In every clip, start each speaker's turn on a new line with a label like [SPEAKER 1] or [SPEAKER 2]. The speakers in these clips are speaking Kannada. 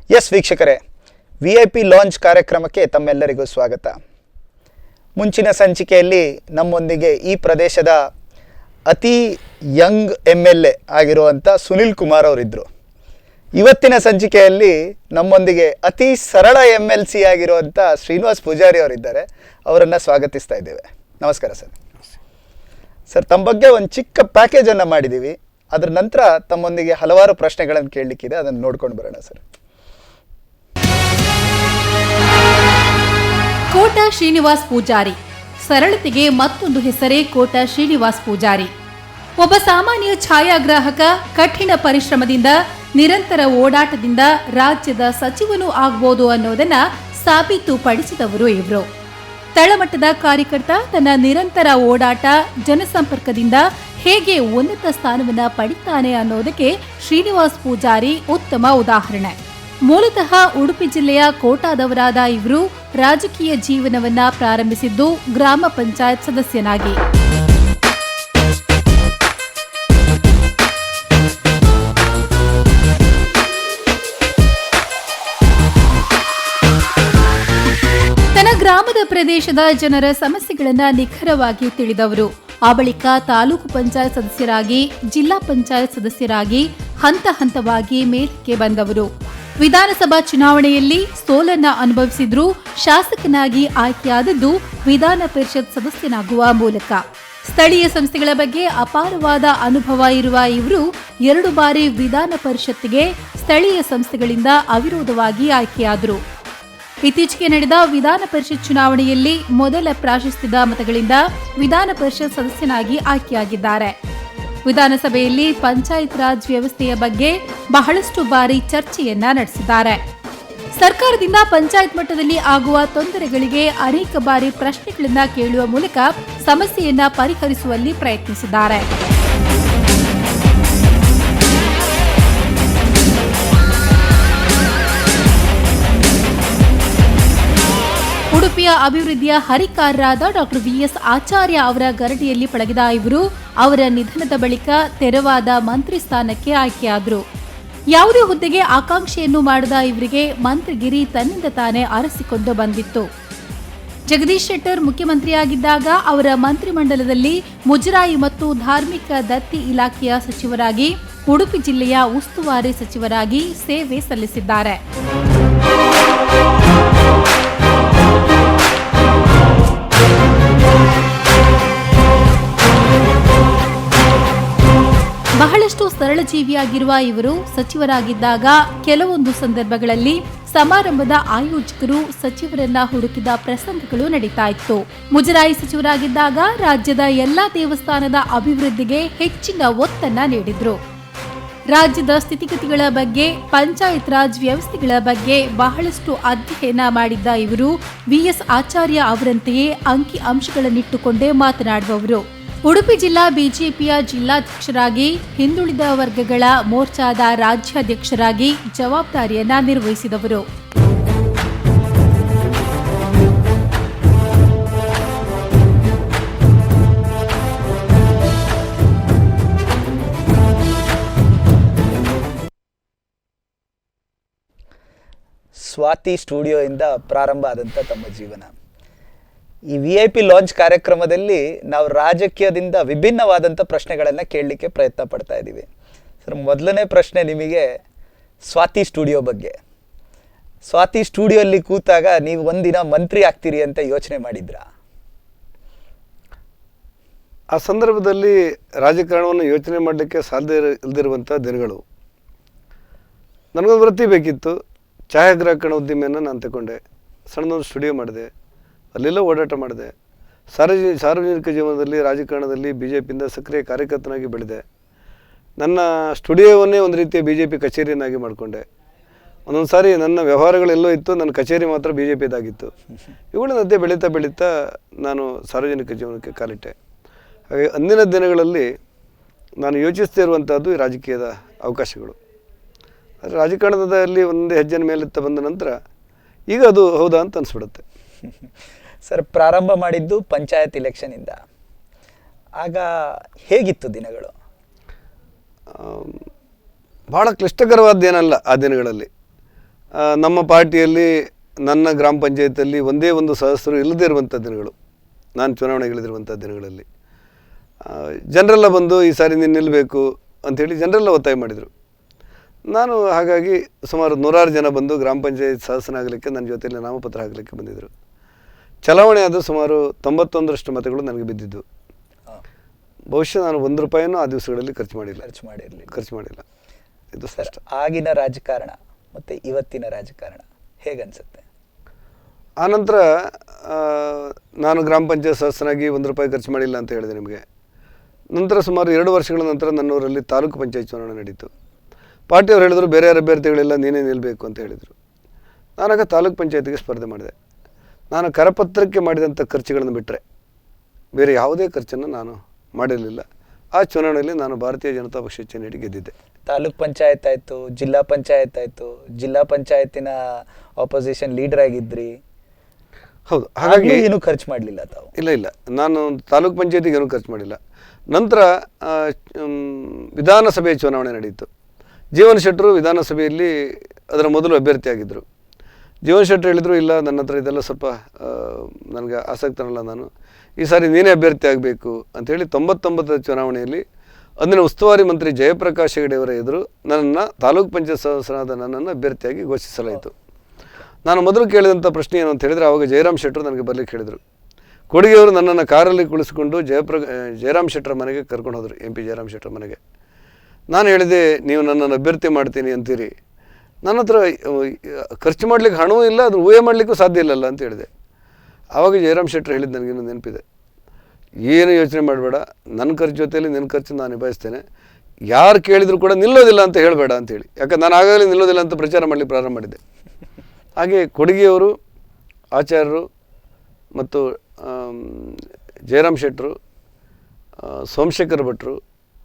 [SPEAKER 1] ಎಸ್ ವೀಕ್ಷಕರೇ, VIP ಲಾಂಚ್ ಕಾರ್ಯಕ್ರಮಕ್ಕೆ ತಮ್ಮೆಲ್ಲರಿಗೂ ಸ್ವಾಗತ. ಮುಂಚಿನ ಸಂಚಿಕೆಯಲ್ಲಿ ನಮ್ಮೊಂದಿಗೆ ಈ ಪ್ರದೇಶದ ಅತಿ ಯಂಗ್ MLA ಆಗಿರುವಂಥ ಸುನಿಲ್ ಕುಮಾರ್ ಅವರಿದ್ದರು. ಇವತ್ತಿನ ಸಂಚಿಕೆಯಲ್ಲಿ ನಮ್ಮೊಂದಿಗೆ ಅತಿ ಸರಳ MLC ಆಗಿರುವಂಥ ಶ್ರೀನಿವಾಸ್ ಪೂಜಾರಿ ಅವರಿದ್ದಾರೆ. ಅವರನ್ನು ಸ್ವಾಗತಿಸ್ತಾ ಇದ್ದೇವೆ. ನಮಸ್ಕಾರ ಸರ್. ಸರ್, ತಮ್ಮ ಬಗ್ಗೆ ಒಂದು ಚಿಕ್ಕ ಪ್ಯಾಕೇಜನ್ನು ಮಾಡಿದ್ದೀವಿ. ಅದರ ನಂತರ ತಮ್ಮೊಂದಿಗೆ ಹಲವಾರು ಪ್ರಶ್ನೆಗಳನ್ನು ಕೇಳಲಿಕ್ಕಿದೆ, ಅದನ್ನು ನೋಡ್ಕೊಂಡು ಬರೋಣ ಸರ್.
[SPEAKER 2] ಕೋಟ ಶ್ರೀನಿವಾಸ್ ಪೂಜಾರಿ, ಸರಳತೆಗೆ ಮತ್ತೊಂದು ಹೆಸರೇ ಕೋಟ ಶ್ರೀನಿವಾಸ್ ಪೂಜಾರಿ. ಒಬ್ಬ ಸಾಮಾನ್ಯ ಛಾಯಾಗ್ರಾಹಕ ಕಠಿಣ ಪರಿಶ್ರಮದಿಂದ ನಿರಂತರ ಓಡಾಟದಿಂದ ರಾಜ್ಯದ ಸಚಿವನೂ ಆಗ್ಬೋದು ಅನ್ನೋದನ್ನ ಸಾಬೀತುಪಡಿಸಿದವರು ಇವರು. ತಳಮಟ್ಟದ ಕಾರ್ಯಕರ್ತ ತನ್ನ ನಿರಂತರ ಓಡಾಟ ಜನಸಂಪರ್ಕದಿಂದ ಹೇಗೆ ಉನ್ನತ ಸ್ಥಾನವನ್ನ ಪಡಿತಾನೆ ಅನ್ನೋದಕ್ಕೆ ಶ್ರೀನಿವಾಸ್ ಪೂಜಾರಿ ಉತ್ತಮ ಉದಾಹರಣೆ. ಮೂಲತಃ ಉಡುಪಿ ಜಿಲ್ಲೆಯ ಕೋಟಾದವರಾದ ಇವರು ರಾಜಕೀಯ ಜೀವನವನ್ನ ಪ್ರಾರಂಭಿಸಿದ್ದು ಗ್ರಾಮ ಪಂಚಾಯತ್ ಸದಸ್ಯನಾಗಿ. ತನ್ನ ಗ್ರಾಮದ ಪ್ರದೇಶದ ಜನರ ಸಮಸ್ಯೆಗಳನ್ನ ನಿಖರವಾಗಿ ತಿಳಿದವರು. ಆ ಬಳಿಕ ತಾಲೂಕು ಪಂಚಾಯತ್ ಸದಸ್ಯರಾಗಿ, ಜಿಲ್ಲಾ ಪಂಚಾಯತ್ ಸದಸ್ಯರಾಗಿ ಹಂತ ಹಂತವಾಗಿ ಮೇಲಕ್ಕೆ ಬಂದವರು. ವಿಧಾನಸಭಾ ಚುನಾವಣೆಯಲ್ಲಿ ಸೋಲನ್ನ ಅನುಭವಿಸಿದ್ರೂ ಶಾಸಕನಾಗಿ ಆಯ್ಕೆಯಾದದ್ದು ವಿಧಾನ ಪರಿಷತ್ ಸದಸ್ಯನಾಗುವ ಮೂಲಕ. ಸ್ಥಳೀಯ ಸಂಸ್ಥೆಗಳ ಬಗ್ಗೆ ಅಪಾರವಾದ ಅನುಭವ ಇರುವ ಇವರು 2 ಬಾರಿ ವಿಧಾನ ಪರಿಷತ್ಗೆ ಸ್ಥಳೀಯ ಸಂಸ್ಥೆಗಳಿಂದ ಅವಿರೋಧವಾಗಿ ಆಯ್ಕೆಯಾದರು. ಇತ್ತೀಚೆಗೆ ನಡೆದ ವಿಧಾನ ಪರಿಷತ್ ಚುನಾವಣೆಯಲ್ಲಿ ಮೊದಲ ಪ್ರಾಶಸ್ತ್ಯದ ಮತಗಳಿಂದ ವಿಧಾನ ಪರಿಷತ್ ಸದಸ್ಯನಾಗಿ ಆಯ್ಕೆಯಾಗಿದ್ದಾರೆ. ವಿಧಾನಸಭೆಯಲ್ಲಿ ಪಂಚಾಯತ್ ರಾಜ್ ವ್ಯವಸ್ಥೆಯ ಬಗ್ಗೆ ಬಹಳಷ್ಟು ಬಾರಿ ಚರ್ಚೆಯನ್ನ ನಡೆಸಿದ್ದಾರೆ. ಸರ್ಕಾರದಿಂದ ಪಂಚಾಯತ್ ಮಟ್ಟದಲ್ಲಿ ಆಗುವ ತೊಂದರೆಗಳಿಗೆ ಅನೇಕ ಬಾರಿ ಪ್ರಶ್ನೆಗಳನ್ನ ಕೇಳುವ ಮೂಲಕ ಸಮಸ್ಯೆಯನ್ನ ಪರಿಹರಿಸುವಲ್ಲಿ ಪ್ರಯತ್ನಿಸಿದ್ದಾರೆ. ಉಡುಪಿಯ ಅಭಿವೃದ್ಧಿಯ ಹರಿಕಾರರಾದ ಡಾಕ್ಟರ್ VS ಆಚಾರ್ಯ ಅವರ ಗರಡಿಯಲ್ಲಿ ಪಳಗಿದ ಇವರು ಅವರ ನಿಧನದ ಬಳಿಕ ತೆರವಾದ ಮಂತ್ರಿ ಸ್ಥಾನಕ್ಕೆ ಆಯ್ಕೆಯಾದರು. ಯಾವುದೇ ಹುದ್ದೆಗೆ ಆಕಾಂಕ್ಷೆಯನ್ನು ಮಾಡದ ಇವರಿಗೆ ಮಂತ್ರಿಗಿರಿ ತನ್ನಿಂದ ತಾನೇ ಅರಸಿಕೊಂಡು ಬಂದಿತ್ತು. ಜಗದೀಶ್ ಶೆಟ್ಟರ್ ಮುಖ್ಯಮಂತ್ರಿಯಾಗಿದ್ದಾಗ ಅವರ ಮಂತ್ರಿಮಂಡಲದಲ್ಲಿ ಮುಜರಾಯಿ ಮತ್ತು ಧಾರ್ಮಿಕ ದತ್ತಿ ಇಲಾಖೆಯ ಸಚಿವರಾಗಿ, ಉಡುಪಿ ಜಿಲ್ಲೆಯ ಉಸ್ತುವಾರಿ ಸಚಿವರಾಗಿ ಸೇವೆ ಸಲ್ಲಿಸಿದ್ದಾರೆ. ಬಹಳಷ್ಟು ಸರಳ ಜೀವಿಯಾಗಿರುವ ಇವರು ಸಚಿವರಾಗಿದ್ದಾಗ ಕೆಲವೊಂದು ಸಂದರ್ಭಗಳಲ್ಲಿ ಸಮಾರಂಭದ ಆಯೋಜಕರು ಸಚಿವರನ್ನ ಹುಡುಕಿದ ಪ್ರಸಂಗಗಳು ನಡೀತಾ ಇತ್ತು. ಮುಜರಾಯಿ ಸಚಿವರಾಗಿದ್ದಾಗ ರಾಜ್ಯದ ಎಲ್ಲಾ ದೇವಸ್ಥಾನದ ಅಭಿವೃದ್ಧಿಗೆ ಹೆಚ್ಚಿನ ಒತ್ತನ್ನ ನೀಡಿದ್ರು. ರಾಜ್ಯದ ಸ್ಥಿತಿಗತಿಗಳ ಬಗ್ಗೆ, ಪಂಚಾಯತ್ ರಾಜ್ ವ್ಯವಸ್ಥೆಗಳ ಬಗ್ಗೆ ಬಹಳಷ್ಟು ಅಧ್ಯಯನ ಮಾಡಿದ್ದ ಇವರು VS ಆಚಾರ್ಯ ಅವರಂತೆಯೇ ಅಂಕಿ ಅಂಶಗಳನ್ನಿಟ್ಟುಕೊಂಡೇ ಮಾತನಾಡುವವರು. ಉಡುಪಿ ಜಿಲ್ಲಾ ಬಿಜೆಪಿಯ ಜಿಲ್ಲಾಧ್ಯಕ್ಷರಾಗಿ, ಹಿಂದುಳಿದ ವರ್ಗಗಳ ಮೋರ್ಚಾದ ರಾಜ್ಯಾಧ್ಯಕ್ಷರಾಗಿ ಜವಾಬ್ದಾರಿಯನ್ನ ನಿರ್ವಹಿಸಿದವರು.
[SPEAKER 1] ಸ್ವಾತಿ ಸ್ಟುಡಿಯೋಯಿಂದ ಪ್ರಾರಂಭ ಆದಂಥ ತಮ್ಮ ಜೀವನ. ಈ VIP ಲಾಂಚ್ ಕಾರ್ಯಕ್ರಮದಲ್ಲಿ ನಾವು ರಾಜಕೀಯದಿಂದ ವಿಭಿನ್ನವಾದಂಥ ಪ್ರಶ್ನೆಗಳನ್ನು ಕೇಳಲಿಕ್ಕೆ ಪ್ರಯತ್ನ ಪಡ್ತಾ ಇದ್ದೀವಿ. ಸರ್, ಮೊದಲನೇ ಪ್ರಶ್ನೆ ನಿಮಗೆ ಸ್ವಾತಿ ಸ್ಟುಡಿಯೋ ಬಗ್ಗೆ. ಸ್ವಾತಿ ಸ್ಟುಡಿಯೋಲ್ಲಿ ಕೂತಾಗ ನೀವು ಒಂದಿನ ಮಂತ್ರಿ ಆಗ್ತೀರಿ ಅಂತ ಯೋಚನೆ ಮಾಡಿದ್ರಾ?
[SPEAKER 3] ಆ ಸಂದರ್ಭದಲ್ಲಿ ರಾಜಕಾರಣವನ್ನು ಯೋಚನೆ ಮಾಡಲಿಕ್ಕೆ ಸಾಧ್ಯ ಇಲ್ಲದಿರುವಂಥ ದಿನಗಳು. ನನಗೊಂದು ವೃತ್ತಿ ಬೇಕಿತ್ತು. ಛಾಯಾಗ್ರಾಹಕನ ಉದ್ದಿಮೆಯನ್ನು ನಾನು ತಗೊಂಡೆ. ಸಣ್ಣದೊಂದು ಸ್ಟುಡಿಯೋ ಮಾಡಿದೆ, ಅಲ್ಲೆಲ್ಲ ಓಡಾಟ ಮಾಡಿದೆ. ಸಾರ್ವಜನಿಕ ಜೀವನದಲ್ಲಿ, ರಾಜಕಾರಣದಲ್ಲಿ BJPಯಿಂದ ಸಕ್ರಿಯ ಕಾರ್ಯಕರ್ತನಾಗಿ ಬೆಳೆದೆ. ನನ್ನ ಸ್ಟುಡಿಯೋವನ್ನೇ ಒಂದು ರೀತಿಯ BJP ಕಚೇರಿಯನ್ನಾಗಿ ಮಾಡಿಕೊಂಡೆ. ಒಂದೊಂದು ಸಾರಿ ನನ್ನ ವ್ಯವಹಾರಗಳೆಲ್ಲೋ ಇತ್ತು, ನನ್ನ ಕಚೇರಿ ಮಾತ್ರ BJPದಾಗಿತ್ತು. ಇವುಗಳನ್ನಂತೆ ಬೆಳೀತಾ ನಾನು ಸಾರ್ವಜನಿಕ ಜೀವನಕ್ಕೆ ಕಾಲಿಟ್ಟೆ. ಹಾಗೆ ಅಂದಿನ ದಿನಗಳಲ್ಲಿ ನಾನು ಯೋಚಿಸ್ತಾ ಇರುವಂಥದ್ದು ಈ ರಾಜಕೀಯದ ಅವಕಾಶಗಳು. ಆದರೆ ರಾಜಕಾರಣದಲ್ಲಿ ಒಂದೇ ಹೆಜ್ಜೆನ ಮೇಲೆತ್ತ ಬಂದ ನಂತರ ಈಗ ಅದು ಹೌದಾ ಅಂತ ಅನಿಸ್ಬಿಡುತ್ತೆ.
[SPEAKER 1] ಸರ್, ಪ್ರಾರಂಭ ಮಾಡಿದ್ದು ಪಂಚಾಯತ್ ಇಲೆಕ್ಷನಿಂದ. ಆಗ ಹೇಗಿತ್ತು ದಿನಗಳು?
[SPEAKER 3] ಭಾಳ ಕ್ಲಿಷ್ಟಕರವಾದ್ದೇನಲ್ಲ ಆ ದಿನಗಳಲ್ಲಿ. ನಮ್ಮ ಪಾರ್ಟಿಯಲ್ಲಿ ನನ್ನ ಗ್ರಾಮ ಪಂಚಾಯತಿಯಲ್ಲಿ ಒಂದೇ ಒಂದು ಸದಸ್ಯರು ಇಲ್ಲದೇ ಇರುವಂಥ ದಿನಗಳು, ನಾನು ಚುನಾವಣೆಗಳಿರುವಂಥ ದಿನಗಳಲ್ಲಿ ಜನರೆಲ್ಲ ಬಂದು ಈ ಸಾರಿ ನೀನು ನಿಲ್ಲಬೇಕು ಅಂಥೇಳಿ ಜನರೆಲ್ಲ ಒತ್ತಾಯ ಮಾಡಿದರು. ನಾನು ಹಾಗಾಗಿ ಸುಮಾರು 100 ಜನ ಬಂದು ಗ್ರಾಮ ಪಂಚಾಯತ್ ಸದಸ್ಯನಾಗಲಿಕ್ಕೆ ನನ್ನ ಜೊತೆಯಲ್ಲಿ ನಾಮಪತ್ರ ಹಾಕಲಿಕ್ಕೆ ಬಂದಿದ್ದರು. ಚಲಾವಣೆ ಆದ ಸುಮಾರು 91ರಷ್ಟು ಮತಗಳು ನನಗೆ ಬಿದ್ದಿದ್ದು. ಬಹುಶಃ ನಾನು ₹1 ಆ ದಿವಸಗಳಲ್ಲಿ ಖರ್ಚು ಮಾಡಿಲ್ಲ. ಇದು
[SPEAKER 1] ಸರ್, ಆಗಿನ ರಾಜಕಾರಣ ಮತ್ತು ಇವತ್ತಿನ ರಾಜಕಾರಣ ಹೇಗನ್ಸುತ್ತೆ?
[SPEAKER 3] ಆನಂತರ ನಾನು ಗ್ರಾಮ ಪಂಚಾಯತ್ ಸದಸ್ಯನಾಗಿ ₹1 ಖರ್ಚು ಮಾಡಿಲ್ಲ ಅಂತ ಹೇಳಿದೆ ನಿಮಗೆ. ನಂತರ ಸುಮಾರು 2 ವರ್ಷಗಳ ನಂತರ ನನ್ನೂರಲ್ಲಿ ತಾಲೂಕು ಪಂಚಾಯತ್ ಚುನಾವಣೆ ನಡೀತು. ಪಾರ್ಟಿಯವರು ಹೇಳಿದರು ಬೇರೆ ಯಾರು ಅಭ್ಯರ್ಥಿಗಳೆಲ್ಲ ನೀನೇ ನಿಲ್ಲಬೇಕು ಅಂತ ಹೇಳಿದರು. ನಾನಾಗ ತಾಲೂಕು ಪಂಚಾಯತಿಗೆ ಸ್ಪರ್ಧೆ ಮಾಡಿದೆ. ನಾನು ಕರಪತ್ರಕ್ಕೆ ಮಾಡಿದಂಥ ಖರ್ಚುಗಳನ್ನು ಬಿಟ್ಟರೆ ಬೇರೆ ಯಾವುದೇ ಖರ್ಚನ್ನು ನಾನು ಮಾಡಿರಲಿಲ್ಲ. ಆ ಚುನಾವಣೆಯಲ್ಲಿ ನಾನು ಭಾರತೀಯ ಜನತಾ ಪಕ್ಷ ಚುನಾವಣೆ ಗೆದ್ದಿದ್ದೆ.
[SPEAKER 1] ತಾಲೂಕ್ ಪಂಚಾಯತ್ ಆಯಿತು, ಜಿಲ್ಲಾ ಪಂಚಾಯತ್ ಆಯಿತು, ಜಿಲ್ಲಾ ಪಂಚಾಯತಿನ ಆಪೋಸಿಷನ್ ಲೀಡರ್ ಆಗಿದ್ರಿ.
[SPEAKER 3] ಹೌದು, ಹಾಗಾಗಿ
[SPEAKER 1] ಏನು ಖರ್ಚು ಮಾಡಲಿಲ್ಲ ತಾವು?
[SPEAKER 3] ಇಲ್ಲ, ನಾನು ತಾಲೂಕ್ ಪಂಚಾಯತಿಗೆ ಏನೂ ಖರ್ಚು ಮಾಡಿಲ್ಲ. ನಂತರ ವಿಧಾನಸಭೆಯ ಚುನಾವಣೆ ನಡೆಯಿತು. ಜೀವನ್ ಶೆಟ್ಟರು ವಿಧಾನಸಭೆಯಲ್ಲಿ ಅದರ ಮೊದಲು ಅಭ್ಯರ್ಥಿಯಾಗಿದ್ದರು. ಜೀವನ್ ಶೆಟ್ಟರು ಹೇಳಿದರು, ಇಲ್ಲ ನನ್ನ ಹತ್ರ ಇದೆಲ್ಲ ಸ್ವಲ್ಪ ನನಗೆ ಆಸಕ್ತನಲ್ಲ, ನಾನು ಈ ಸಾರಿ ನೀನೇ ಅಭ್ಯರ್ಥಿ ಆಗಬೇಕು ಅಂಥೇಳಿ 99ರ ಚುನಾವಣೆಯಲ್ಲಿ ಅಂದಿನ ಉಸ್ತುವಾರಿ ಮಂತ್ರಿ ಜಯಪ್ರಕಾಶ್ ಹೆಗಡೆಯವರ ಎದುರು ನನ್ನನ್ನು ತಾಲೂಕ್ ಪಂಚಾಯತ್ ಸದಸ್ಯರಾದ ನನ್ನನ್ನು ಅಭ್ಯರ್ಥಿಯಾಗಿ ಘೋಷಿಸಲಾಯಿತು. ನಾನು ಮೊದಲು ಕೇಳಿದಂಥ ಪ್ರಶ್ನೆ ಏನು ಅಂತ ಹೇಳಿದರೆ, ಆವಾಗ ಜಯರಾಮ್ ಶೆಟ್ಟರು ನನಗೆ ಬರಲಿಕ್ಕೆ ಹೇಳಿದರು. ಕೊಡುಗೆಯವರು ನನ್ನನ್ನು ಕಾರಲ್ಲಿ ಕುಳಿಸ್ಕೊಂಡು ಜಯರಾಮ್ ಶೆಟ್ಟರ ಮನೆಗೆ ಕರ್ಕೊಂಡು ಹೋದರು, MP ಜಯರಾಮ್ ಶೆಟ್ಟರ ಮನೆಗೆ. ನಾನು ಹೇಳಿದೆ, ನೀವು ನನ್ನನ್ನು ಅಭ್ಯರ್ಥಿ ಮಾಡ್ತೀನಿ ಅಂತೀರಿ, ನನ್ನ ಹತ್ರ ಖರ್ಚು ಮಾಡಲಿಕ್ಕೆ ಹಣವೂ ಇಲ್ಲ, ಅದು ಊಹೆ ಮಾಡಲಿಕ್ಕೂ ಸಾಧ್ಯ ಇಲ್ಲಲ್ಲ ಅಂತ ಹೇಳಿದೆ. ಆವಾಗ ಜಯರಾಮ್ ಶೆಟ್ಟರು ಹೇಳಿದ್ದು ನನಗೇನು ನೆನಪಿದೆ, ಏನು ಯೋಚನೆ ಮಾಡಬೇಡ, ನನ್ನ ಖರ್ಚು ಜೊತೆಯಲ್ಲಿ ನಿನ್ನ ಖರ್ಚು ನಾನು ನಿಭಾಯಿಸ್ತೇನೆ, ಯಾರು ಕೇಳಿದರೂ ಕೂಡ ನಿಲ್ಲೋದಿಲ್ಲ ಅಂತ ಹೇಳಬೇಡ ಅಂತೇಳಿ. ಯಾಕಂದ್ರೆ ನಾನು ಆಗಾಗಲೇ ನಿಲ್ಲೋದಿಲ್ಲ ಅಂತ ಪ್ರಚಾರ ಮಾಡಲಿಕ್ಕೆ ಪ್ರಾರಂಭ ಮಾಡಿದ್ದೆ. ಹಾಗೆ ಕೊಡುಗೆಯವರು, ಆಚಾರ್ಯರು ಮತ್ತು ಜಯರಾಮ್ ಶೆಟ್ಟರು, ಸೋಮಶೇಖರ್ ಭಟ್ರು,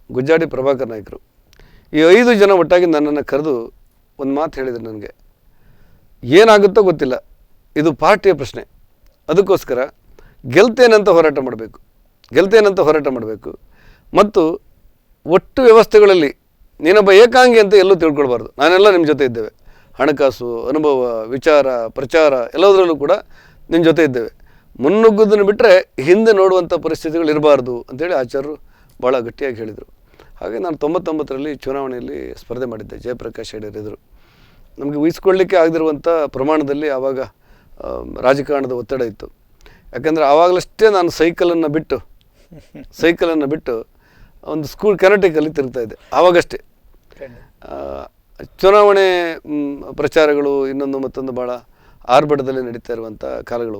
[SPEAKER 3] ಗುಜ್ಜಾಡಿ ಪ್ರಭಾಕರ್ ನಾಯ್ಕರು, ಈ 5 ಜನ ಒಟ್ಟಾಗಿ ನನ್ನನ್ನು ಕರೆದು ಒಂದು ಮಾತು ಹೇಳಿದರು ನನಗೆ. ಏನಾಗುತ್ತೋ ಗೊತ್ತಿಲ್ಲ, ಇದು ಪಾರ್ಟಿಯ ಪ್ರಶ್ನೆ, ಅದಕ್ಕೋಸ್ಕರ ಗೆಲ್ತೇನಂತ ಹೋರಾಟ ಮಾಡಬೇಕು ಮತ್ತು ಒಟ್ಟು ವ್ಯವಸ್ಥೆಗಳಲ್ಲಿ ನೀನೊಬ್ಬ ಏಕಾಂಗಿ ಅಂತ ಎಲ್ಲೂ ತಿಳ್ಕೊಳ್ಬಾರ್ದು. ನಾನೆಲ್ಲ ನಿಮ್ಮ ಜೊತೆ ಇದ್ದೇವೆ, ಹಣಕಾಸು, ಅನುಭವ, ವಿಚಾರ, ಪ್ರಚಾರ ಎಲ್ಲದರಲ್ಲೂ ಕೂಡ ನಿನ್ನ ಜೊತೆ ಇದ್ದೇವೆ. ಮುನ್ನುಗ್ಗೋದನ್ನು ಬಿಟ್ಟರೆ ಹಿಂದೆ ನೋಡುವಂಥ ಪರಿಸ್ಥಿತಿಗಳು ಇರಬಾರ್ದು ಅಂತೇಳಿ ಆಚಾರ್ಯರು ಭಾಳ ಗಟ್ಟಿಯಾಗಿ ಹೇಳಿದರು. ಹಾಗೆ ನಾನು 99ರಲ್ಲಿ ಚುನಾವಣೆಯಲ್ಲಿ ಸ್ಪರ್ಧೆ ಮಾಡಿದ್ದೆ ಜಯಪ್ರಕಾಶ್ ಹೆಗಡೆ ಎದುರು. ನಮಗೆ ಊಹಿಸ್ಕೊಳ್ಳಿಕ್ಕೆ ಆಗದಿರುವಂಥ ಪ್ರಮಾಣದಲ್ಲಿ ಆವಾಗ ರಾಜಕಾರಣದ ಒತ್ತಡ ಇತ್ತು. ಯಾಕಂದರೆ ಆವಾಗಲಷ್ಟೇ ನಾನು ಸೈಕಲನ್ನು ಬಿಟ್ಟು ಒಂದು ಸ್ಕೂಲ್ ಕೆನಟಿಕಲ್ಲಿ ತಿರುಗ್ತಾಯಿದ್ದೆ. ಆವಾಗಷ್ಟೇ ಚುನಾವಣೆ ಪ್ರಚಾರಗಳು ಇನ್ನೊಂದು ಮತ್ತೊಂದು ಭಾಳ ಆರ್ಭಟದಲ್ಲಿ ನಡೀತಾ ಇರುವಂಥ ಕಾಲಗಳು.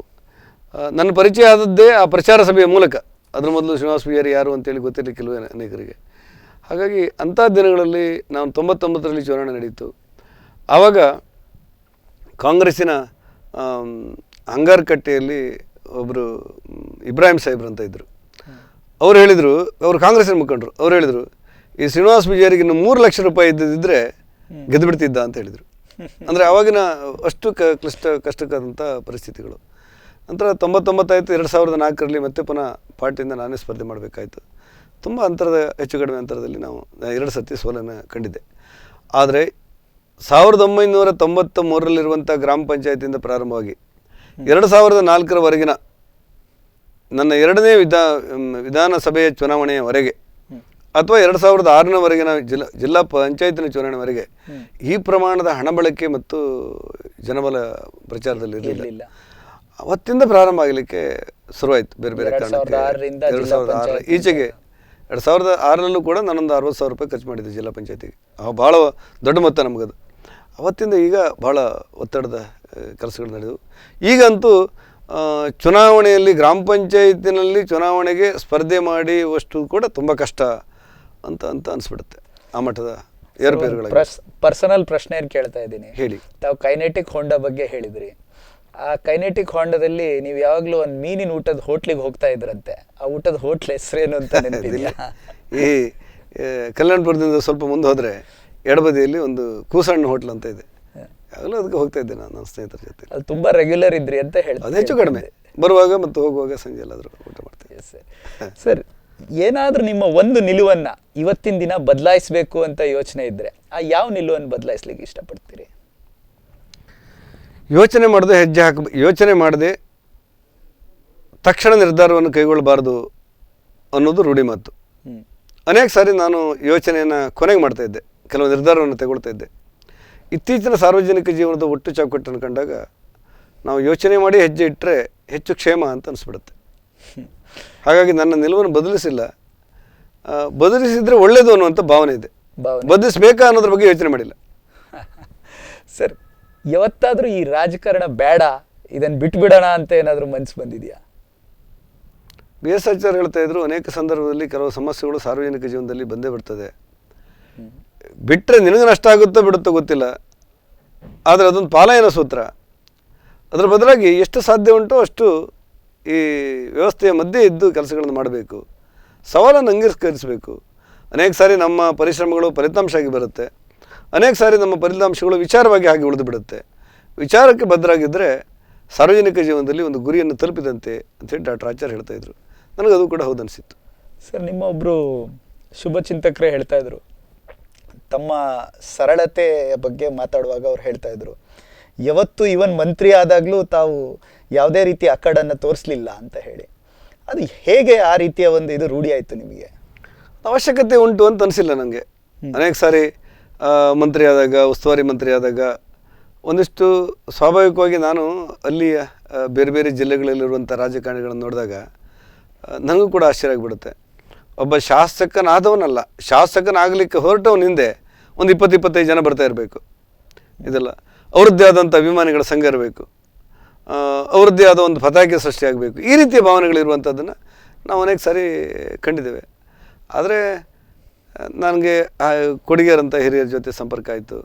[SPEAKER 3] ನನ್ನ ಪರಿಚಯ ಆದದ್ದೇ ಆ ಪ್ರಚಾರ ಸಭೆಯ ಮೂಲಕ. ಅದ್ರ ಮೊದಲು ಶ್ರೀನಿವಾಸ ಪೂಜಾರಿ ಯಾರು ಅಂತೇಳಿ ಗೊತ್ತಿರಲಿಕ್ಕಿಲ್ವೇ ಅನೇಕರಿಗೆ. ಹಾಗಾಗಿ ಅಂಥ ದಿನಗಳಲ್ಲಿ ನಾನು 99ರಲ್ಲಿ ಚುನಾವಣೆ ನಡೀತು. ಆವಾಗ ಕಾಂಗ್ರೆಸ್ಸಿನ ಅಂಗಾರಕಟ್ಟೆಯಲ್ಲಿ ಒಬ್ಬರು ಇಬ್ರಾಹಿಂ ಸಾಹೇಬ್ರು ಅಂತ ಇದ್ದರು. ಅವ್ರು ಹೇಳಿದರು, ಅವರು ಕಾಂಗ್ರೆಸ್ಸಿನ ಮುಖಂಡರು, ಅವ್ರು ಹೇಳಿದರು, ಈ ಶ್ರೀನಿವಾಸ ಪೂಜಾರಿಗೆ ಇನ್ನು 3 ಲಕ್ಷ ರೂಪಾಯಿ ಇದ್ದಿದ್ದರೆ ಗೆದ್ದು ಬಿಡ್ತಿದ್ದ ಅಂತ ಹೇಳಿದರು. ಅಂದರೆ ಆವಾಗಿನ ಅಷ್ಟು ಕಷ್ಟಕ್ಕಾದಂಥ ಪರಿಸ್ಥಿತಿಗಳು. ನಂತರ 99 ಆಯಿತು. 2004ರಲ್ಲಿ ಮತ್ತೆ ಪುನಃ ಪಾರ್ಟಿಯಿಂದ ನಾನೇ ಸ್ಪರ್ಧೆ ಮಾಡಬೇಕಾಯಿತು. ತುಂಬ ಹೆಚ್ಚು ಕಡಿಮೆ ಅಂತರದಲ್ಲಿ ನಾವು 2 ಸರ್ತಿ ಸೋಲನ್ನು ಕಂಡಿದ್ದೆ. ಆದರೆ 1993ರಲ್ಲಿರುವಂಥ ಗ್ರಾಮ ಪಂಚಾಯತಿಯಿಂದ ಪ್ರಾರಂಭವಾಗಿ 2004ರವರೆಗಿನ ನನ್ನ 2ನೇ ವಿಧಾನಸಭೆಯ ಚುನಾವಣೆಯವರೆಗೆ ಅಥವಾ 2006ರವರೆಗಿನ ಜಿಲ್ಲಾ ಪಂಚಾಯತಿನ ಚುನಾವಣೆವರೆಗೆ ಈ ಪ್ರಮಾಣದ ಹಣ ಬಳಕೆ ಮತ್ತು ಜನಬಲ ಪ್ರಚಾರದಲ್ಲಿ ಇರಲಿಲ್ಲ. ಅವತ್ತಿಂದ ಪ್ರಾರಂಭ ಆಗಲಿಕ್ಕೆ ಶುರುವಾಯಿತು. ಬೇರೆ ಕಾರಣಕ್ಕೆ 2006 ಈಚೆಗೆ 2006ರಲ್ಲೂ ಕೂಡ ನಾನೊಂದು 60,000 ರೂಪಾಯಿ ಖರ್ಚು ಮಾಡಿದ್ದೆ ಜಿಲ್ಲಾ ಪಂಚಾಯತಿಗೆ. ಭಾಳ ದೊಡ್ಡ ಮೊತ್ತ ನಮಗದು. ಅವತ್ತಿಂದ ಈಗ ಭಾಳ ಒತ್ತಡದ ಕೆಲಸಗಳು ನಡೆದವು. ಈಗಂತೂ ಚುನಾವಣೆಯಲ್ಲಿ ಗ್ರಾಮ ಪಂಚಾಯತಿನಲ್ಲಿ ಚುನಾವಣೆಗೆ ಸ್ಪರ್ಧೆ ಮಾಡುವಷ್ಟು ಕೂಡ ತುಂಬ ಕಷ್ಟ ಅಂತ ಅನಿಸ್ಬಿಡುತ್ತೆ. ಆ ಮಟ್ಟದ ಏರುಪೇರುಗಳು.
[SPEAKER 1] ಪರ್ಸನಲ್ ಪ್ರಶ್ನೆ ಕೇಳ್ತಾ ಇದ್ದೀನಿ.
[SPEAKER 3] ಹೇಳಿ.
[SPEAKER 1] ತಾವು ಕೈನೆಟಿಕ್ ಹೋಂಡಾ ಬಗ್ಗೆ ಹೇಳಿದ್ರಿ. ಆ ಕೈನೆಟಿಕ್ ಹೋಂಡಾದಲ್ಲಿ ನೀವು ಯಾವಾಗಲೂ ಒಂದು ಮೀನಿನ ಊಟದ ಹೋಟ್ಲಿಗೆ ಹೋಗ್ತಾ ಇದ್ರಂತೆ. ಆ ಊಟದ ಹೋಟ್ಲ್ ಹೆಸರೇನು ಅಂತ ನೆನಪಿದೆಯಾ?
[SPEAKER 3] ಈ ಕಲ್ಯಾಣಪುರದಿಂದ ಸ್ವಲ್ಪ ಮುಂದೆ ಹೋದರೆ ಎಡಬದಿಯಲ್ಲಿ ಒಂದು ಕೂಸಣ್ಣ ಹೋಟ್ಲ್ ಅಂತ ಇದೆ. ಯಾವಾಗಲೂ ಅದಕ್ಕೆ ಹೋಗ್ತಾ ಇದ್ದೆ ನಾನು ನನ್ನ ಸ್ನೇಹಿತರ ಜೊತೆ.
[SPEAKER 1] ಅದು ತುಂಬ ರೆಗ್ಯುಲರ್ ಇದ್ರಿ ಅಂತ ಹೇಳ್ತಾರೆ.
[SPEAKER 3] ಅದು ಹೆಚ್ಚು ಕಡಿಮೆ ಬರುವಾಗ ಮತ್ತು ಹೋಗುವಾಗ ಸಂಜೆ ಎಲ್ಲಾದರೂ ಊಟ ಮಾಡ್ತೀವಿ.
[SPEAKER 1] ಸರ್, ಏನಾದರೂ ನಿಮ್ಮ ಒಂದು ನಿಲುವನ್ನು ಇವತ್ತಿನ ದಿನ ಬದಲಾಯಿಸಬೇಕು ಅಂತ ಯೋಚನೆ ಇದ್ದರೆ ಆ ಯಾವ ನಿಲುವನ್ನು ಬದಲಾಯಿಸ್ಲಿಕ್ಕೆ ಇಷ್ಟಪಡ್ತೀರಿ?
[SPEAKER 3] ಯೋಚನೆ ಮಾಡದೆ ತಕ್ಷಣ ನಿರ್ಧಾರವನ್ನು ಕೈಗೊಳ್ಳಬಾರ್ದು ಅನ್ನೋದು ರೂಢಿ ಮಾತು. ಅನೇಕ ಸಾರಿ ನಾನು ಯೋಚನೆಯನ್ನು ಕೊನೆಗೆ ಮಾಡ್ತಾಯಿದ್ದೆ, ಕೆಲವು ನಿರ್ಧಾರವನ್ನು ತಗೊಳ್ತಾ ಇದ್ದೆ. ಇತ್ತೀಚಿನ ಸಾರ್ವಜನಿಕ ಜೀವನದ ಒಟ್ಟು ಚೌಕಟ್ಟನ್ನು ಕಂಡಾಗ ನಾವು ಯೋಚನೆ ಮಾಡಿ ಹೆಜ್ಜೆ ಇಟ್ಟರೆ ಹೆಚ್ಚು ಕ್ಷೇಮ ಅಂತ ಅನಿಸ್ಬಿಡುತ್ತೆ. ಹಾಗಾಗಿ ನನ್ನ ನಿಲುವನ್ನು ಬದಲಿಸಿಲ್ಲ, ಬದಲಿಸಿದರೆ ಒಳ್ಳೆಯದು ಅನ್ನುವಂಥ ಭಾವನೆ ಇದೆ. ಬದಲಿಸಬೇಕಾ ಅನ್ನೋದ್ರ ಬಗ್ಗೆ ಯೋಚನೆ ಮಾಡಿಲ್ಲ.
[SPEAKER 1] ಸರ್, ಯಾವತ್ತಾದರೂ ಈ ರಾಜಕಾರಣ ಬೇಡ, ಇದನ್ನು ಬಿಟ್ಬಿಡೋಣ ಅಂತ ಏನಾದರೂ ಮನಸ್ಸು ಬಂದಿದೆಯಾ?
[SPEAKER 3] ಬಿ ಎಸ್ ಆಚಾರ್ಯ ಹೇಳ್ತಾ ಇದ್ರು, ಅನೇಕ ಸಂದರ್ಭದಲ್ಲಿ ಕೆಲವು ಸಮಸ್ಯೆಗಳು ಸಾರ್ವಜನಿಕ ಜೀವನದಲ್ಲಿ ಬಂದೇ ಬರ್ತದೆ. ಬಿಟ್ಟರೆ ನಿನಗೆ ನಷ್ಟ ಆಗುತ್ತೋ ಬಿಡುತ್ತೋ ಗೊತ್ತಿಲ್ಲ, ಆದರೆ ಅದೊಂದು ಪಾಲಾಯನ ಸೂತ್ರ. ಅದರ ಬದಲಾಗಿ ಎಷ್ಟು ಸಾಧ್ಯ ಉಂಟೋ ಅಷ್ಟು ಈ ವ್ಯವಸ್ಥೆಯ ಮಧ್ಯೆ ಇದ್ದು ಕೆಲಸಗಳನ್ನು ಮಾಡಬೇಕು, ಸವಾಲನ್ನು ಅಂಗೀಕರಿಸಬೇಕು. ಅನೇಕ ಸಾರಿ ನಮ್ಮ ಪರಿಶ್ರಮಗಳು ಫಲಿತಾಂಶ ಆಗಿ ಬರುತ್ತೆ, ಅನೇಕ ಸಾರಿ ನಮ್ಮ ಫಲಿತಾಂಶಗಳು ವಿಚಾರವಾಗಿ ಆಗಿ ಉಳಿದು ಬಿಡುತ್ತೆ. ವಿಚಾರಕ್ಕೆ ಬದ್ಧರಾಗಿದ್ದರೆ ಸಾರ್ವಜನಿಕ ಜೀವನದಲ್ಲಿ ಒಂದು ಗುರಿಯನ್ನು ತಲುಪಿದಂತೆ ಅಂತೇಳಿ ಡಾಕ್ಟರ್ ಆಚಾರ್ಯ ಹೇಳ್ತಾ ಇದ್ರು. ನನಗದು ಕೂಡ ಹೌದು ಅನಿಸಿತ್ತು.
[SPEAKER 1] ಸರ್, ನಿಮ್ಮ ಒಬ್ಬರು ಶುಭಚಿಂತಕರೇ ಹೇಳ್ತಾ ಇದ್ರು, ತಮ್ಮ ಸರಳತೆಯ ಬಗ್ಗೆ ಮಾತಾಡುವಾಗ ಅವ್ರು ಹೇಳ್ತಾ ಇದ್ರು, ಯಾವತ್ತು ಇವನ್ ಮಂತ್ರಿ ಆದಾಗಲೂ ತಾವು ಯಾವುದೇ ರೀತಿ ಅಕ್ಕಡನ್ನು ತೋರಿಸಲಿಲ್ಲ ಅಂತ ಹೇಳಿ. ಅದು ಹೇಗೆ ಆ ರೀತಿಯ ಒಂದು ಇದು ರೂಢಿ ಆಯಿತು ನಿಮಗೆ?
[SPEAKER 3] ಅವಶ್ಯಕತೆ ಉಂಟು ಅಂತ ಅನಿಸಿಲ್ಲ ನನಗೆ. ಅನೇಕ ಸಾರಿ ಮಂತ್ರಿ ಆದಾಗ, ಉಸ್ತುವಾರಿ ಮಂತ್ರಿ ಆದಾಗ ಒಂದಿಷ್ಟು ಸ್ವಾಭಾವಿಕವಾಗಿ ನಾನು ಅಲ್ಲಿಯ ಬೇರೆ ಬೇರೆ ಜಿಲ್ಲೆಗಳಲ್ಲಿರುವಂಥ ರಾಜಕಾರಣಿಗಳನ್ನು ನೋಡಿದಾಗ ನನಗೂ ಕೂಡ ಆಶ್ಚರ್ಯ ಆಗಿಬಿಡುತ್ತೆ. ಒಬ್ಬ ಶಾಸಕನಾದವನಲ್ಲ, ಶಾಸಕನಾಗಲಿಕ್ಕೆ ಹೊರಟವನ ಹಿಂದೆ ಒಂದು 20-25 ಜನ ಬರ್ತಾ ಇರಬೇಕು. ಇದೆಲ್ಲ ಅವ್ರದ್ದೇ ಆದಂಥ ಅಭಿಮಾನಿಗಳ ಸಂಘ ಇರಬೇಕು, ಅವ್ರದ್ದೇ ಆದ ಒಂದು ಪತಾಕೆ ಸೃಷ್ಟಿಯಾಗಬೇಕು. ಈ ರೀತಿಯ ಭಾವನೆಗಳಿರುವಂಥದ್ದನ್ನು ನಾವು ಅನೇಕ ಸಾರಿ ಕಂಡಿದ್ದೇವೆ. ಆದರೆ ನನಗೆ ಕೊಡಿಗೇರಂಥ ಹಿರಿಯರ ಜೊತೆ ಸಂಪರ್ಕ ಆಯಿತು,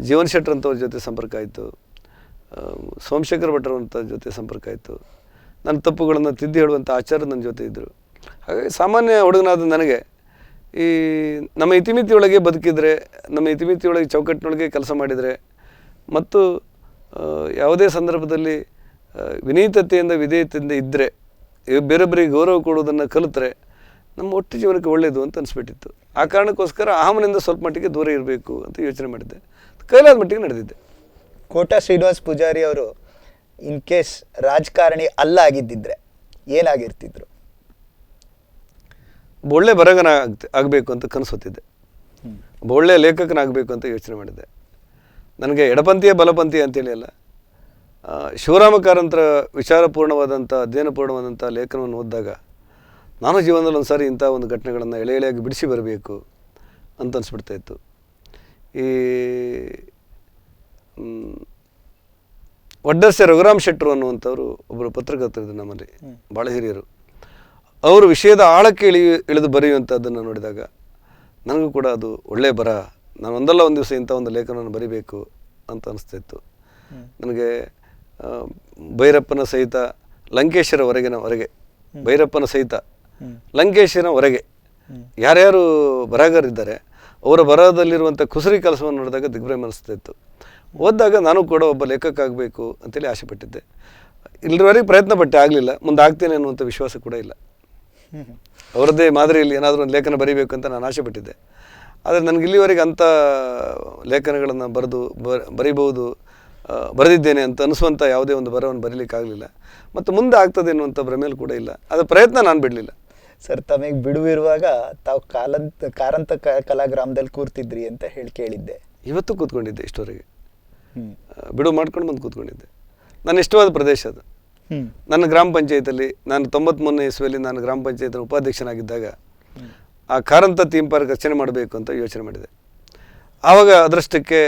[SPEAKER 3] ಜೀವನ್ ಶೆಟ್ಟರ್ ಅಂತವ್ರ ಜೊತೆ ಸಂಪರ್ಕ ಆಯಿತು, ಸೋಮಶೇಖರ್ ಭಟ್ರವಂಥ ಜೊತೆ ಸಂಪರ್ಕ ಆಯಿತು. ನನ್ನ ತಪ್ಪುಗಳನ್ನು ತಿದ್ದಿ ಹೇಳುವಂಥ ಆಚಾರ್ಯ ನನ್ನ ಜೊತೆ ಇದ್ದರು. ಹಾಗಾಗಿ ಸಾಮಾನ್ಯ ಹುಡುಗನಾದ ನನಗೆ ಈ ನಮ್ಮ ಇತಿಮಿತಿಯೊಳಗೆ ಬದುಕಿದರೆ, ನಮ್ಮ ಇತಿಮಿತಿಯೊಳಗೆ ಚೌಕಟ್ಟಿನೊಳಗೆ ಕೆಲಸ ಮಾಡಿದರೆ ಮತ್ತು ಯಾವುದೇ ಸಂದರ್ಭದಲ್ಲಿ ವಿನೀತತೆಯಿಂದ ವಿಧೇಯತೆಯಿಂದ ಇದ್ದರೆ, ಬೇರೊಬ್ಬರಿಗೆ ಗೌರವ ಕೊಡುವುದನ್ನು ಕಲಿತರೆ ನಮ್ಮ ಒಟ್ಟು ಜೀವನಕ್ಕೆ ಒಳ್ಳೆಯದು ಅಂತ ಅನಿಸ್ಬಿಟ್ಟಿತ್ತು. ಆ ಕಾರಣಕ್ಕೋಸ್ಕರ ಅಹಮನಿಂದ ಸ್ವಲ್ಪ ಮಟ್ಟಿಗೆ ದೂರ ಇರಬೇಕು ಅಂತ ಯೋಚನೆ ಮಾಡಿದ್ದೆ. ಕೈಲಾದ ಮಟ್ಟಿಗೆ ನಡೆದಿದ್ದೆ.
[SPEAKER 1] ಕೋಟಾ ಶ್ರೀನಿವಾಸ್ ಪೂಜಾರಿ ಅವರು ಇನ್ ಕೇಸ್ ರಾಜಕಾರಣಿ ಅಲ್ಲ ಆಗಿದ್ದಿದ್ರೆ ಏನಾಗಿರ್ತಿದ್ರು?
[SPEAKER 3] ಒಬ್ಬ ಒಳ್ಳೆ ಬರಹಗಾರ ಆಗಬೇಕು ಅಂತ ಕನಸುತ್ತಿದ್ದೆ, ಒಬ್ಬ ಒಳ್ಳೆಯ ಲೇಖಕನಾಗಬೇಕು ಅಂತ ಯೋಚನೆ ಮಾಡಿದ್ದೆ. ನನಗೆ ಎಡಪಂಥೀಯ ಬಲಪಂಥೀಯ ಅಂತೇಳಿ ಅಲ್ಲ, ಶಿವರಾಮ ಕಾರಂತರ ವಿಚಾರಪೂರ್ಣವಾದಂಥ ಅಧ್ಯಯನಪೂರ್ಣವಾದಂಥ ಲೇಖನವನ್ನು ಓದಿದಾಗ ನಾನು ಜೀವನದಲ್ಲಿ ಒಂದು ಸಾರಿ ಇಂಥ ಒಂದು ಘಟನೆಗಳನ್ನು ಎಳೆಯಾಗಿ ಬಿಡಿಸಿ ಬರಬೇಕು ಅಂತ ಅನಿಸ್ಬಿಡ್ತಾಯಿತ್ತು. ಈ ವಡ್ಡರ್ಸೆ ರಘುರಾಮ್ ಶೆಟ್ಟರು ಅನ್ನುವಂಥವ್ರು ಒಬ್ಬರು ಪತ್ರಕರ್ತರಿದ್ದರು ನಮ್ಮಲ್ಲಿ, ಭಾಳ ಹಿರಿಯರು. ಅವರು ವಿಷಯದ ಆಳಕ್ಕೆ ಇಳಿದು ಬರೆಯುವಂಥದ್ದನ್ನು ನೋಡಿದಾಗ ನನಗೂ ಕೂಡ ಅದು ಒಳ್ಳೆಯ ಬರಹ, ನಾನು ಒಂದಲ್ಲ ಒಂದು ದಿವಸ ಇಂಥ ಒಂದು ಲೇಖನವನ್ನು ಬರಿಬೇಕು ಅಂತ ಅನಿಸ್ತಾಯಿತ್ತು. ನನಗೆ ಭೈರಪ್ಪನ ಸಹಿತ ಲಂಕೇಶರ ಹೊರಗೆ, ಭೈರಪ್ಪನ ಸಹಿತ ಲಂಕೇಶನ ಹೊರಗೆ ಯಾರ್ಯಾರು ಬರಹಗಾರಿದ್ದಾರೆ ಅವರ ಬರಹದಲ್ಲಿರುವಂಥ ಕುಸರಿ ಕೆಲಸವನ್ನು ನೋಡಿದಾಗ ದಿಗ್ಭ್ರಮೆ ಅನಿಸ್ತಾ ಇತ್ತು. ಓದಿದಾಗ ನಾನು ಕೂಡ ಒಬ್ಬ ಲೇಖಕ ಆಗಬೇಕು ಅಂತೇಳಿ ಆಸೆ ಪಟ್ಟಿದ್ದೆ. ಇಲ್ಲಿವರೆಗೆ ಪ್ರಯತ್ನ ಪಟ್ಟೆ, ಆಗಲಿಲ್ಲ. ಮುಂದೆ ಆಗ್ತೇನೆ ಅನ್ನುವಂಥ ವಿಶ್ವಾಸ ಕೂಡ ಇಲ್ಲ. ಅವರದ್ದೇ ಮಾದರಿಯಲ್ಲಿ ಏನಾದರೂ ಒಂದು ಲೇಖನ ಬರೀಬೇಕು ಅಂತ ನಾನು ಆಸೆ ಪಟ್ಟಿದ್ದೆ. ಆದರೆ ನನಗೆ ಇಲ್ಲಿವರೆಗೆ ಅಂಥ ಲೇಖನಗಳನ್ನು ಬರೆದಿದ್ದೇನೆ ಅಂತ ಅನಿಸುವಂಥ ಯಾವುದೇ ಒಂದು ಬರಹವನ್ನು ಬರೀಲಿಕ್ಕಾಗಲಿಲ್ಲ. ಮತ್ತು ಮುಂದೆ ಆಗ್ತದೆ ಅನ್ನುವಂಥ ಭ್ರಮೆಯಲ್ಲಿ ಕೂಡ ಇಲ್ಲ. ಅದರ ಪ್ರಯತ್ನ ನಾನು ಬಿಡಲಿಲ್ಲ.
[SPEAKER 1] ಸರ್, ತಮಗೆ ಬಿಡುವಿರುವಾಗ ತಾವು ಕಾರಂತ ಕಲಾಗ್ರಾಮದಲ್ಲಿ ಕೂರ್ತಿದ್ರಿ ಅಂತ ಹೇಳಿ ಕೇಳಿದ್ದೆ.
[SPEAKER 3] ಇವತ್ತು ಕೂತ್ಕೊಂಡಿದ್ದೆ, ಇಷ್ಟವರೆಗೆ ಬಿಡುವು ಮಾಡ್ಕೊಂಡು ಬಂದು ಕೂತ್ಕೊಂಡಿದ್ದೆ. ನನ್ನ ಇಷ್ಟವಾದ ಪ್ರದೇಶ ಅದು. ನನ್ನ ಗ್ರಾಮ ಪಂಚಾಯತಲ್ಲಿ ನಾನು 93ನೇ ಇಸ್ವಿಯಲ್ಲಿ ನಾನು ಗ್ರಾಮ ಪಂಚಾಯತ್ನ ಉಪಾಧ್ಯಕ್ಷನಾಗಿದ್ದಾಗ ಆ ಕಾರಂತ ಥೀಮ್ ಪಾರ್ಕ್ ರಚನೆ ಮಾಡಬೇಕು ಅಂತ ಯೋಚನೆ ಮಾಡಿದೆ. ಆವಾಗ ಅದರಷ್ಟಕ್ಕೆ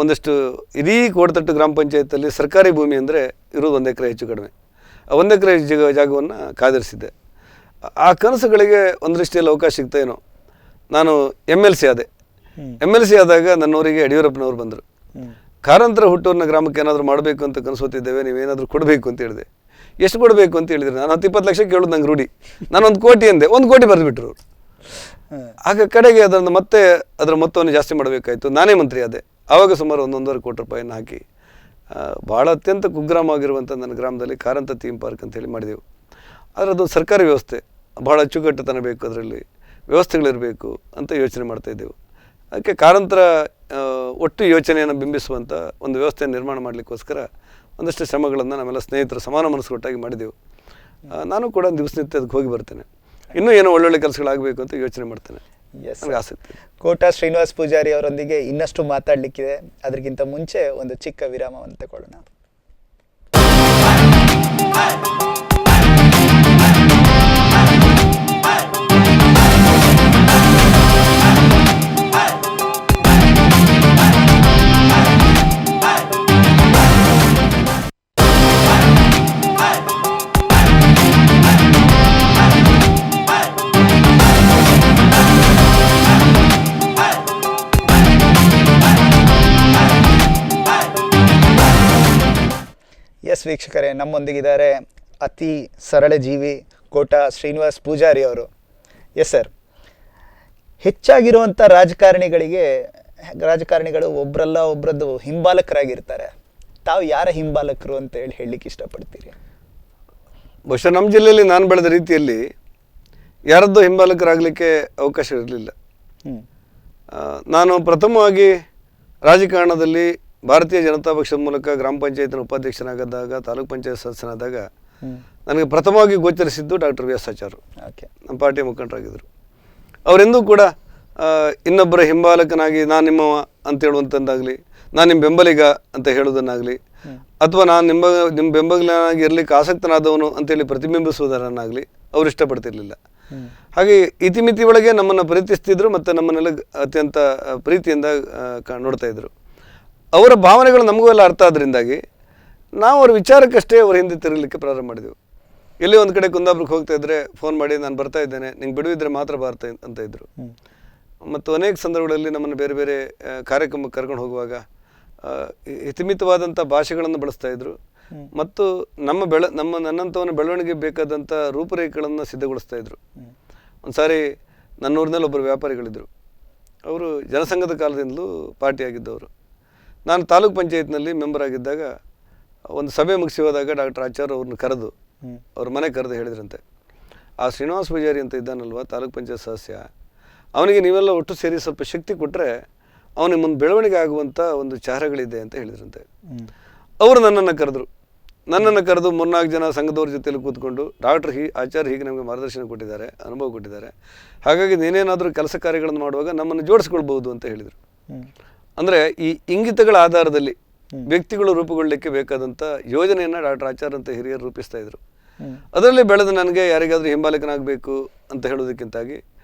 [SPEAKER 3] ಒಂದಷ್ಟು ಇಡೀ ಕೋಟತಟ್ಟು ಗ್ರಾಮ ಪಂಚಾಯತಲ್ಲಿ ಸರ್ಕಾರಿ ಭೂಮಿ ಅಂದರೆ ಇರೋದು 1 ಎಕರೆ ಹೆಚ್ಚು ಕಡಿಮೆ. 1 ಎಕರೆ ಜಾಗವನ್ನು ಕಾದಿರಿಸಿದ್ದೆ. ಆ ಕನಸುಗಳಿಗೆ ಒಂದರಷ್ಟೆಲ್ಲ ಅವಕಾಶ ಸಿಗ್ತಾಯೇನೋ. ನಾನು MLC ಆದೆ. MLC ಆದಾಗ ನನ್ನವರಿಗೆ ಯಡಿಯೂರಪ್ಪನವ್ರು ಬಂದರು. ಕಾರಂತರ ಹುಟ್ಟೂರಿನ ಗ್ರಾಮಕ್ಕೆ ಏನಾದರೂ ಮಾಡಬೇಕು ಅಂತ ಕನಸೋತಿದ್ದೇವೆ, ನೀವೇನಾದರೂ ಕೊಡಬೇಕು ಅಂತ ಹೇಳಿದೆ. ಎಷ್ಟು ಕೊಡಬೇಕು ಅಂತ ಹೇಳಿದರೆ ನಾನು 10-20 ಲಕ್ಷ ಕೇಳೋದು ನಂಗೆ ರೂಢಿ. ನಾನು 1 ಕೋಟಿ ಅಂದೆ, 1 ಕೋಟಿ ಬರೆದುಬಿಟ್ರು ಅವರು. ಆಗ ಕಡೆಗೆ ಅದರ ಮೊತ್ತವನ್ನು ಜಾಸ್ತಿ ಮಾಡಬೇಕಾಯಿತು. ನಾನೇ ಮಂತ್ರಿ ಆದೆ. ಆವಾಗ ಸುಮಾರು 1-1.5 ಕೋಟಿ ರೂಪಾಯಿಯನ್ನು ಹಾಕಿ ಭಾಳ ಅತ್ಯಂತ ಕುಗ್ರಾಮ ಆಗಿರುವಂಥ ನನ್ನ ಗ್ರಾಮದಲ್ಲಿ ಕಾರಂತ ಥೀಮ್ ಪಾರ್ಕ್ ಅಂತೇಳಿ ಮಾಡಿದೆವು. ಆದರೆ ಅದೊಂದು ಸರ್ಕಾರಿ ವ್ಯವಸ್ಥೆ, ಭಾಳ ಅಚ್ಚುಕಟ್ಟುತನ ಬೇಕು, ಅದರಲ್ಲಿ ವ್ಯವಸ್ಥೆಗಳಿರಬೇಕು ಅಂತ ಯೋಚನೆ ಮಾಡ್ತಾಯಿದ್ದೆವು. ಅದಕ್ಕೆ ಕಾರಂತರ ಒಟ್ಟು ಯೋಚನೆಯನ್ನು ಬಿಂಬಿಸುವಂಥ ಒಂದು ವ್ಯವಸ್ಥೆಯನ್ನು ನಿರ್ಮಾಣ ಮಾಡಲಿಕ್ಕೋಸ್ಕರ ಒಂದಷ್ಟು ಶ್ರಮಗಳನ್ನು ನಾವೆಲ್ಲ ಸ್ನೇಹಿತರು ಸಮಾನ ಮನಸ್ಸು ಒಟ್ಟಾಗಿ ಮಾಡಿದೆವು. ನಾನು ಕೂಡ ದಿವಸನಿತ್ಯ ಅದಕ್ಕೆ ಹೋಗಿ ಬರ್ತೇನೆ. ಇನ್ನೂ ಏನೋ ಒಳ್ಳೊಳ್ಳೆ ಕೆಲಸಗಳಾಗಬೇಕು ಅಂತ ಯೋಚನೆ ಮಾಡ್ತೇನೆ. ನನಗೆ ಆಸಕ್ತಿ.
[SPEAKER 1] ಕೋಟಾ ಶ್ರೀನಿವಾಸ್ ಪೂಜಾರಿ ಅವರೊಂದಿಗೆ ಇನ್ನಷ್ಟು ಮಾತಾಡಲಿಕ್ಕಿದೆ. ಅದಕ್ಕಿಂತ ಮುಂಚೆ ಒಂದು ಚಿಕ್ಕ ವಿರಾಮವನ್ನು ತಗೊಳ್ಳೋಣ. ಎಸ್ ವೀಕ್ಷಕರೇ, ನಮ್ಮೊಂದಿಗಿದ್ದಾರೆ ಅತಿ ಸರಳ ಜೀವಿ ಕೋಟಾ ಶ್ರೀನಿವಾಸ್ ಪೂಜಾರಿ ಅವರು. ಎಸ್ ಸರ್, ಹೆಚ್ಚಾಗಿರುವಂಥ ರಾಜಕಾರಣಿಗಳು ಒಬ್ಬರಲ್ಲ ಒಬ್ಬರದ್ದು ಹಿಂಬಾಲಕರಾಗಿರ್ತಾರೆ. ತಾವು ಯಾರ ಹಿಂಬಾಲಕರು ಅಂತ ಹೇಳಲಿಕ್ಕೆ ಇಷ್ಟಪಡ್ತೀರಿ?
[SPEAKER 3] ಬಹುಶಃ ನಮ್ಮ ಜಿಲ್ಲೆಯಲ್ಲಿ ನಾನು ಬೆಳೆದ ರೀತಿಯಲ್ಲಿ ಯಾರದ್ದು ಹಿಂಬಾಲಕರಾಗಲಿಕ್ಕೆ ಅವಕಾಶ ಇರಲಿಲ್ಲ. ನಾನು ಪ್ರಥಮವಾಗಿ ರಾಜಕಾರಣದಲ್ಲಿ ಭಾರತೀಯ ಜನತಾ ಪಕ್ಷದ ಮೂಲಕ ಗ್ರಾಮ ಪಂಚಾಯತ್ನ ಉಪಾಧ್ಯಕ್ಷನಾಗದಾಗ, ತಾಲೂಕ್ ಪಂಚಾಯತ್ ಸದಸ್ಯನಾದಾಗ ನನಗೆ ಪ್ರಥಮವಾಗಿ ಗೋಚರಿಸಿದ್ದು ಡಾಕ್ಟರ್ ವಿ ಎಸ್ ಆಚಾರ್. ನಮ್ಮ ಪಾರ್ಟಿಯ ಮುಖಂಡರಾಗಿದ್ದರು. ಅವರೆಂದೂ ಕೂಡ ಇನ್ನೊಬ್ಬರ ಹಿಂಬಾಲಕನಾಗಿ ನಾನು ನಿಮ್ಮವ ಅಂತ ಹೇಳುವಂಥದ್ದಾಗಲಿ, ನಾನು ನಿಮ್ಮ ಬೆಂಬಲಿಗ ಅಂತ ಹೇಳುವುದನ್ನಾಗಲಿ, ಅಥವಾ ನಾನು ನಿಮ್ಮ ಬೆಂಬಲಿಗನಾಗಿ ಇರಲಿಕ್ಕೆ ಆಸಕ್ತನಾದವನು ಅಂತೇಳಿ ಪ್ರತಿಬಿಂಬಿಸುವುದನ್ನಾಗಲಿ ಅವರು ಇಷ್ಟಪಡ್ತಿರ್ಲಿಲ್ಲ. ಹಾಗೆ ಇತಿಮಿತಿ ಒಳಗೆ ನಮ್ಮನ್ನು ಪ್ರೀತಿಸ್ತಿದ್ರು ಮತ್ತು ನಮ್ಮನ್ನೆಲ್ಲ ಅತ್ಯಂತ ಪ್ರೀತಿಯಿಂದ ನೋಡ್ತಾ ಇದ್ರು. ಅವರ ಭಾವನೆಗಳು ನಮಗೂ ಎಲ್ಲ ಅರ್ಥ ಆದ್ದರಿಂದಾಗಿ ನಾವು ಅವ್ರ ವಿಚಾರಕ್ಕಷ್ಟೇ ಅವ್ರ ಹಿಂದೆ ತಿರುಗಲಿಕ್ಕೆ ಪ್ರಾರಂಭ ಮಾಡಿದೆವು. ಎಲ್ಲಿ ಒಂದು ಕಡೆ ಕುಂದಾಪುರಕ್ಕೆ ಹೋಗ್ತಾ ಇದ್ದರೆ ಫೋನ್ ಮಾಡಿ ನಾನು ಬರ್ತಾ ಇದ್ದೇನೆ, ನಿಂಗೆ ಬಿಡುವಿದ್ರೆ ಮಾತ್ರ ಬರ್ತಾ ಅಂತ ಇದ್ದರು. ಮತ್ತು ಅನೇಕ ಸಂದರ್ಭಗಳಲ್ಲಿ ನಮ್ಮನ್ನು ಬೇರೆ ಬೇರೆ ಕಾರ್ಯಕ್ರಮಕ್ಕೆ ಕರ್ಕೊಂಡು ಹೋಗುವಾಗ ಹಿತಮಿತವಾದಂಥ ಭಾಷೆಗಳನ್ನು ಬಳಸ್ತಾ ಇದ್ರು ಮತ್ತು ನನ್ನಂಥವನ್ನ ಬೆಳವಣಿಗೆ ಬೇಕಾದಂಥ ರೂಪರೇಖೆಗಳನ್ನು ಸಿದ್ಧಗೊಳಿಸ್ತಾ ಇದ್ರು. ಒಂದು ಸಾರಿ ನನ್ನೂರಿನಲ್ಲಿ ಒಬ್ಬರು ವ್ಯಾಪಾರಿಗಳಿದ್ದರು. ಅವರು ಜನಸಂಘದ ಕಾಲದಿಂದಲೂ ಪಾರ್ಟಿಯಾಗಿದ್ದವರು. ನಾನು ತಾಲೂಕ್ ಪಂಚಾಯತ್ನಲ್ಲಿ ಮೆಂಬರ್ ಆಗಿದ್ದಾಗ ಒಂದು ಸಭೆ ಮುಗಿಸಿ ಹೋದಾಗ ಡಾಕ್ಟರ್ ಆಚಾರ್ಯ ಅವ್ರನ್ನ ಕರೆದು ಅವ್ರ ಮನೆ ಕರೆದು ಹೇಳಿದ್ರಂತೆ, ಆ ಶ್ರೀನಿವಾಸ ಪೂಜಾರಿ ಅಂತ ಇದ್ದಾನಲ್ವ ತಾಲೂಕ್ ಪಂಚಾಯತ್ ಸದಸ್ಯ, ಅವನಿಗೆ ನೀವೆಲ್ಲ ಒಟ್ಟು ಸೇರಿ ಸ್ವಲ್ಪ ಶಕ್ತಿ ಕೊಟ್ಟರೆ ಅವನಿಗೆ ಮುಂದೆ ಬೆಳವಣಿಗೆ ಆಗುವಂಥ ಒಂದು ಚಾರಗಳಿದೆ ಅಂತ ಹೇಳಿದ್ರಂತೆ. ಅವರು ನನ್ನನ್ನು ಕರೆದು 3-4 ಜನ ಸಂಘದವ್ರ ಜೊತೆಯಲ್ಲಿ ಕೂತ್ಕೊಂಡು ಡಾಕ್ಟರ್ ಆಚಾರ್ಯ ಹೀಗೆ ನಮಗೆ ಮಾರ್ಗದರ್ಶನ ಕೊಟ್ಟಿದ್ದಾರೆ, ಅನುಭವ ಕೊಟ್ಟಿದ್ದಾರೆ, ಹಾಗಾಗಿ ನೀನೇನಾದರೂ ಕೆಲಸ ಕಾರ್ಯಗಳನ್ನು ಮಾಡುವಾಗ ನಮ್ಮನ್ನು ಜೋಡಿಸ್ಕೊಳ್ಬೋದು ಅಂತ ಹೇಳಿದರು. ಅಂದರೆ ಈ ಇಂಗಿತಗಳ ಆಧಾರದಲ್ಲಿ ವ್ಯಕ್ತಿಗಳು ರೂಪುಗೊಳ್ಳಲಿಕ್ಕೆ ಬೇಕಾದಂಥ ಯೋಜನೆಯನ್ನು ಡಾಕ್ಟರ್ ಆಚಾರ್ಯ ಅಂತ ಹಿರಿಯರು ರೂಪಿಸ್ತಾ ಇದ್ರು. ಅದರಲ್ಲಿ ಬೆಳೆದು ನನಗೆ ಯಾರಿಗಾದರೂ ಹಿಂಬಾಲಕನಾಗಬೇಕು ಅಂತ ಹೇಳೋದಕ್ಕಿಂತಾಗಿ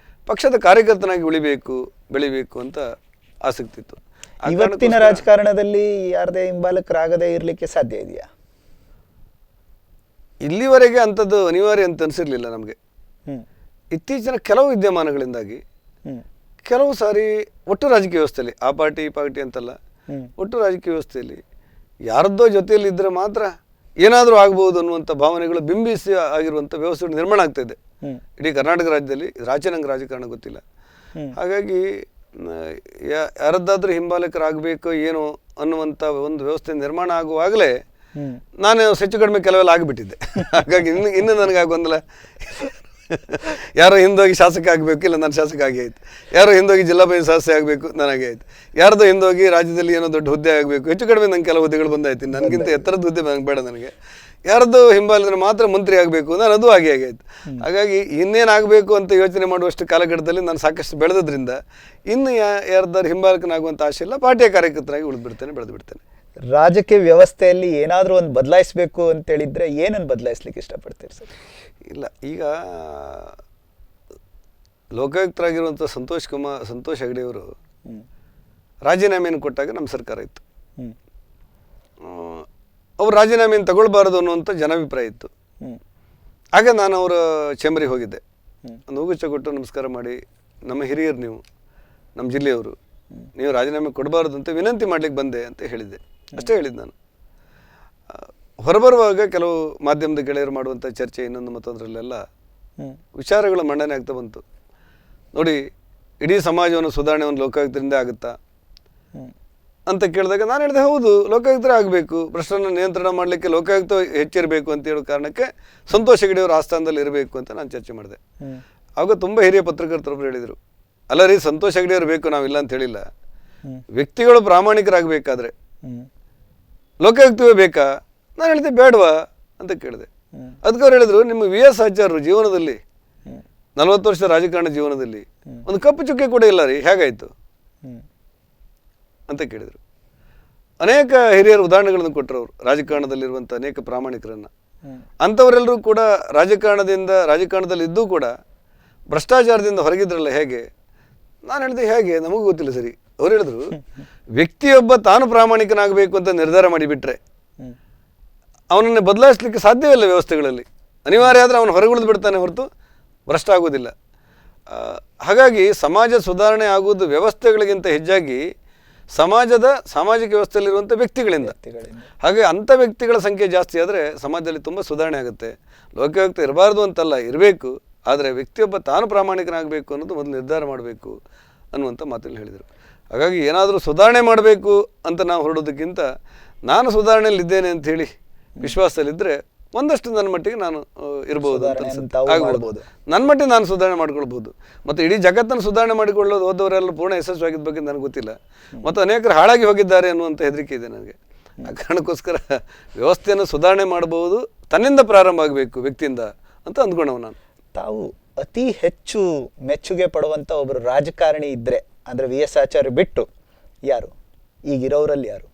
[SPEAKER 3] ಪಕ್ಷದ ಕಾರ್ಯಕರ್ತನಾಗಿ ಬೆಳಿಬೇಕು ಅಂತ ಆಸಕ್ತಿ ಇತ್ತು.
[SPEAKER 1] ಇವತ್ತಿನ ರಾಜಕಾರಣದಲ್ಲಿ ಯಾರದೇ ಹಿಂಬಾಲಕರಾಗದೇ ಇರಲಿಕ್ಕೆ ಸಾಧ್ಯ ಇದೆಯಾ?
[SPEAKER 3] ಇಲ್ಲಿವರೆಗೆ ಅಂಥದ್ದು ಅನಿವಾರ್ಯ ಅಂತ ಅನಿಸಿರ್ಲಿಲ್ಲ ನಮಗೆ. ಇತ್ತೀಚಿನ ಕೆಲವು ವಿದ್ಯಮಾನಗಳಿಂದಾಗಿ ಕೆಲವು ಸಾರಿ ಒಟ್ಟು ರಾಜಕೀಯ ವ್ಯವಸ್ಥೆಯಲ್ಲಿ, ಆ ಪಾರ್ಟಿ ಈ ಪಾರ್ಟಿ ಅಂತಲ್ಲ, ಒಟ್ಟು ರಾಜಕೀಯ ವ್ಯವಸ್ಥೆಯಲ್ಲಿ ಯಾರದ್ದೋ ಜೊತೆಯಲ್ಲಿ ಇದ್ದರೆ ಮಾತ್ರ ಏನಾದರೂ ಆಗ್ಬೋದು ಅನ್ನುವಂಥ ಭಾವನೆಗಳು ಬಿಂಬಿಸಿ ಆಗಿರುವಂಥ ವ್ಯವಸ್ಥೆ ನಿರ್ಮಾಣ ಆಗ್ತಾ ಇದೆ ಇಡೀ ಕರ್ನಾಟಕ ರಾಜ್ಯದಲ್ಲಿ. ರಾಜ್ಯ ನಂಗೆ ರಾಜಕಾರಣ ಗೊತ್ತಿಲ್ಲ. ಹಾಗಾಗಿ ಯಾರದ್ದಾದ್ರೂ ಹಿಂಬಾಲಕರಾಗಬೇಕು ಏನೋ ಅನ್ನುವಂಥ ಒಂದು ವ್ಯವಸ್ಥೆ ನಿರ್ಮಾಣ ಆಗುವಾಗಲೇ ನಾನು ಹೆಚ್ಚು ಕಡಿಮೆ ಕೆಲವೆಲ್ಲ ಆಗಿಬಿಟ್ಟಿದ್ದೆ. ಹಾಗಾಗಿ ಇನ್ನು ನನಗೆ ಗೊಂದಲ, ಯಾರೋ ಹಿಂದೋಗಿ ಶಾಸಕ ಆಗಬೇಕು, ಇಲ್ಲ ನಾನು ಶಾಸಕ ಆಗಿ ಆಯ್ತು. ಯಾರೋ ಹಿಂದೋಗಿ ಜಿಲ್ಲಾ ಪಂಚಾಯತ್ ಸದಸ್ಯ ಆಗಬೇಕು, ನನಗೆ ಆಯ್ತು. ಯಾರ್ದೋ ಹಿಂದೋಗಿ ರಾಜ್ಯದಲ್ಲಿ ಏನೋ ದೊಡ್ಡ ಹುದ್ದೆ ಆಗಬೇಕು, ಹೆಚ್ಚು ಕಡಿಮೆ ನಂಗೆ ಕೆಲವು ಹುದ್ದೆಗಳು ಬಂದಾಯ್ತು. ನನಗಿಂತ ಎತ್ತರದ ಹುದ್ದೆ ನನಗೆ ಬೇಡ. ನನಗೆ ಯಾರ್ದು ಹಿಂಬಾಲಿದ್ರೆ ಮಾತ್ರ ಮಂತ್ರಿ ಆಗಬೇಕು, ನಾನು ಅದು ಆಯ್ತು. ಹಾಗಾಗಿ ಇನ್ನೇನಾಗಬೇಕು ಅಂತ ಯೋಚನೆ ಮಾಡುವಷ್ಟು ಕಾಲಘಟ್ಟದಲ್ಲಿ ನಾನು ಸಾಕಷ್ಟು ಬೆಳೆದ್ರಿಂದ ಇನ್ನು ಯಾರ್ದಾರು ಹಿಂಬಾಲಕನಾಗುವಂಥ ಆಸೆ ಇಲ್ಲ. ಪಾರ್ಟಿಯ ಕಾರ್ಯಕರ್ತರಾಗಿ ಬೆಳೆದು ಬಿಡ್ತೇನೆ.
[SPEAKER 1] ರಾಜಕೀಯ ವ್ಯವಸ್ಥೆಯಲ್ಲಿ ಏನಾದರೂ ಒಂದು ಬದಲಾಯಿಸಬೇಕು ಅಂತೇಳಿದರೆ ಏನನ್ನು ಬದಲಾಯಿಸ್ಲಿಕ್ಕೆ ಇಷ್ಟಪಡ್ತೀರಿ ಸರ್?
[SPEAKER 3] ಇಲ್ಲ, ಈಗ ಲೋಕಾಯುಕ್ತರಾಗಿರುವಂಥ ಸಂತೋಷ್ ಹೆಗಡೆಯವರು ರಾಜೀನಾಮೆಯನ್ನು ಕೊಟ್ಟಾಗ ನಮ್ಮ ಸರ್ಕಾರ ಇತ್ತು. ಅವ್ರು ರಾಜೀನಾಮೆಯನ್ನು ತಗೊಳ್ಬಾರದು ಅನ್ನುವಂಥ ಜನಾಭಿಪ್ರಾಯ ಇತ್ತು. ಆಗ ನಾನು ಅವರ ಚೇಂಬರಿಗೆ ಹೋಗಿದ್ದೆ. ಒಂದು ಹೂಗುಚ್ಛ ಕೊಟ್ಟು ನಮಸ್ಕಾರ ಮಾಡಿ, ನಮ್ಮ ಹಿರಿಯರು ನೀವು, ನಮ್ಮ ಜಿಲ್ಲೆಯವರು, ನೀವು ರಾಜೀನಾಮೆ ಕೊಡಬಾರ್ದು ಅಂತ ವಿನಂತಿ ಮಾಡ್ಲಿಕ್ಕೆ ಬಂದೆ ಅಂತ ಹೇಳಿದ್ದೆ. ಅಷ್ಟೇ ಹೇಳಿದ್ದು ನಾನು. ಹೊರಬರುವಾಗ ಕೆಲವು ಮಾಧ್ಯಮದ ಗೆಳೆಯರು ಮಾಡುವಂಥ ಚರ್ಚೆ ಇನ್ನೊಂದು ಮತ್ತೊಂದರಲ್ಲೆಲ್ಲ ವಿಚಾರಗಳು ಮಂಡನೆ ಆಗ್ತಾ ಬಂತು. ನೋಡಿ, ಇಡೀ ಸಮಾಜವನ್ನು ಸುಧಾರಣೆ ಒಂದು ಲೋಕಾಯುಕ್ತರಿಂದ ಆಗುತ್ತಾ ಅಂತ ಕೇಳಿದಾಗ ನಾನು ಹೇಳಿದೆ, ಹೌದು, ಲೋಕಾಯುಕ್ತರೇ ಆಗಬೇಕು, ಭ್ರಷ್ಟರನ್ನು ನಿಯಂತ್ರಣ ಮಾಡಲಿಕ್ಕೆ ಲೋಕಾಯುಕ್ತ ಹೆಚ್ಚಿರಬೇಕು ಅಂತ ಹೇಳೋ ಕಾರಣಕ್ಕೆ ಸಂತೋಷ್ ಹೆಗಡೆಯವರು ಆಸ್ಥಾನದಲ್ಲಿ ಇರಬೇಕು ಅಂತ ನಾನು ಚರ್ಚೆ ಮಾಡಿದೆ. ಆಗ ತುಂಬ ಹಿರಿಯ ಪತ್ರಕರ್ತರೊಬ್ಬರು ಹೇಳಿದರು, ಅಲ್ಲ ರೀ, ಸಂತೋಷ್ ಹೆಗ್ಡೆ ಅವ್ರು ಬೇಕು, ನಾವಿಲ್ಲ ಅಂತ ಹೇಳಿಲ್ಲ. ವ್ಯಕ್ತಿಗಳು ಪ್ರಾಮಾಣಿಕರಾಗಬೇಕಾದ್ರೆ ಲೋಕಾಯುಕ್ತವೇ ಬೇಕಾ? ನಾನು ಹೇಳಿದೆ ಬೇಡವಾ ಅಂತ ಕೇಳಿದೆ. ಅದಕ್ಕೆ ಅವ್ರು ಹೇಳಿದ್ರು, ನಿಮ್ಮ VS ಆಚಾರ್ಯರು ಜೀವನದಲ್ಲಿ 40 ವರ್ಷದ ರಾಜಕಾರಣ ಜೀವನದಲ್ಲಿ ಒಂದು ಕಪ್ಪು ಚುಕ್ಕೆ ಕೂಡ ಇಲ್ಲ ರೀ, ಹೇಗಾಯಿತು ಅಂತ ಕೇಳಿದರು. ಅನೇಕ ಹಿರಿಯರ ಉದಾಹರಣೆಗಳನ್ನು ಕೊಟ್ಟರು ಅವರು, ರಾಜಕಾರಣದಲ್ಲಿರುವಂಥ ಅನೇಕ ಪ್ರಾಮಾಣಿಕರನ್ನು. ಅಂಥವರೆಲ್ಲರೂ ಕೂಡ ರಾಜಕಾರಣದಲ್ಲಿದ್ದೂ ಕೂಡ ಭ್ರಷ್ಟಾಚಾರದಿಂದ ಹೊರಗಿದ್ರಲ್ಲ, ಹೇಗೆ? ನಾನು ಹೇಳಿದೆ ಹೇಗೆ, ನಮಗೂ ಗೊತ್ತಿಲ್ಲ ಸರಿ. ಅವ್ರು ಹೇಳಿದ್ರು, ವ್ಯಕ್ತಿಯೊಬ್ಬ ತಾನು ಪ್ರಾಮಾಣಿಕನಾಗಬೇಕು ಅಂತ ನಿರ್ಧಾರ ಮಾಡಿಬಿಟ್ರೆ ಅವನನ್ನು ಬದಲಾಯಿಸಲಿಕ್ಕೆ ಸಾಧ್ಯವಿಲ್ಲ. ವ್ಯವಸ್ಥೆಗಳಲ್ಲಿ ಅನಿವಾರ್ಯ ಆದರೆ ಅವನು ಹೊರಗುಳಿದು ಬಿಡ್ತಾನೆ ಹೊರತು ಭ್ರಷ್ಟ ಆಗೋದಿಲ್ಲ. ಹಾಗಾಗಿ ಸಮಾಜ ಸುಧಾರಣೆ ಆಗುವುದು ವ್ಯವಸ್ಥೆಗಳಿಗಿಂತ ಹೆಚ್ಚಾಗಿ ಸಾಮಾಜಿಕ ವ್ಯವಸ್ಥೆಯಲ್ಲಿರುವಂಥ ವ್ಯಕ್ತಿಗಳಿಂದ. ಹಾಗೆ ಅಂಥ ವ್ಯಕ್ತಿಗಳ ಸಂಖ್ಯೆ ಜಾಸ್ತಿ ಆದರೆ ಸಮಾಜದಲ್ಲಿ ತುಂಬ ಸುಧಾರಣೆ ಆಗುತ್ತೆ. ಲೋಕಾಯುಕ್ತ ಇರಬಾರ್ದು ಅಂತಲ್ಲ, ಇರಬೇಕು. ಆದರೆ ವ್ಯಕ್ತಿಯೊಬ್ಬ ತಾನು ಪ್ರಾಮಾಣಿಕನಾಗಬೇಕು ಅನ್ನೋದು ಮೊದಲು ನಿರ್ಧಾರ ಮಾಡಬೇಕು ಅನ್ನುವಂಥ ಮಾತನ್ನು ಹೇಳಿದರು. ಹಾಗಾಗಿ ಏನಾದರೂ ಸುಧಾರಣೆ ಮಾಡಬೇಕು ಅಂತ ನಾವು ಹೊರಡೋದಕ್ಕಿಂತ ನಾನು ಸುಧಾರಣೆಯಲ್ಲಿದ್ದೇನೆ ಅಂತ ಹೇಳಿ ವಿಶ್ವಾಸದಲ್ಲಿದ್ದರೆ ಒಂದಷ್ಟು ನನ್ನ ಮಟ್ಟಿಗೆ ನಾನು ಇರ್ಬೋದು ಅಂತ ಆಗ್ಬೋದು. ನನ್ನ ಮಟ್ಟಿಗೆ ನಾನು ಸುಧಾರಣೆ ಮಾಡ್ಕೊಳ್ಬೋದು. ಮತ್ತು ಇಡೀ ಜಗತ್ತನ್ನು ಸುಧಾರಣೆ ಮಾಡಿಕೊಳ್ಳೋದು ಹೋದವರೆಲ್ಲ ಪೂರ್ಣ ಯಶಸ್ವಿಯಾಗಿದ್ದ ಬಗ್ಗೆ ನನಗೆ ಗೊತ್ತಿಲ್ಲ. ಮತ್ತು ಅನೇಕರು ಹಾಳಾಗಿ ಹೋಗಿದ್ದಾರೆ ಅನ್ನುವಂಥ ಹೆದರಿಕೆ ಇದೆ ನನಗೆ. ಆ ಕಾರಣಕ್ಕೋಸ್ಕರ ವ್ಯವಸ್ಥೆಯನ್ನು ಸುಧಾರಣೆ ಮಾಡಬಹುದು, ತನ್ನಿಂದ ಪ್ರಾರಂಭ ಆಗಬೇಕು ವ್ಯಕ್ತಿಯಿಂದ ಅಂತ ಅಂದ್ಕೊಂಡವು ನಾನು.
[SPEAKER 1] ತಾವು ಅತಿ ಹೆಚ್ಚು ಮೆಚ್ಚುಗೆ ಪಡುವಂಥ ಒಬ್ಬರು ರಾಜಕಾರಣಿ ಇದ್ದರೆ ಅಂದರೆ VS ಆಚಾರ್ಯ ಬಿಟ್ಟು ಯಾರು ಈಗಿರೋರಲ್ಲಿ ಯಾರು?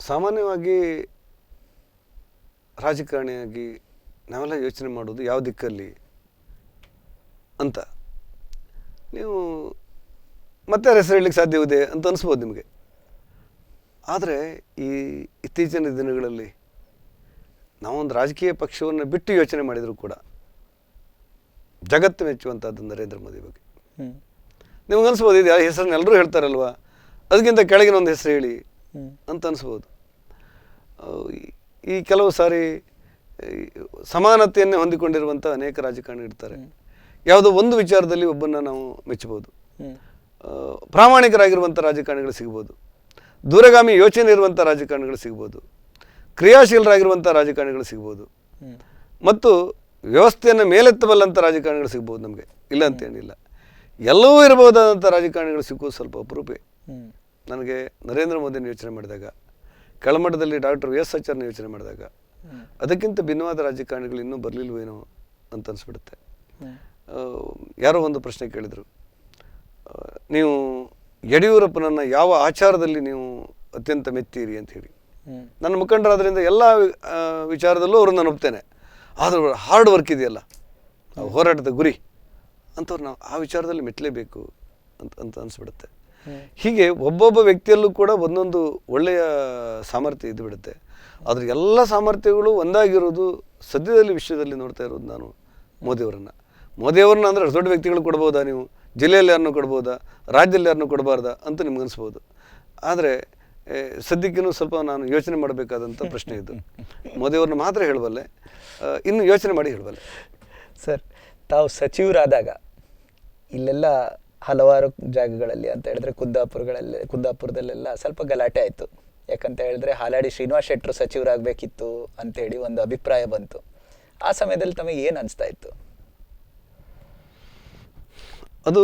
[SPEAKER 3] ಸಾಮಾನ್ಯವಾಗಿ ರಾಜಕಾರಣಿಯಾಗಿ ನಾವೆಲ್ಲ ಯೋಚನೆ ಮಾಡೋದು ಯಾವ ದಿಕ್ಕಲ್ಲಿ ಅಂತ. ನೀವು ಮತ್ತೆ ಹೆಸರು ಹೇಳಲಿಕ್ಕೆ ಸಾಧ್ಯವಿದೆ ಅಂತ ಅನಿಸ್ಬೋದು ನಿಮಗೆ. ಆದರೆ ಈ ಇತ್ತೀಚಿನ ದಿನಗಳಲ್ಲಿ ನಾವೊಂದು ರಾಜಕೀಯ ಪಕ್ಷವನ್ನು ಬಿಟ್ಟು ಯೋಚನೆ ಮಾಡಿದರೂ ಕೂಡ ಜಗತ್ತು ಮೆಚ್ಚುವಂಥದ್ದು ನರೇಂದ್ರ ಮೋದಿ ಬಗ್ಗೆ. ನಿಮ್ಗೆ ಅನಿಸ್ಬೋದು, ಇದು ಹೆಸರನ್ನ ಎಲ್ಲರೂ ಹೇಳ್ತಾರಲ್ವ, ಅದಕ್ಕಿಂತ ಕೆಳಗಿನ ಒಂದು ಹೆಸರು ಹೇಳಿ ಅಂತ ಅನಿಸ್ಬೋದು. ಈ ಕೆಲವು ಸಾರಿ ಸಮಾನತೆಯನ್ನೇ ಹೊಂದಿಕೊಂಡಿರುವಂಥ ಅನೇಕ ರಾಜಕಾರಣಿ ಇರ್ತಾರೆ. ಯಾವುದೋ ಒಂದು ವಿಚಾರದಲ್ಲಿ ಒಬ್ಬನ್ನು ನಾವು ಮೆಚ್ಚಬಹುದು. ಪ್ರಾಮಾಣಿಕರಾಗಿರುವಂಥ ರಾಜಕಾರಣಿಗಳು ಸಿಗ್ಬೋದು, ದೂರಗಾಮಿ ಯೋಚನೆ ಇರುವಂಥ ರಾಜಕಾರಣಿಗಳು ಸಿಗ್ಬೋದು, ಕ್ರಿಯಾಶೀಲರಾಗಿರುವಂಥ ರಾಜಕಾರಣಿಗಳು ಸಿಗ್ಬೋದು, ಮತ್ತು ವ್ಯವಸ್ಥೆಯನ್ನು ಮೇಲೆತ್ತಬಲ್ಲಂಥ ರಾಜಕಾರಣಿಗಳು ಸಿಗ್ಬೋದು. ನಮಗೆ ಇಲ್ಲ ಅಂತೇನಿಲ್ಲ, ಎಲ್ಲವೂ ಇರಬಹುದಾದಂಥ ರಾಜಕಾರಣಿಗಳು ಸಿಗೋದು ಸ್ವಲ್ಪ ಅಪರೂಪೆ. ನನಗೆ ನರೇಂದ್ರ ಮೋದಿನ ಯೋಚನೆ ಮಾಡಿದಾಗ, ಕೆಳಮಟ್ಟದಲ್ಲಿ ಡಾಕ್ಟರ್ VS ಆಚಾರ್ಯನ ಯೋಚನೆ ಮಾಡಿದಾಗ ಅದಕ್ಕಿಂತ ಭಿನ್ನವಾದ ರಾಜಕಾರಣಿಗಳು ಇನ್ನೂ ಬರಲಿಲ್ವೇನೋ ಅಂತ ಅನಿಸ್ಬಿಡುತ್ತೆ. ಯಾರೋ ಒಂದು ಪ್ರಶ್ನೆ ಕೇಳಿದರು, ನೀವು ಯಡಿಯೂರಪ್ಪನನ್ನು ಯಾವ ಆಚಾರದಲ್ಲಿ ನೀವು ಅತ್ಯಂತ ಮೆತ್ತೀರಿ ಅಂತ ಹೇಳಿ. ನನ್ನ ಮುಖಂಡರಾದ್ರಿಂದ ಎಲ್ಲ ವಿಚಾರದಲ್ಲೂ ಅವ್ರನ್ನ ನಾನು ಒಪ್ತೇನೆ. ಆದರೂ ಹಾರ್ಡ್ ವರ್ಕ್ ಇದೆಯಲ್ಲ, ಹೋರಾಟದ ಗುರಿ ಅಂಥವ್ರು ನಾವು ಆ ವಿಚಾರದಲ್ಲಿ ಮೆಚ್ಚಲೇಬೇಕು ಅಂತ ಅನಿಸ್ಬಿಡುತ್ತೆ. ಹೀಗೆ ಒಬ್ಬೊಬ್ಬ ವ್ಯಕ್ತಿಯಲ್ಲೂ ಕೂಡ ಒಂದೊಂದು ಒಳ್ಳೆಯ ಸಾಮರ್ಥ್ಯ ಇದ್ದು ಬಿಡುತ್ತೆ. ಆದರೆ ಎಲ್ಲ ಸಾಮರ್ಥ್ಯಗಳು ಒಂದಾಗಿರೋದು ಸದ್ಯದಲ್ಲಿ ವಿಶ್ವದಲ್ಲಿ ನೋಡ್ತಾ ಇರೋದು ನಾನು ಮೋದಿಯವರನ್ನ ಅಂದರೆ ದೊಡ್ಡ ವ್ಯಕ್ತಿಗಳು ಕೊಡ್ಬೋದಾ, ನೀವು ಜಿಲ್ಲೆಯಲ್ಲಿ ಯಾರನ್ನೂ ಕೊಡ್ಬೋದಾ, ರಾಜ್ಯದಲ್ಲಿ ಯಾರನ್ನೂ ಕೊಡಬಾರ್ದಾ ಅಂತ ನಿಮ್ಗೆ ಅನಿಸ್ಬೋದು. ಆದರೆ ಸದ್ಯಕ್ಕೂ ಸ್ವಲ್ಪ ನಾನು ಯೋಚನೆ ಮಾಡಬೇಕಾದಂಥ ಪ್ರಶ್ನೆ ಇದು. ಮೋದಿಯವ್ರನ್ನ ಮಾತ್ರ ಹೇಳಬಲ್ಲೆ, ಇನ್ನು ಯೋಚನೆ ಮಾಡಿ ಹೇಳಬಲ್ಲೆ.
[SPEAKER 1] ಸರ್, ತಾವು ಸಚಿವರಾದಾಗ ಇಲ್ಲೆಲ್ಲ ಹಲವಾರು ಜಾಗಗಳಲ್ಲಿ ಅಂತ ಹೇಳಿದ್ರೆ ಕುಂದಾಪುರದಲ್ಲೆಲ್ಲ ಸ್ವಲ್ಪ ಗಲಾಟೆ ಆಯಿತು. ಯಾಕಂತ ಹೇಳಿದ್ರೆ ಹಾಲಾಡಿ ಶ್ರೀನಿವಾಸ್ ಶೆಟ್ಟರು ಸಚಿವರಾಗಬೇಕಿತ್ತು ಅಂತೇಳಿ ಒಂದು ಅಭಿಪ್ರಾಯ ಬಂತು. ಆ ಸಮಯದಲ್ಲಿ ತಮಗೆ ಏನು ಅನಿಸ್ತಾ ಇತ್ತು?
[SPEAKER 3] ಅದು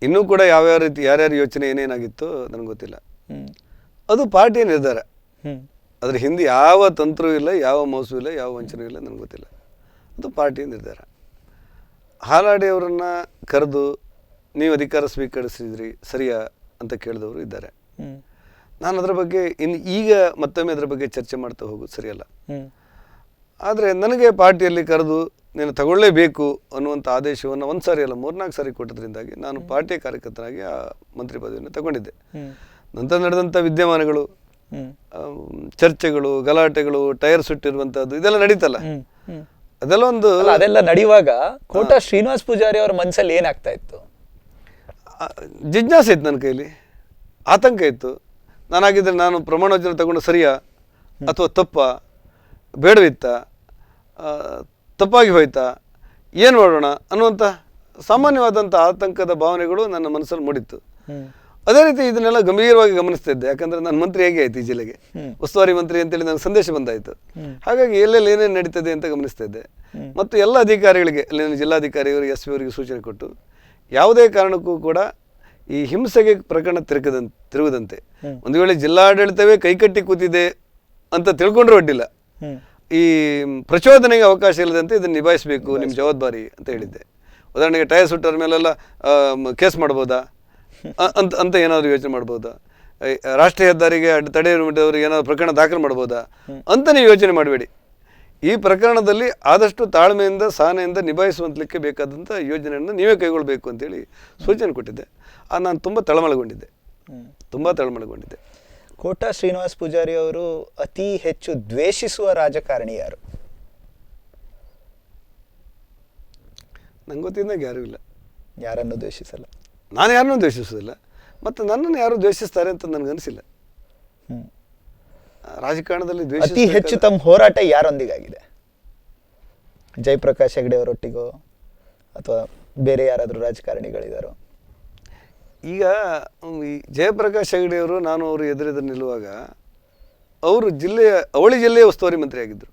[SPEAKER 3] ಇನ್ನೂ ಕೂಡ ಯಾವ್ಯಾವ ರೀತಿ ಯಾರ್ಯಾರ ಯೋಚನೆ ಏನೇನಾಗಿತ್ತು ನನಗೆ ಗೊತ್ತಿಲ್ಲ. ಅದು ಪಾರ್ಟಿಯ ನಿರ್ಧಾರ. ಅದ್ರ ಹಿಂದೆ ಯಾವ ತಂತ್ರವೂ ಇಲ್ಲ, ಯಾವ ಮೋಸವೂ ಇಲ್ಲ, ಯಾವ ವಂಚನೆಯೂ ಇಲ್ಲ, ನನಗೆ ಗೊತ್ತಿಲ್ಲ. ಅದು ಪಾರ್ಟಿಯ ನಿರ್ಧಾರ. ಹಾಲಾಡಿ ಅವರನ್ನು ಕರೆದು ನೀವು ಅಧಿಕಾರ ಸ್ವೀಕರಿಸಿದ್ರಿ ಸರಿಯಾ ಅಂತ ಕೇಳಿದವರು ಇದ್ದಾರೆ. ನಾನು ಅದರ ಬಗ್ಗೆ ಈಗ ಮತ್ತೊಮ್ಮೆ ಅದರ ಬಗ್ಗೆ ಚರ್ಚೆ ಮಾಡ್ತಾ ಹೋಗೋದು ಸರಿಯಲ್ಲ. ಆದರೆ ನನಗೆ ಪಾರ್ಟಿಯಲ್ಲಿ ಕರೆದು ನೀನು ತಗೊಳ್ಳೇಬೇಕು ಅನ್ನುವಂಥ ಆದೇಶವನ್ನು ಒಂದು ಸಾರಿ ಅಲ್ಲ 3-4 ಸಾರಿ ಕೊಟ್ಟದ್ರಿಂದಾಗಿ ನಾನು ಪಾರ್ಟಿಯ ಕಾರ್ಯಕರ್ತನಾಗಿ ಆ ಮಂತ್ರಿ ಪದವಿಯನ್ನು ತಗೊಂಡಿದ್ದೆ. ನಂತರ ನಡೆದಂಥ ವಿದ್ಯಮಾನಗಳು, ಚರ್ಚೆಗಳು, ಗಲಾಟೆಗಳು, ಟೈರ್ ಸುಟ್ಟಿರುವಂಥದ್ದು ಇದೆಲ್ಲ ನಡೀತಲ್ಲ, ಅದೆಲ್ಲ
[SPEAKER 1] ನಡೆಯುವಾಗ ಕೋಟಾ ಶ್ರೀನಿವಾಸ್ ಪೂಜಾರಿ ಅವರ ಮನಸ್ಸಲ್ಲಿ ಏನಾಗ್ತಾ ಇತ್ತು?
[SPEAKER 3] ಜಿಜ್ಞಾಸೆ ಇತ್ತು, ನನ್ನ ಕೈಲಿ ಆತಂಕ ಇತ್ತು. ನಾನಾಗಿದ್ದರೆ ನಾನು ಪ್ರಮಾಣ ವಚನ ತಗೊಂಡು ಸರಿಯಾ ಅಥವಾ ತಪ್ಪಾ, ಬೇಡವಿತ್ತ, ತಪ್ಪಾಗಿ ಹೋಯ್ತಾ, ಏನು ಮಾಡೋಣ ಅನ್ನುವಂಥ ಸಾಮಾನ್ಯವಾದಂಥ ಆತಂಕದ ಭಾವನೆಗಳು ನನ್ನ ಮನಸ್ಸಲ್ಲಿ ಮೂಡಿತ್ತು. ಅದೇ ರೀತಿ ಇದನ್ನೆಲ್ಲ ಗಂಭೀರವಾಗಿ ಗಮನಿಸ್ತಾ ಇದ್ದೆ. ಯಾಕಂದರೆ ನಾನು ಮಂತ್ರಿ ಹೇಗೆ ಆಯ್ತು ಈ ಜಿಲ್ಲೆಗೆ, ಉಸ್ತುವಾರಿ ಮಂತ್ರಿ ಅಂತೇಳಿ ನನಗೆ ಸಂದೇಶ ಬಂದಾಯಿತು. ಹಾಗಾಗಿ ಎಲ್ಲೆಲ್ಲಿ ಏನೇನು ನಡೀತದೆ ಅಂತ ಗಮನಿಸ್ತಾ ಇದ್ದೆ. ಮತ್ತು ಎಲ್ಲ ಅಧಿಕಾರಿಗಳಿಗೆ, ಅಲ್ಲಿನ ಜಿಲ್ಲಾಧಿಕಾರಿಯವರಿಗೆ, ಎಸ್ ಪಿ ಅವರಿಗೆ ಸೂಚನೆ ಕೊಟ್ಟು ಯಾವುದೇ ಕಾರಣಕ್ಕೂ ಕೂಡ ಈ ಹಿಂಸೆಗೆ ಪ್ರಕರಣ ತಿರುಗದಂತೆ, ಒಂದು ವೇಳೆ ಜಿಲ್ಲಾಡಳಿತವೇ ಕೈಕಟ್ಟಿ ಕೂತಿದೆ ಅಂತ ತಿಳ್ಕೊಂಡ್ರೂ ಅಡ್ಡಿಲ್ಲ, ಈ ಪ್ರಚೋದನೆಗೆ ಅವಕಾಶ ಇಲ್ಲದಂತೆ ಇದನ್ನು ನಿಭಾಯಿಸಬೇಕು, ನಿಮ್ಮ ಜವಾಬ್ದಾರಿ ಅಂತ ಹೇಳಿದ್ದೆ. ಉದಾಹರಣೆಗೆ ಟೈರ್ ಸುಟ್ಟರ ಮೇಲೆಲ್ಲ ಕೇಸ್ ಮಾಡ್ಬೋದಾ ಅಂತ ಏನಾದರೂ ಯೋಚನೆ ಮಾಡ್ಬೋದಾ, ರಾಷ್ಟ್ರೀಯ ಹೆದ್ದಾರಿಗೆ ತಡೆ ಅವರಿಗೆ ಏನಾದರೂ ಪ್ರಕರಣ ದಾಖಲು ಮಾಡ್ಬೋದಾ ಅಂತ ನೀವು ಯೋಚನೆ ಮಾಡಬೇಡಿ. ಈ ಪ್ರಕರಣದಲ್ಲಿ ಆದಷ್ಟು ತಾಳ್ಮೆಯಿಂದ ಸಹನೆಯಿಂದ ನಿಭಾಯಿಸುವಂತಲಿಕ್ಕೆ ಬೇಕಾದಂಥ ಯೋಜನೆಯನ್ನು ನೀವೇ ಕೈಗೊಳ್ಳಬೇಕು ಅಂತೇಳಿ ಸೂಚನೆ ಕೊಟ್ಟಿದ್ದೆ. ನಾನು ತುಂಬ ತಳಮಳಗೊಂಡಿದ್ದೆ.
[SPEAKER 1] ಕೋಟಾ ಶ್ರೀನಿವಾಸ್ ಪೂಜಾರಿ ಅವರು ಅತಿ ಹೆಚ್ಚು ದ್ವೇಷಿಸುವ ರಾಜಕಾರಣಿ ಯಾರು?
[SPEAKER 3] ನಂಗೆ ಗೊತ್ತಿದ್ದಾಗ ಯಾರೂ ಇಲ್ಲ.
[SPEAKER 1] ಯಾರನ್ನು ದ್ವೇಷಿಸಲ್ಲ.
[SPEAKER 3] ನಾನು ಯಾರನ್ನೂ ದ್ವೇಷಿಸೋದಿಲ್ಲ, ಮತ್ತು ನನ್ನನ್ನು ಯಾರು ದ್ವೇಷಿಸ್ತಾರೆ ಅಂತ ನನಗನ್ನಿಸಿಲ್ಲ. ರಾಜಕಾರಣದಲ್ಲಿ
[SPEAKER 1] ಅತಿ ಹೆಚ್ಚು ತಮ್ಮ ಹೋರಾಟ ಯಾರೊಂದಿಗಾಗಿದೆ? ಜಯಪ್ರಕಾಶ್ ಹೆಗಡೆ ಅವರೊಟ್ಟಿಗೋ ಅಥವಾ ಬೇರೆ ಯಾರಾದರೂ ರಾಜಕಾರಣಿಗಳಿದಾರೋ?
[SPEAKER 3] ಈಗ ಈ ಜಯಪ್ರಕಾಶ್ ಹೆಗಡೆ ಅವರು, ನಾನು ಅವರು ಎದುರೆದುರು ನಿಲ್ಲುವಾಗ ಅವರು ಅವಳಿ ಜಿಲ್ಲೆಯ ಉಸ್ತುವಾರಿ ಮಂತ್ರಿ ಆಗಿದ್ದರು.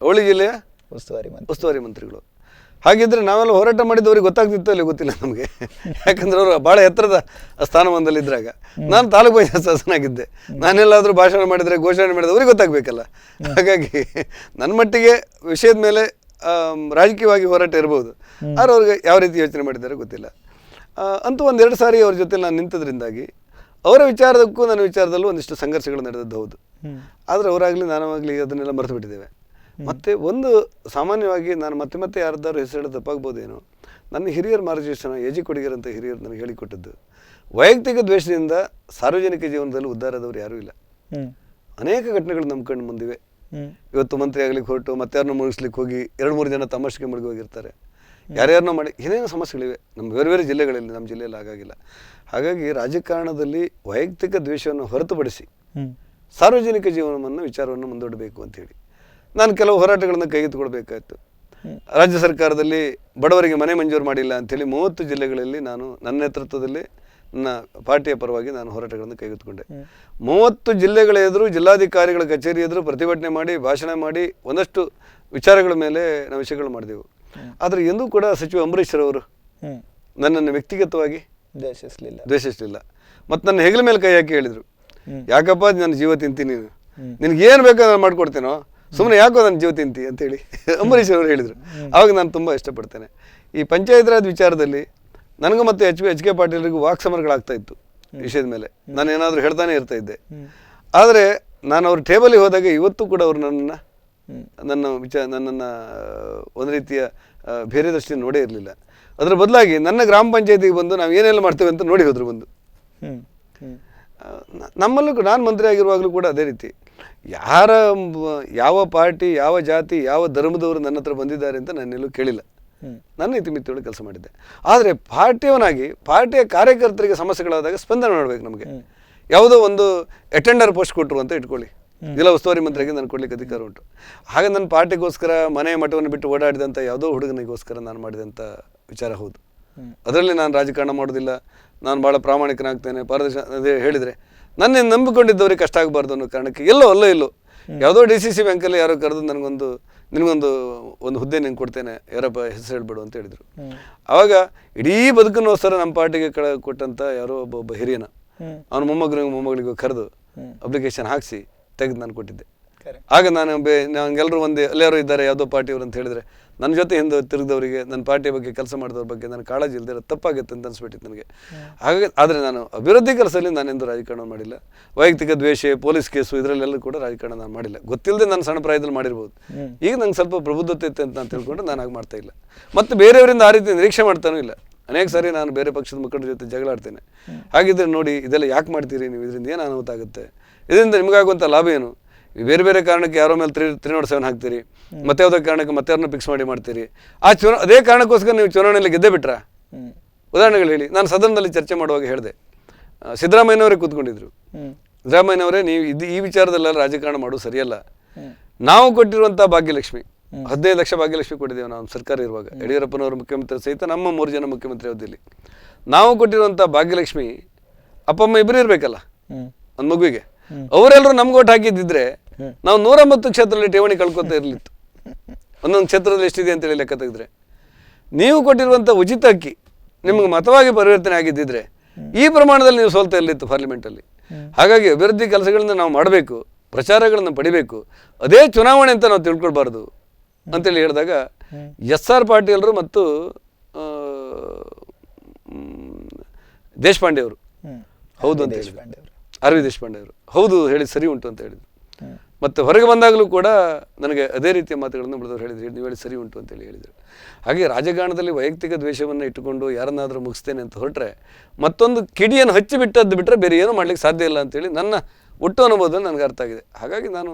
[SPEAKER 3] ಅವಳಿ ಜಿಲ್ಲೆಯ ಉಸ್ತುವಾರಿ ಮಂತ್ರಿಗಳು. ಹಾಗಿದ್ರೆ ನಾವೆಲ್ಲ ಹೋರಾಟ ಮಾಡಿದವ್ರಿಗೆ ಗೊತ್ತಾಗ್ತಿತ್ತು ಅಲ್ಲಿ, ಗೊತ್ತಿಲ್ಲ ನಮಗೆ. ಯಾಕಂದ್ರೆ ಅವರು ಭಾಳ ಎತ್ತರದ ಸ್ಥಾನಮಾನದಲ್ಲಿದ್ದಾಗ ನಾನು ತಾಲೂಕು ಪಂಚಾಯತ್ ಸದಸ್ಯನಾಗಿದ್ದೆ. ನಾನೆಲ್ಲಾದರೂ ಭಾಷಣ ಮಾಡಿದರೆ, ಘೋಷಣೆ ಮಾಡಿದ್ರೆ ಅವ್ರಿಗೆ ಗೊತ್ತಾಗಬೇಕಲ್ಲ. ಹಾಗಾಗಿ ನನ್ನ ಮಟ್ಟಿಗೆ ವಿಷಯದ ಮೇಲೆ ರಾಜಕೀಯವಾಗಿ ಹೋರಾಟ ಇರ್ಬೋದು, ಆದ್ರೆ ಅವ್ರಿಗೆ ಯಾವ ರೀತಿ ಯೋಚನೆ ಮಾಡಿದ್ದಾರೆ ಗೊತ್ತಿಲ್ಲ. ಅಂತೂ ಒಂದೆರಡು ಸಾರಿ ಅವ್ರ ಜೊತೆ ನಾನು ನಿಂತದ್ರಿಂದಾಗಿ ಅವರ ವಿಚಾರದಕ್ಕೂ ನನ್ನ ವಿಚಾರದಲ್ಲೂ ಒಂದಿಷ್ಟು ಸಂಘರ್ಷಗಳು ನಡೆದದ್ದು ಹೌದು. ಆದರೆ ಅವರಾಗಲಿ ನಾನಾಗಲಿ ಅದನ್ನೆಲ್ಲ ಮರೆತು ಬಿಟ್ಟಿದ್ದೇವೆ. ಮತ್ತು ಒಂದು ಸಾಮಾನ್ಯವಾಗಿ ನಾನು ಮತ್ತೆ ಯಾರ್ದಾರು ಹೆಸರು ತಪ್ಪಾಗ್ಬೋದೇನೋ, ನನ್ನ ಹಿರಿಯರ ಮಾರ್ಗದರ್ಶನ ಎಜಿ ಕೊಡಿಗರ್ ಅಂತ ಹಿರಿಯರು ನನಗೆ ಹೇಳಿಕೊಟ್ಟದ್ದು, ವೈಯಕ್ತಿಕ ದ್ವೇಷದಿಂದ ಸಾರ್ವಜನಿಕ ಜೀವನದಲ್ಲಿ ಉದ್ಧಾರದವರು ಯಾರೂ ಇಲ್ಲ. ಅನೇಕ ಘಟನೆಗಳು ನಮ್ಮ ಕಣ್ಣು ಮುಂದಿವೆ. ಇವತ್ತು ಮಂತ್ರಿ ಆಗ್ಲಿಕ್ಕೆ ಹೊರಟು ಮತ್ತಾರನ್ನ ಮುಗಿಸ್ಲಿಕ್ಕೆ ಹೋಗಿ 2-3 ಜನ ತಮಾಷೆಗೆ ಮುಳುಗಿ ಹೋಗಿರ್ತಾರೆ. ಯಾರ್ಯಾರನ್ನೋ ಮಾಡಿ ಏನೇನೋ ಸಮಸ್ಯೆಗಳಿವೆ ನಮ್ಮ ಬೇರೆ ಬೇರೆ ಜಿಲ್ಲೆಗಳಲ್ಲಿ. ನಮ್ಮ ಜಿಲ್ಲೆಯಲ್ಲಿ ಹಾಗಾಗಿಲ್ಲ. ಹಾಗಾಗಿ ರಾಜಕಾರಣದಲ್ಲಿ ವೈಯಕ್ತಿಕ ದ್ವೇಷವನ್ನು ಹೊರತುಪಡಿಸಿ ಸಾರ್ವಜನಿಕ ಜೀವನವನ್ನು ವಿಚಾರವನ್ನು ಮುಂದೂಡಬೇಕು ಅಂತೇಳಿ ನಾನು ಕೆಲವು ಹೋರಾಟಗಳನ್ನು ಕೈಗೆತ್ತಿಕೊಳ್ಬೇಕಾಯಿತು. ರಾಜ್ಯ ಸರ್ಕಾರದಲ್ಲಿ ಬಡವರಿಗೆ ಮನೆ ಮಂಜೂರು ಮಾಡಿಲ್ಲ ಅಂಥೇಳಿ 30 ಜಿಲ್ಲೆಗಳಲ್ಲಿ ನಾನು ನನ್ನ ನೇತೃತ್ವದಲ್ಲಿ ನನ್ನ ಪಾರ್ಟಿಯ ಪರವಾಗಿ ನಾನು ಹೋರಾಟಗಳನ್ನು ಕೈಗೆತ್ತಿಕೊಂಡೆ. 30 ಜಿಲ್ಲೆಗಳ ಎದುರು, ಜಿಲ್ಲಾಧಿಕಾರಿಗಳ ಕಚೇರಿ ಎದುರು ಪ್ರತಿಭಟನೆ ಮಾಡಿ, ಭಾಷಣ ಮಾಡಿ, ಒಂದಷ್ಟು ವಿಚಾರಗಳ ಮೇಲೆ ನಾವು ವಿಷಯಗಳು ಮಾಡಿದೆವು. ಆದರೆ ಎಂದೂ ಕೂಡ ಸಚಿವ ಅಂಬರೀಶ್ರವರು ನನ್ನನ್ನು ವ್ಯಕ್ತಿಗತವಾಗಿ ದ್ವೇಷಿಸಲಿಲ್ಲ. ಮತ್ತು ನನ್ನ ಹೆಗಲ ಮೇಲೆ ಕೈ ಹಾಕಿ ಹೇಳಿದರು, ಯಾಕಪ್ಪ ನನ್ನ ಜೀವ ತಿಂತೀನಿ, ನಿನಗೇನು ಬೇಕೋ ನಾನು ಮಾಡ್ಕೊಡ್ತೇನೋ, ಸುಮ್ಮನೆ ಯಾಕೋ ನನ್ನ ಜೀವ ತಿಂತಿ ಅಂತೇಳಿ ಅಂಬರೀಶ್ ಅವರು ಹೇಳಿದರು. ಆವಾಗ ನಾನು ತುಂಬ ಇಷ್ಟಪಡ್ತೇನೆ. ಈ ಪಂಚಾಯತ್ ರಾಜ್ ವಿಚಾರದಲ್ಲಿ ನನಗೂ ಮತ್ತು ಎಚ್ ಕೆ ಪಾಟೀಲರಿಗೂ ವಾಕ್ಸಮರಗಳಾಗ್ತಾ ಇತ್ತು ವಿಷಯದ ಮೇಲೆ. ನಾನು ಏನಾದರೂ ಹೇಳ್ತಾನೆ ಇರ್ತಾ ಇದ್ದೆ. ಆದರೆ ನಾನು ಅವ್ರ ಟೇಬಲಿಗೆ ಹೋದಾಗ ಇವತ್ತು ಕೂಡ ಅವರು ನನ್ನನ್ನು ಒಂದು ರೀತಿಯ ಬೇರೆ ದೃಷ್ಟಿಯಿಂದ ನೋಡೇ ಇರಲಿಲ್ಲ. ಅದರ ಬದಲಾಗಿ ನನ್ನ ಗ್ರಾಮ ಪಂಚಾಯತಿಗೆ ಬಂದು ನಾವು ಏನೆಲ್ಲ ಮಾಡ್ತೇವೆ ಅಂತ ನೋಡಿ ಹೋದ್ರು ಬಂದು. ನಮ್ಮಲ್ಲೂ ನಾನು ಮಂತ್ರಿ ಆಗಿರುವಾಗಲೂ ಕೂಡ ಅದೇ ರೀತಿ ಯಾವ ಪಾರ್ಟಿ, ಯಾವ ಜಾತಿ, ಯಾವ ಧರ್ಮದವರು ನನ್ನ ಹತ್ರ ಬಂದಿದ್ದಾರೆ ಅಂತ ನಾನೆಲ್ಲೂ ಕೇಳಿಲ್ಲ. ನನ್ನ ಇತಿಮಿತಿಯೊಳಗೆ ಕೆಲಸ ಮಾಡಿದ್ದೆ. ಆದರೆ ಪಾರ್ಟಿಯವನಾಗಿ ಪಾರ್ಟಿಯ ಕಾರ್ಯಕರ್ತರಿಗೆ ಸಮಸ್ಯೆಗಳಾದಾಗ ಸ್ಪಂದನೆ ಮಾಡಬೇಕು. ನಮಗೆ ಯಾವುದೋ ಒಂದು ಅಟೆಂಡರ್ ಪೋಸ್ಟ್ ಕೊಟ್ಟರು ಅಂತ ಇಟ್ಕೊಳ್ಳಿ, ಜಿಲ್ಲಾ ಉಸ್ತುವಾರಿ ಮಂತ್ರಿಗೆ ನಾನು ಕೊಡ್ಲಿಕ್ಕೆ ಅಧಿಕಾರ ಉಂಟು. ಹಾಗೆ ನನ್ನ ಪಾರ್ಟಿಗೋಸ್ಕರ ಮನೆ ಮಠವನ್ನು ಬಿಟ್ಟು ಓಡಾಡಿದಂಥ ಯಾವುದೋ ಹುಡುಗನಿಗೋಸ್ಕರ ನಾನು ಮಾಡಿದಂಥ ವಿಚಾರ ಹೌದು. ಅದರಲ್ಲಿ ನಾನು ರಾಜಕಾರಣ ಮಾಡೋದಿಲ್ಲ, ನಾನು ಭಾಳ ಪ್ರಾಮಾಣಿಕನಾಗ್ತೇನೆ, ಪಾರದರ್ಶಕ ಅದೇ ಹೇಳಿದರೆ ನನ್ನ ನಂಬಿಕೊಂಡಿದ್ದವ್ರಿಗೆ ಕಷ್ಟ ಆಗಬಾರ್ದು ಅನ್ನೋ ಕಾರಣಕ್ಕೆ ಎಲ್ಲೋ ಯಾವುದೋ DCC ಬ್ಯಾಂಕಲ್ಲಿ ಯಾರೋ ಕರೆದು ನಿನಗೊಂದು ಹುದ್ದೆ ನಿಂಗೆ ಕೊಡ್ತೇನೆ, ಯಾರಪ್ಪ ಹೆಸರು ಹೇಳ್ಬೇಡು ಅಂತ ಹೇಳಿದರು. ಆವಾಗ ಇಡೀ ಬದುಕನ್ನೋಸ್ಕರ ನಮ್ಮ ಪಾರ್ಟಿಗೆ ಕೊಟ್ಟಂಥ ಯಾರೋ ಒಬ್ಬ ಹಿರಿಯನ ಅವನ ಮೊಮ್ಮಗಳಿಗೂ ಕರೆದು ಅಪ್ಲಿಕೇಶನ್ ಹಾಕಿಸಿ ತೆಗೆದು ನಾನು ಕೊಟ್ಟಿದ್ದೆ. ಆಗ ನಂಗೆಲ್ಲರೂ ಎಲ್ಲರೂ ಇದ್ದಾರೆ ಯಾವುದೋ ಪಾರ್ಟಿಯವರು ಅಂತ ಹೇಳಿದರೆ ನನ್ನ ಜೊತೆ ಹಿಂದೆ ತಿರುಗಿದವರಿಗೆ, ನನ್ನ ಪಾರ್ಟಿಯ ಬಗ್ಗೆ ಕೆಲಸ ಮಾಡಿದವ್ರ ಬಗ್ಗೆ ನಾನು ಕಾಳಜಿ ಇಲ್ಲದೆ ತಪ್ಪಾಗುತ್ತೆ ಅಂತ ಅನಿಸ್ಬಿಟ್ಟಿತ್ತು ನನಗೆ. ಹಾಗಾಗಿ ಆದರೆ ನಾನು ಅಭಿವೃದ್ಧಿ ಕೆಲಸದಲ್ಲಿ ನಾನೆಂದು ರಾಜಕಾರಣ ಮಾಡಿಲ್ಲ. ವೈಯಕ್ತಿಕ ದ್ವೇಷ, ಪೊಲೀಸ್ ಕೇಸು ಇದರಲ್ಲೆಲ್ಲೂ ಕೂಡ ರಾಜಕಾರಣ ನಾನು ಮಾಡಿಲ್ಲ. ಗೊತ್ತಿಲ್ಲದೆ ನಾನು ಸಣ್ಣ ಪ್ರಾಯದಲ್ಲಿ ಮಾಡಿರ್ಬೋದು. ಈಗ ನಂಗೆ ಸ್ವಲ್ಪ ಪ್ರಬುದ್ಧತೆ ಇತ್ತು ಅಂತ ನಾನು ತಿಳ್ಕೊಂಡು ನಾನು ಹಾಗೆ ಮಾಡ್ತಾ ಇಲ್ಲ. ಮತ್ತು ಬೇರೆಯವರಿಂದ ಆ ರೀತಿ ನಿರೀಕ್ಷೆ ಮಾಡ್ತಾನೂ ಇಲ್ಲ. ಅನೇಕ ಸಾರಿ ನಾನು ಬೇರೆ ಪಕ್ಷದ ಮುಖಂಡರ ಜೊತೆ ಜಗಳಾಡ್ತೇನೆ. ಹಾಗಿದ್ರೆ ನೋಡಿ, ಇದೆಲ್ಲ ಯಾಕೆ ಮಾಡ್ತೀರಿ ನೀವು, ಇದರಿಂದ ಏನು ಅನಾಹುತ ಆಗುತ್ತೆ, ಇದರಿಂದ ನಿಮಗಾಗುವಂಥ ಲಾಭ ಏನು, ಬೇರೆ ಬೇರೆ ಕಾರಣಕ್ಕೆ ಯಾರೋ ಮೇಲೆ 307 ಹಾಕ್ತೀರಿ, ಮತ್ತೆ ಯಾವುದೋ ಕಾರಣಕ್ಕೆ ಮತ್ತೆ ಯಾರನ್ನ ಫಿಕ್ಸ್ ಮಾಡ್ತೀರಿ. ಅದೇ ಕಾರಣಕ್ಕೋಸ್ಕರ ನೀವು ಚುನಾವಣೆಯಲ್ಲಿ ಗೆದ್ದೇ ಬಿಟ್ರಾ? ಉದಾಹರಣೆಗಳು ಹೇಳಿ. ನಾನು ಸದನದಲ್ಲಿ ಚರ್ಚೆ ಮಾಡುವಾಗ ಹೇಳಿದೆ, ಸಿದ್ದರಾಮಯ್ಯನವರೇ ಕೂತ್ಕೊಂಡಿದ್ರು. ಸಿದ್ದರಾಮಯ್ಯನವರೇ, ನೀವು ಈ ವಿಚಾರದಲ್ಲೆಲ್ಲ ರಾಜಕಾರಣ ಮಾಡೋದು ಸರಿಯಲ್ಲ. ನಾವು ಕೊಟ್ಟಿರುವಂಥ ಭಾಗ್ಯಲಕ್ಷ್ಮಿ 15 ಲಕ್ಷ ಭಾಗ್ಯಲಕ್ಷ್ಮಿ ಕೊಟ್ಟಿದ್ದೇವೆ ನಾವು ಸರ್ಕಾರ ಇರುವಾಗ. ಯಡಿಯೂರಪ್ಪನವರು ಮುಖ್ಯಮಂತ್ರಿ ಸಹಿತ ನಮ್ಮ 3 ಜನ ಮುಖ್ಯಮಂತ್ರಿ ಅವಧಿಯಲ್ಲಿ ನಾವು ಕೊಟ್ಟಿರುವಂಥ ಭಾಗ್ಯಲಕ್ಷ್ಮಿ ಅಪ್ಪ ಅಮ್ಮ ಇಬ್ಬರು ಇರಬೇಕಲ್ಲ
[SPEAKER 1] ಹ್ಮ್
[SPEAKER 3] ಒಂದು ಮಗುವಿಗೆ. ಅವರೆಲ್ಲರೂ ನಮ್ಗೆ ಓಟ್ ಹಾಕಿದ್ದಿದ್ರೆ ನಾವು 109 ಕ್ಷೇತ್ರದಲ್ಲಿ ಠೇವಣಿ ಕಳ್ಕೊತಾ ಇರಲಿತ್ತು. ಒಂದೊಂದು ಕ್ಷೇತ್ರದಲ್ಲಿ ಎಷ್ಟಿದೆ ಅಂತೇಳಿ ಲೆಕ್ಕ ತೆಗೆದ್ರೆ, ನೀವು ಕೊಟ್ಟಿರುವಂಥ ಉಚಿತ ಅಕ್ಕಿ ನಿಮಗೆ ಮತವಾಗಿ ಪರಿವರ್ತನೆ ಆಗಿದ್ದಿದ್ರೆ ಈ ಪ್ರಮಾಣದಲ್ಲಿ ನೀವು ಸೋಲ್ತಾ ಇರಲಿತ್ತು ಪಾರ್ಲಿಮೆಂಟಲ್ಲಿ. ಹಾಗಾಗಿ ಅಭಿವೃದ್ಧಿ ಕೆಲಸಗಳನ್ನ ನಾವು ಮಾಡಬೇಕು, ಪ್ರಚಾರಗಳನ್ನು ಪಡಿಬೇಕು, ಅದೇ ಚುನಾವಣೆ ಅಂತ ನಾವು ತಿಳ್ಕೊಳ್ಬಾರ್ದು ಅಂತೇಳಿ ಹೇಳಿದಾಗ SR ಪಾಟೀಲರು ಮತ್ತು ದೇಶಪಾಂಡೆ ಅವರು ಹೌದು ಅಂತ ಹೇಳಿದ್ರು. ಆರ್ ವಿ ದೇಶಪಾಂಡೆ ಅವರು ಹೌದು ಹೇಳಿ ಸರಿ ಉಂಟು ಅಂತ ಹೇಳಿದ್ರು. ಮತ್ತು ಹೊರಗೆ ಬಂದಾಗಲೂ ಕೂಡ ನನಗೆ ಅದೇ ರೀತಿಯ ಮಾತುಗಳನ್ನು ಬಿಡಿದವ್ರು ಹೇಳಿದ್ರು, ನೀವು ಹೇಳಿ ಸರಿ ಉಂಟು ಅಂತೇಳಿ ಹೇಳಿದರು. ಹಾಗೆ ರಾಜಕಾರಣದಲ್ಲಿ ವೈಯಕ್ತಿಕ ದ್ವೇಷವನ್ನು ಇಟ್ಟುಕೊಂಡು ಯಾರನ್ನಾದರೂ ಮುಗಿಸ್ತೇನೆ ಅಂತ ಹೊರಟ್ರೆ ಮತ್ತೊಂದು ಕಿಡಿಯನ್ನು ಹಚ್ಚಿಬಿಟ್ಟದ್ದು ಬಿಟ್ಟರೆ ಬೇರೆ ಏನೂ ಮಾಡಲಿಕ್ಕೆ ಸಾಧ್ಯ ಇಲ್ಲ ಅಂತೇಳಿ ನನ್ನ ಒಟ್ಟು ಅನುಭವದಲ್ಲಿ ನನಗೆ ಅರ್ಥ ಆಗಿದೆ. ಹಾಗಾಗಿ ನಾನು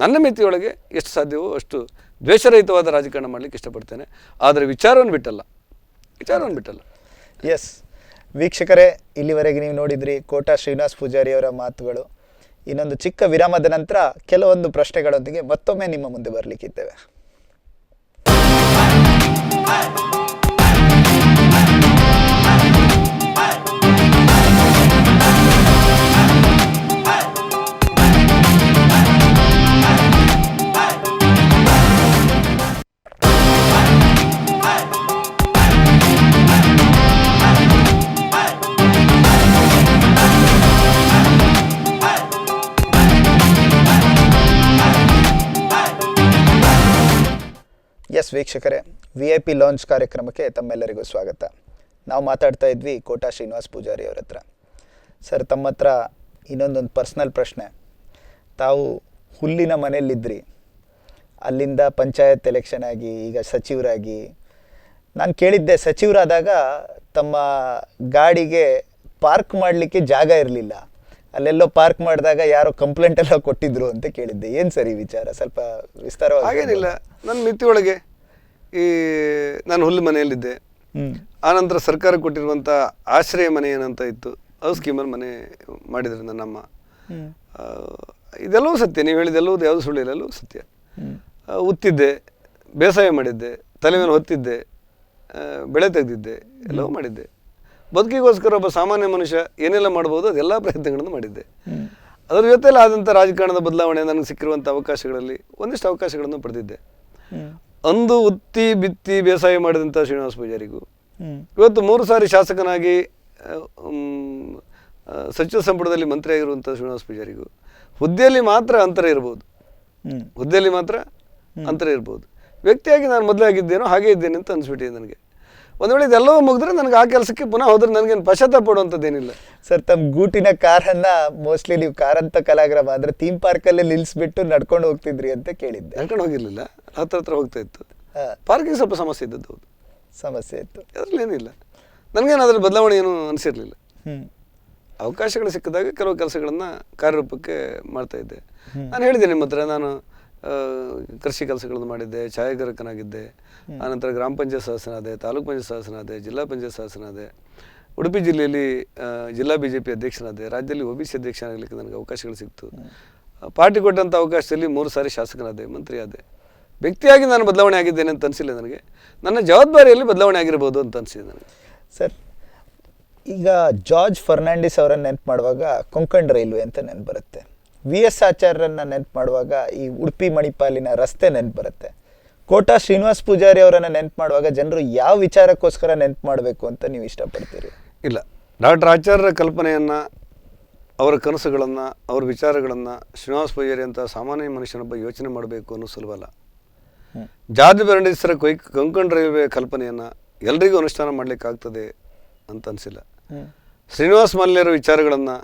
[SPEAKER 3] ನನ್ನ ಮಿತಿಯೊಳಗೆ ಎಷ್ಟು ಸಾಧ್ಯವೋ ಅಷ್ಟು ದ್ವೇಷರಹಿತವಾದ ರಾಜಕಾರಣ ಮಾಡಲಿಕ್ಕೆ ಇಷ್ಟಪಡ್ತೇನೆ. ಆದರೆ ವಿಚಾರವನ್ನು ಬಿಟ್ಟಲ್ಲ.
[SPEAKER 1] ಎಸ್ ವೀಕ್ಷಕರೇ, ಇಲ್ಲಿವರೆಗೆ ನೀವು ನೋಡಿದ್ರಿ ಕೋಟಾ ಶ್ರೀನಿವಾಸ್ ಪೂಜಾರಿ ಅವರ ಮಾತುಗಳು. ಇನ್ನೊಂದು ಚಿಕ್ಕ ವಿರಾಮದ ನಂತರ ಕೆಲವೊಂದು ಪ್ರಶ್ನೆಗಳೊಂದಿಗೆ ಮತ್ತೊಮ್ಮೆ ನಿಮ್ಮ ಮುಂದೆ ಬರಲಿಕ್ಕಿದ್ದೇವೆ. ಎಸ್ ವೀಕ್ಷಕರೇ, VIP ಲಾಂಚ್ ಕಾರ್ಯಕ್ರಮಕ್ಕೆ ತಮ್ಮೆಲ್ಲರಿಗೂ ಸ್ವಾಗತ. ನಾವು ಮಾತಾಡ್ತಾ ಇದ್ವಿ ಕೋಟಾ ಶ್ರೀನಿವಾಸ್ ಪೂಜಾರಿ ಅವ್ರ ಹತ್ರ. ಸರ್, ತಮ್ಮ ಹತ್ರ ಇನ್ನೊಂದೊಂದು ಪರ್ಸ್ನಲ್ ಪ್ರಶ್ನೆ. ತಾವು ಹುಲ್ಲಿನ ಮನೆಯಲ್ಲಿದ್ದಿರಿ, ಅಲ್ಲಿಂದ ಪಂಚಾಯತ್ ಎಲೆಕ್ಷನ್ ಆಗಿ ಈಗ ಸಚಿವರಾಗಿ. ನಾನು ಕೇಳಿದ್ದೆ, ಸಚಿವರಾದಾಗ ತಮ್ಮ ಗಾಡಿಗೆ ಪಾರ್ಕ್ ಮಾಡಲಿಕ್ಕೆ ಜಾಗ ಇರಲಿಲ್ಲ, ಅಲ್ಲೆಲ್ಲೋ ಪಾರ್ಕ್ ಮಾಡಿದಾಗ ಯಾರೋ ಕಂಪ್ಲೇಂಟ್ ಎಲ್ಲ ಕೊಟ್ಟಿದ್ರು ಅಂತ ಕೇಳಿದ್ದೆ. ಏನು ಸರ್ ಈ ವಿಚಾರ? ಸ್ವಲ್ಪ ವಿಸ್ತಾರವಾಗಿ.
[SPEAKER 3] ಹಾಗೇನಿಲ್ಲ, ನನ್ನ ಮಿತಿಯೊಳಗೆ ನಾನು ಹುಲ್ಲು ಮನೆಯಲ್ಲಿದ್ದೆ. ಆನಂತರ ಸರ್ಕಾರ ಕೊಟ್ಟಿರುವಂಥ ಆಶ್ರಯ ಮನೆ ಏನಂತ ಇತ್ತು, ಅದು ಸ್ಕೀಮಲ್ಲಿ ಮನೆ ಮಾಡಿದ್ರು ನನ್ನಮ್ಮ. ಇದೆಲ್ಲವೂ ಸತ್ಯ, ನೀವು ಹೇಳಿದೆಲ್ಲವೂ ಯಾವುದು ಸುಳ್ಳಿಲ್ಲ, ಎಲ್ಲವೂ ಸತ್ಯ. ಉತ್ತಿದ್ದೆ, ಬೇಸಾಯ ಮಾಡಿದ್ದೆ, ತಲೆ ಮೇಲೆ ಹೊತ್ತಿದ್ದೆ, ಬೆಳೆ ತೆಗೆದಿದ್ದೆ, ಎಲ್ಲವೂ ಮಾಡಿದ್ದೆ. ಬದುಕಿಗೋಸ್ಕರ ಒಬ್ಬ ಸಾಮಾನ್ಯ ಮನುಷ್ಯ ಏನೆಲ್ಲ ಮಾಡ್ಬೋದು ಅದೆಲ್ಲ ಪ್ರಯತ್ನಗಳನ್ನು ಮಾಡಿದ್ದೆ. ಅದರ ಜೊತೆಯಲ್ಲಿ ಆದಂಥ ರಾಜಕಾರಣದ ಬದಲಾವಣೆ ನನಗೆ ಸಿಕ್ಕಿರುವಂಥ ಅವಕಾಶಗಳಲ್ಲಿ ಒಂದಿಷ್ಟು ಅವಕಾಶಗಳನ್ನು ಪಡೆದಿದ್ದೆ. ಅಂದು ಉತ್ತಿ ಬಿತ್ತಿ ಬೇಸಾಯ ಮಾಡಿದಂಥ ಶ್ರೀನಿವಾಸ ಪೂಜಾರಿಗೂ, ಇವತ್ತು 3 ಸಾರಿ ಶಾಸಕನಾಗಿ ಸಚಿವ ಸಂಪುಟದಲ್ಲಿ ಮಂತ್ರಿ ಆಗಿರುವಂಥ ಶ್ರೀನಿವಾಸ ಪೂಜಾರಿಗೂ ಹುದ್ದೆಯಲ್ಲಿ ಮಾತ್ರ ಅಂತರ ಇರ್ಬೋದು, ವ್ಯಕ್ತಿಯಾಗಿ ನಾನು ಮೊದಲೇ ಆಗಿದ್ದೇನೋ ಹಾಗೇ ಇದ್ದೇನೆ ಅಂತ ಅನಿಸ್ಬಿಟ್ಟಿದೆ ನನಗೆ. ಒಂದು ವೇಳೆ ಇದೆಲ್ಲವೂ ಮುಗಿದ್ರೆ ನನಗೆ ಆ ಕೆಲಸಕ್ಕೆ ಪುನಃ ಹೋದ್ರೆ ನನಗೇನು ಪಶ್ಚಾತ್ತಾಪ ಪಡುವಂಥದ್ದೇನಿಲ್ಲ.
[SPEAKER 1] ಸರ್, ತಮ್ಮ ಗೂಟಿನ ಕಾರನ್ನ ಮೋಸ್ಟ್ಲಿ ನೀವು ಕಾರಂತ ಕಲಾಗ್ರಾಮ ಅಂದರೆ ಥೀಮ್ ಪಾರ್ಕಲ್ಲೇ ನಿಲ್ಲಿಸ್ಬಿಟ್ಟು ನಡ್ಕೊಂಡು ಹೋಗ್ತಿದ್ರಿ ಅಂತ ಕೇಳಿದ್ದೆ.
[SPEAKER 3] ನಡ್ಕೊಂಡು ಹೋಗಿರಲಿಲ್ಲ, ಹತ್ರ ಹೋಗ್ತಾ ಇತ್ತು. ಪಾರ್ಕಿಂಗ್ ಸ್ವಲ್ಪ ಸಮಸ್ಯೆ ಇದ್ದದ್ದು. ಹೌದು,
[SPEAKER 1] ಸಮಸ್ಯೆ ಇತ್ತು.
[SPEAKER 3] ಅದರಲ್ಲಿ ಏನಿಲ್ಲ, ನನಗೇನು ಅದರ ಬದಲಾವಣೆ ಏನು ಅನಿಸಿರಲಿಲ್ಲ. ಅವಕಾಶಗಳು ಸಿಕ್ಕಿದಾಗ ಕೆಲವು ಕೆಲಸಗಳನ್ನು ಕಾರ್ಯರೂಪಕ್ಕೆ ಮಾಡ್ತಾ ಇದ್ದೆ. ನಾನು ಹೇಳಿದೆ ನಿಮ್ಮ ಹತ್ರ, ನಾನು ಕೃಷಿ ಕೆಲಸಗಳನ್ನು ಮಾಡಿದ್ದೆ, ಛಾಯಾಗ್ರಾಹಕನಾಗಿದ್ದೆ, ಆನಂತರ ಗ್ರಾಮ ಪಂಚಾಯತ್ ಸದಸ್ಯನಾದೆ, ತಾಲೂಕು ಪಂಚಾಯತ್ ಸದಸ್ಯನಾದೆ, ಜಿಲ್ಲಾ ಪಂಚಾಯತ್ ಸದಸ್ಯನಾದೆ, ಉಡುಪಿ ಜಿಲ್ಲೆಯಲ್ಲಿ ಜಿಲ್ಲಾ BJP ಅಧ್ಯಕ್ಷನಾದೆ, ರಾಜ್ಯದಲ್ಲಿ OBC ಅಧ್ಯಕ್ಷನಾಗಲಿಕ್ಕೆ ನನಗೆ ಅವಕಾಶಗಳು ಸಿಕ್ತು. ಪಾರ್ಟಿ ಕೊಟ್ಟಂಥ ಅವಕಾಶದಲ್ಲಿ 3 ಸಾರಿ ಶಾಸಕನಾದೆ, ಮಂತ್ರಿ ಆದೆ. ವ್ಯಕ್ತಿಯಾಗಿ ನಾನು ಬದಲಾವಣೆ ಆಗಿದ್ದೇನೆ ಅಂತ ಅನಿಸಿಲ್ಲ ನನಗೆ. ನನ್ನ ಜವಾಬ್ದಾರಿಯಲ್ಲಿ ಬದಲಾವಣೆ ಆಗಿರ್ಬೋದು ಅಂತ ಅನಿಸಿದೆ ನನಗೆ.
[SPEAKER 1] ಸರ್, ಈಗ ಜಾರ್ಜ್ ಫರ್ನಾಂಡಿಸ್ ಅವರನ್ನು ನೆನಪು ಮಾಡುವಾಗ ಕೊಂಕಣ್ ರೈಲ್ವೆ ಅಂತ ನೆನಪು ಬರುತ್ತೆ. VS ಆಚಾರ್ಯರನ್ನು ನೆನಪು ಮಾಡುವಾಗ ಈ ಉಡುಪಿ ಮಣಿಪಾಲಿನ ರಸ್ತೆ ನೆನಪು ಬರುತ್ತೆ. ಕೋಟಾ ಶ್ರೀನಿವಾಸ್ ಪೂಜಾರಿ ಅವರನ್ನು ನೆನಪು ಮಾಡುವಾಗ ಜನರು ಯಾವ ವಿಚಾರಕ್ಕೋಸ್ಕರ ನೆನಪು ಮಾಡಬೇಕು ಅಂತ ನೀವು ಇಷ್ಟಪಡ್ತೀರಿ?
[SPEAKER 3] ಇಲ್ಲ, ಡಾಕ್ಟರ್ ಆಚಾರ್ಯರ ಕಲ್ಪನೆಯನ್ನು, ಅವರ ಕನಸುಗಳನ್ನು, ಅವರ ವಿಚಾರಗಳನ್ನು ಶ್ರೀನಿವಾಸ ಪೂಜಾರಿ ಅಂತ ಸಾಮಾನ್ಯ ಮನುಷ್ಯನೊಬ್ಬ ಯೋಚನೆ ಮಾಡಬೇಕು ಅನ್ನೋ ಸುಲಭಲ್ಲ. ಜಾರ್ಜ್ ಫರ್ನಾಂಡಿಸರ ಕೊಂಕಣ್ ರೈಲ್ವೆ ಕಲ್ಪನೆಯನ್ನು ಎಲ್ರಿಗೂ ಅನುಷ್ಠಾನ ಮಾಡಲಿಕ್ಕಾಗ್ತದೆ ಅಂತ ಅನಿಸಿಲ್ಲ. ಶ್ರೀನಿವಾಸ್ ಮಲ್ಯರ ವಿಚಾರಗಳನ್ನು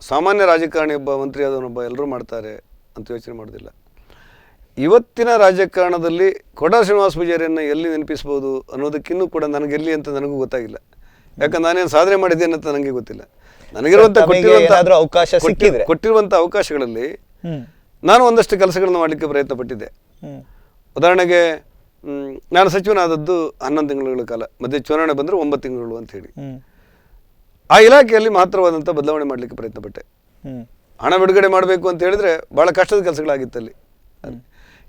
[SPEAKER 3] ಸಾಮಾನ್ಯ ರಾಜಕಾರಣಿಯೊಬ್ಬ, ಮಂತ್ರಿ ಆದವನೊಬ್ಬ ಎಲ್ಲರೂ ಮಾಡ್ತಾರೆ ಅಂತ ಯೋಚನೆ ಮಾಡೋದಿಲ್ಲ. ಇವತ್ತಿನ ರಾಜಕಾರಣದಲ್ಲಿ ಕೋಟಾ ಶ್ರೀನಿವಾಸ ಪೂಜಾರಿಯನ್ನು ಎಲ್ಲಿ ನೆನಪಿಸ್ಬೋದು ಅನ್ನೋದಕ್ಕಿನ್ನೂ ಕೂಡ ನನಗೆಲ್ಲಿ ಅಂತ ನನಗೂ ಗೊತ್ತಾಗಿಲ್ಲ. ಯಾಕಂದ್ರೆ ನಾನೇನು ಸಾಧನೆ ಮಾಡಿದ್ದೇನೆ ಅಂತ ನನಗೆ ಗೊತ್ತಿಲ್ಲ. ನನಗಿರುವಂಥ ಕೊಟ್ಟಿರುವಂಥ ಅವಕಾಶಗಳಲ್ಲಿ ನಾನು ಒಂದಷ್ಟು ಕೆಲಸಗಳನ್ನು ಮಾಡಲಿಕ್ಕೆ ಪ್ರಯತ್ನ ಪಟ್ಟಿದ್ದೆ. ಉದಾಹರಣೆಗೆ, ನಾನು ಸಚಿವನಾದದ್ದು 11 ತಿಂಗಳ ಕಾಲ, ಮಧ್ಯೆ ಚುನಾವಣೆ ಬಂದರೆ 9 ತಿಂಗಳು ಅಂತ ಹೇಳಿ ಆ ಇಲಾಖೆಯಲ್ಲಿ ಮಹತ್ತರವಾದಂಥ ಬದಲಾವಣೆ ಮಾಡಲಿಕ್ಕೆ ಪ್ರಯತ್ನ ಪಟ್ಟೆ. ಹಣ ಬಿಡುಗಡೆ ಮಾಡಬೇಕು ಅಂತ ಹೇಳಿದ್ರೆ ಭಾಳ ಕಷ್ಟದ ಕೆಲಸಗಳಾಗಿತ್ತಲ್ಲಿ.